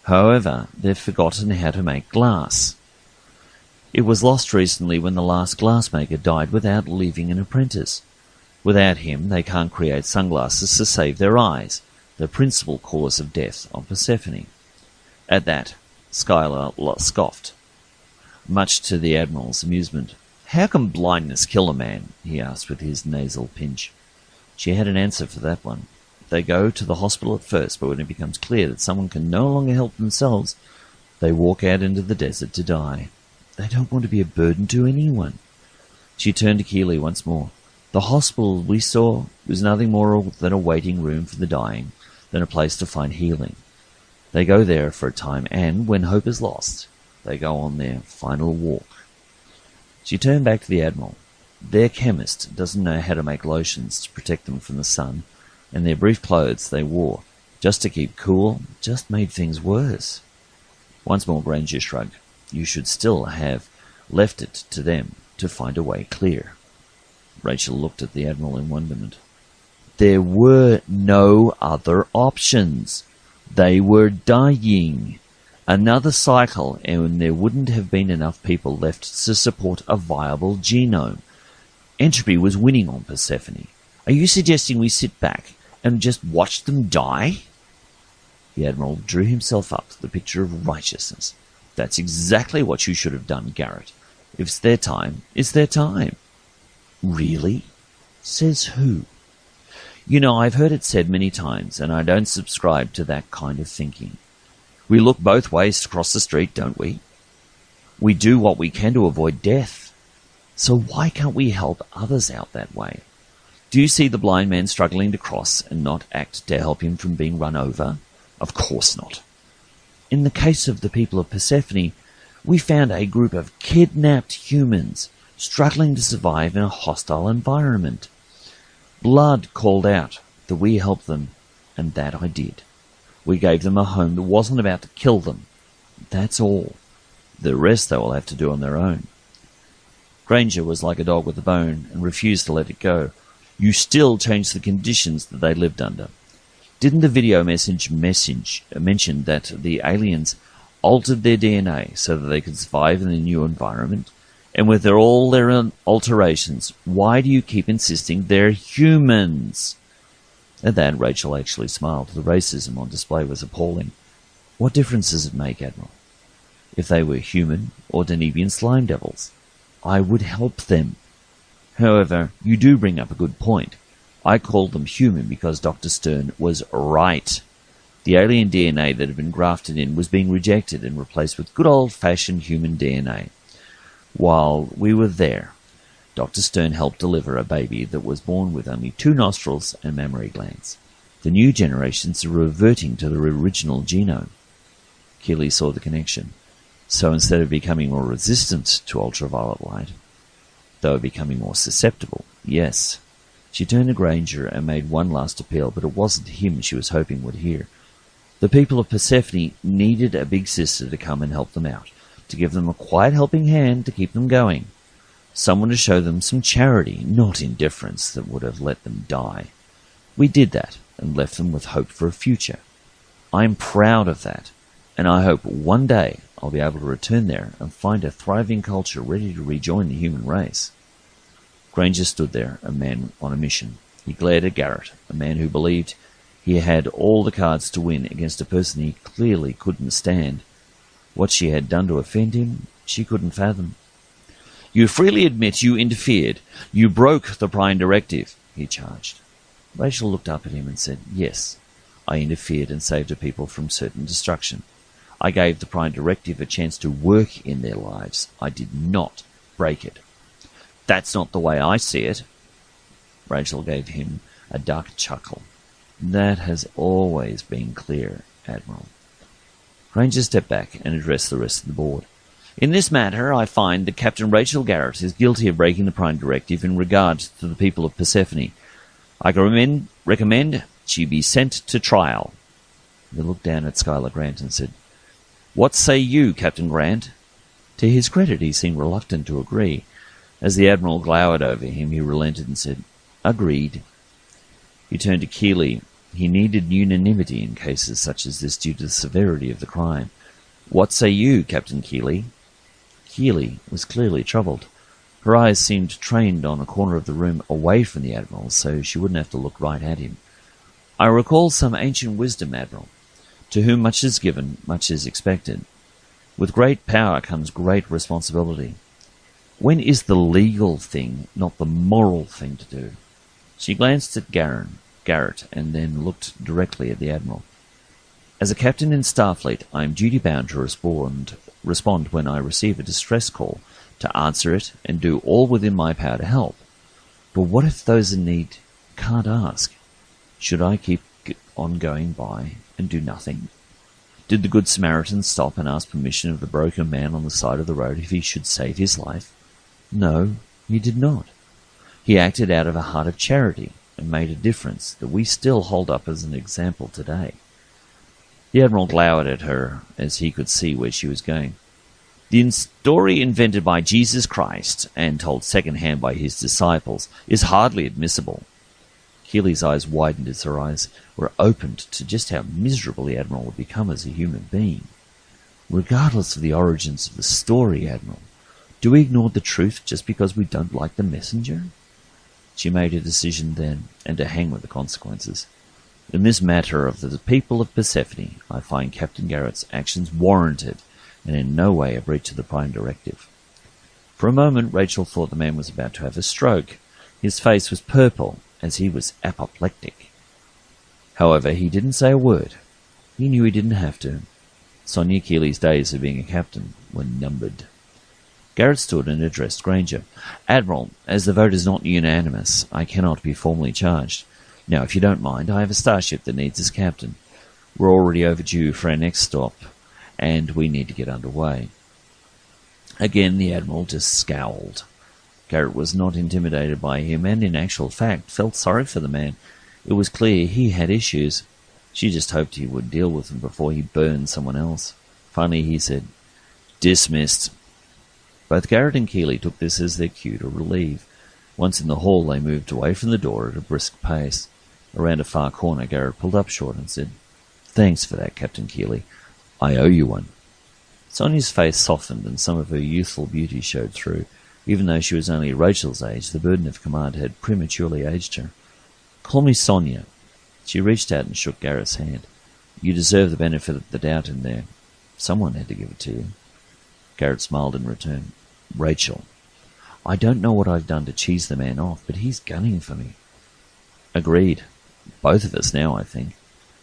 However, they've forgotten how to make glass. It was lost recently when the last glassmaker died without leaving an apprentice. Without him, they can't create sunglasses to save their eyes, the principal cause of death on Persephone." At that, Skylar scoffed, much to the Admiral's amusement. "How can blindness kill a man?" he asked with his nasal pinch. She had an answer for that one. They go to the hospital at first, but when it becomes clear that someone can no longer help themselves, they walk out into the desert to die. They don't want to be a burden to anyone. She turned to Keeley once more. "The hospital we saw was nothing more than a waiting room for the dying, than a place to find healing. They go there for a time, and, when hope is lost, they go on their final walk." She turned back to the Admiral. "Their chemist doesn't know how to make lotions to protect them from the sun, and their brief clothes they wore, just to keep cool, just made things worse." Once more Granger shrugged. "You should still have left it to them to find a way clear." Rachel looked at the Admiral in wonderment. "There were no other options. They were dying. Another cycle, and there wouldn't have been enough people left to support a viable genome. Entropy was winning on Persephone. Are you suggesting we sit back and just watch them die?" The Admiral drew himself up to the picture of righteousness. "That's exactly what you should have done, Garrett. If it's their time, it's their time." "Really?" "Says who?" "You know, I've heard it said many times, and I don't subscribe to that kind of thinking. We look both ways to cross the street, don't we? We do what we can to avoid death. So why can't we help others out that way? Do you see the blind man struggling to cross and not act to help him from being run over? Of course not. In the case of the people of Persephone, we found a group of kidnapped humans struggling to survive in a hostile environment. Blood called out that we helped them, and that I did. We gave them a home that wasn't about to kill them. That's all. The rest they will have to do on their own." Granger was like a dog with a bone and refused to let it go. "You still changed the conditions that they lived under. Didn't the video message mention that the aliens altered their DNA so that they could survive in the new environment? And with all their alterations, why do you keep insisting they're humans?" At that, Rachel actually smiled. The racism on display was appalling. "What difference does it make, Admiral? If they were human or Danubian slime devils, I would help them. However, you do bring up a good point. I called them human because Dr. Stern was right. The alien DNA that had been grafted in was being rejected and replaced with good old-fashioned human DNA. While we were there, Dr. Stern helped deliver a baby that was born with only 2 nostrils and mammary glands. The new generations are reverting to the original genome." Keeley saw the connection. So instead of becoming more resistant to ultraviolet light, they were becoming more susceptible. Yes. She turned to Granger and made one last appeal, but it wasn't him she was hoping would hear. The people of Persephone needed a big sister to come and help them out, to give them a quiet helping hand to keep them going. Someone to show them some charity, not indifference that would have let them die. We did that and left them with hope for a future. I'm proud of that, and I hope one day I'll be able to return there and find a thriving culture ready to rejoin the human race." Granger stood there, a man on a mission. He glared at Garrett, a man who believed he had all the cards to win against a person he clearly couldn't stand. What she had done to offend him, she couldn't fathom. "You freely admit you interfered. You broke the Prime Directive," he charged. Rachel looked up at him and said, "Yes, I interfered and saved a people from certain destruction. I gave the Prime Directive a chance to work in their lives. I did not break it. That's not the way I see it. Rachel gave him a dark chuckle. That has always been clear, Admiral. Granger stepped back and addressed the rest of the board. In this matter, I find that Captain Rachel Garrett is guilty of breaking the Prime Directive in regard to the people of Persephone. I recommend she be sent to trial. He looked down at Schuyler Grant and said, What say you, Captain Grant? To his credit, he seemed reluctant to agree. As the Admiral glowered over him, he relented and said, Agreed. He turned to Keeley. He needed unanimity in cases such as this due to the severity of the crime. What say you, Captain Keeley? Keeley was clearly troubled. Her eyes seemed trained on a corner of the room away from the Admiral, so she wouldn't have to look right at him. I recall some ancient wisdom, Admiral. To whom much is given, much is expected. With great power comes great responsibility. When is the legal thing not the moral thing to do? She glanced at Garrett and then looked directly at the Admiral. As a captain in Starfleet, I am duty-bound to respond when I receive a distress call, to answer it and do all within my power to help. But what if those in need can't ask? Should I keep on going by and do nothing? Did the Good Samaritan stop and ask permission of the broken man on the side of the road if he should save his life? No, he did not. He acted out of a heart of charity and made a difference that we still hold up as an example today. The Admiral glowered at her as he could see where she was going. The story invented by Jesus Christ and told second-hand by his disciples is hardly admissible. Keeley's eyes widened as her eyes were opened to just how miserable the Admiral would become as a human being. Regardless of the origins of the story, Admiral, do we ignore the truth just because we don't like the messenger? She made a decision then, and to hang with the consequences. In this matter of the people of Persephone, I find Captain Garrett's actions warranted, and in no way a breach of the Prime Directive. For a moment, Rachel thought the man was about to have a stroke. His face was purple, as he was apoplectic. However, he didn't say a word. He knew he didn't have to. Sonia Keeley's days of being a captain were numbered. Garrett stood and addressed Granger. Admiral, as the vote is not unanimous, I cannot be formally charged. Now, if you don't mind, I have a starship that needs its captain. We're already overdue for our next stop, and we need to get underway. Again, the Admiral just scowled. Garrett was not intimidated by him, and in actual fact felt sorry for the man. It was clear he had issues. She just hoped he would deal with them before he burned someone else. Finally, he said, Dismissed. Both Garrett and Keeley took this as their cue to relieve. Once in the hall, they moved away from the door at a brisk pace. Around a far corner, Garrett pulled up short and said, Thanks for that, Captain Keeley. I owe you one. Sonia's face softened and some of her youthful beauty showed through. Even though she was only Rachel's age, the burden of command had prematurely aged her. Call me Sonia. She reached out and shook Garrett's hand. You deserve the benefit of the doubt in there. Someone had to give it to you. Garrett smiled in return. Rachel. I don't know what I've done to cheese the man off, but he's gunning for me. Agreed. Both of us now, I think.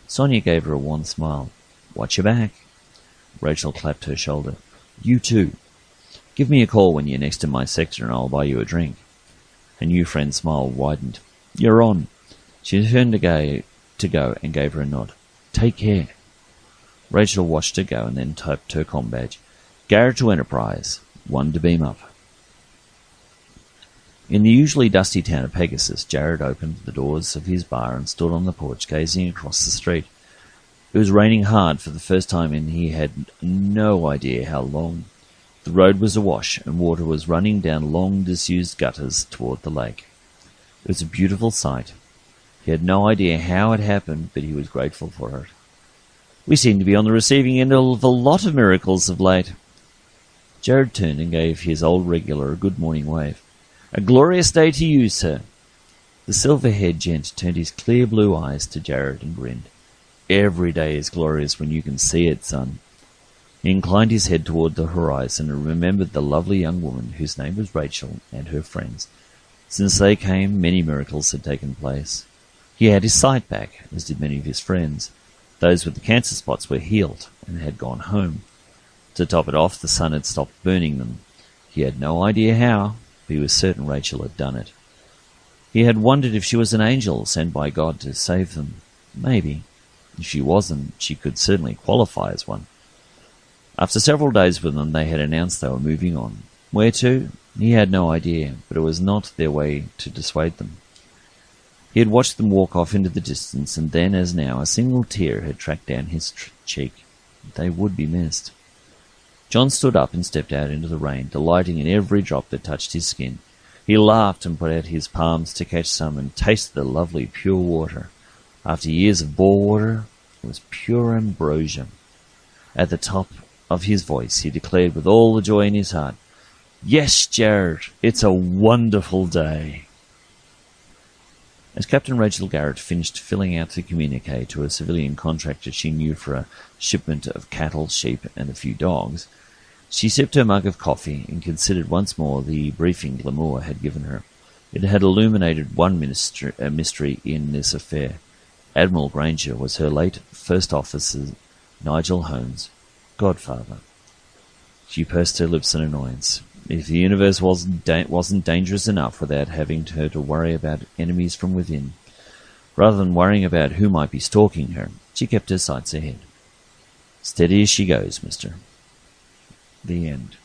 Sonia gave her a wan smile. Watch your back. Rachel clapped her shoulder. You too. Give me a call when you're next in my sector and I'll buy you a drink. Her new friend's smile widened. You're on. She turned to go and gave her a nod. Take care. Rachel watched her go and then tapped her comm badge. Garrett to Enterprise. 1 to beam up. In the usually dusty town of Pegasus, Jared opened the doors of his bar and stood on the porch gazing across the street. It was raining hard for the first time and he had no idea how long. The road was awash and water was running down long disused gutters toward the lake. It was a beautiful sight. He had no idea how it happened, but he was grateful for it. We seem to be on the receiving end of a lot of miracles of late. Jared turned and gave his old regular a good morning wave. A glorious day to you, sir. The silver-haired gent turned his clear blue eyes to Jared and grinned. Every day is glorious when you can see it, son. He inclined his head toward the horizon and remembered the lovely young woman whose name was Rachel and her friends. Since they came, many miracles had taken place. He had his sight back, as did many of his friends. Those with the cancer spots were healed, and had gone home. To top it off, the sun had stopped burning them. He had no idea how, but he was certain Rachel had done it. He had wondered if she was an angel sent by God to save them. Maybe. If she wasn't, she could certainly qualify as one. After several days with them, they had announced they were moving on. Where to? He had no idea, but it was not their way to dissuade them. He had watched them walk off into the distance, and then, as now, a single tear had tracked down his cheek. They would be missed. John stood up and stepped out into the rain, delighting in every drop that touched his skin. He laughed and put out his palms to catch some and tasted the lovely pure water. After years of bore water, it was pure ambrosia. At the top of his voice, he declared with all the joy in his heart, "Yes, Jared, it's a wonderful day." As Captain Rachel Garrett finished filling out the communique to a civilian contractor she knew for a shipment of cattle, sheep, and a few dogs, she sipped her mug of coffee and considered once more the briefing Glamour had given her. It had illuminated one mystery in this affair. Admiral Granger was her late First Officer Nigel Holmes' godfather. She pursed her lips in annoyance. If the universe wasn't dangerous enough without having her to worry about enemies from within, rather than worrying about who might be stalking her, she kept her sights ahead. Steady as she goes, mister. The end.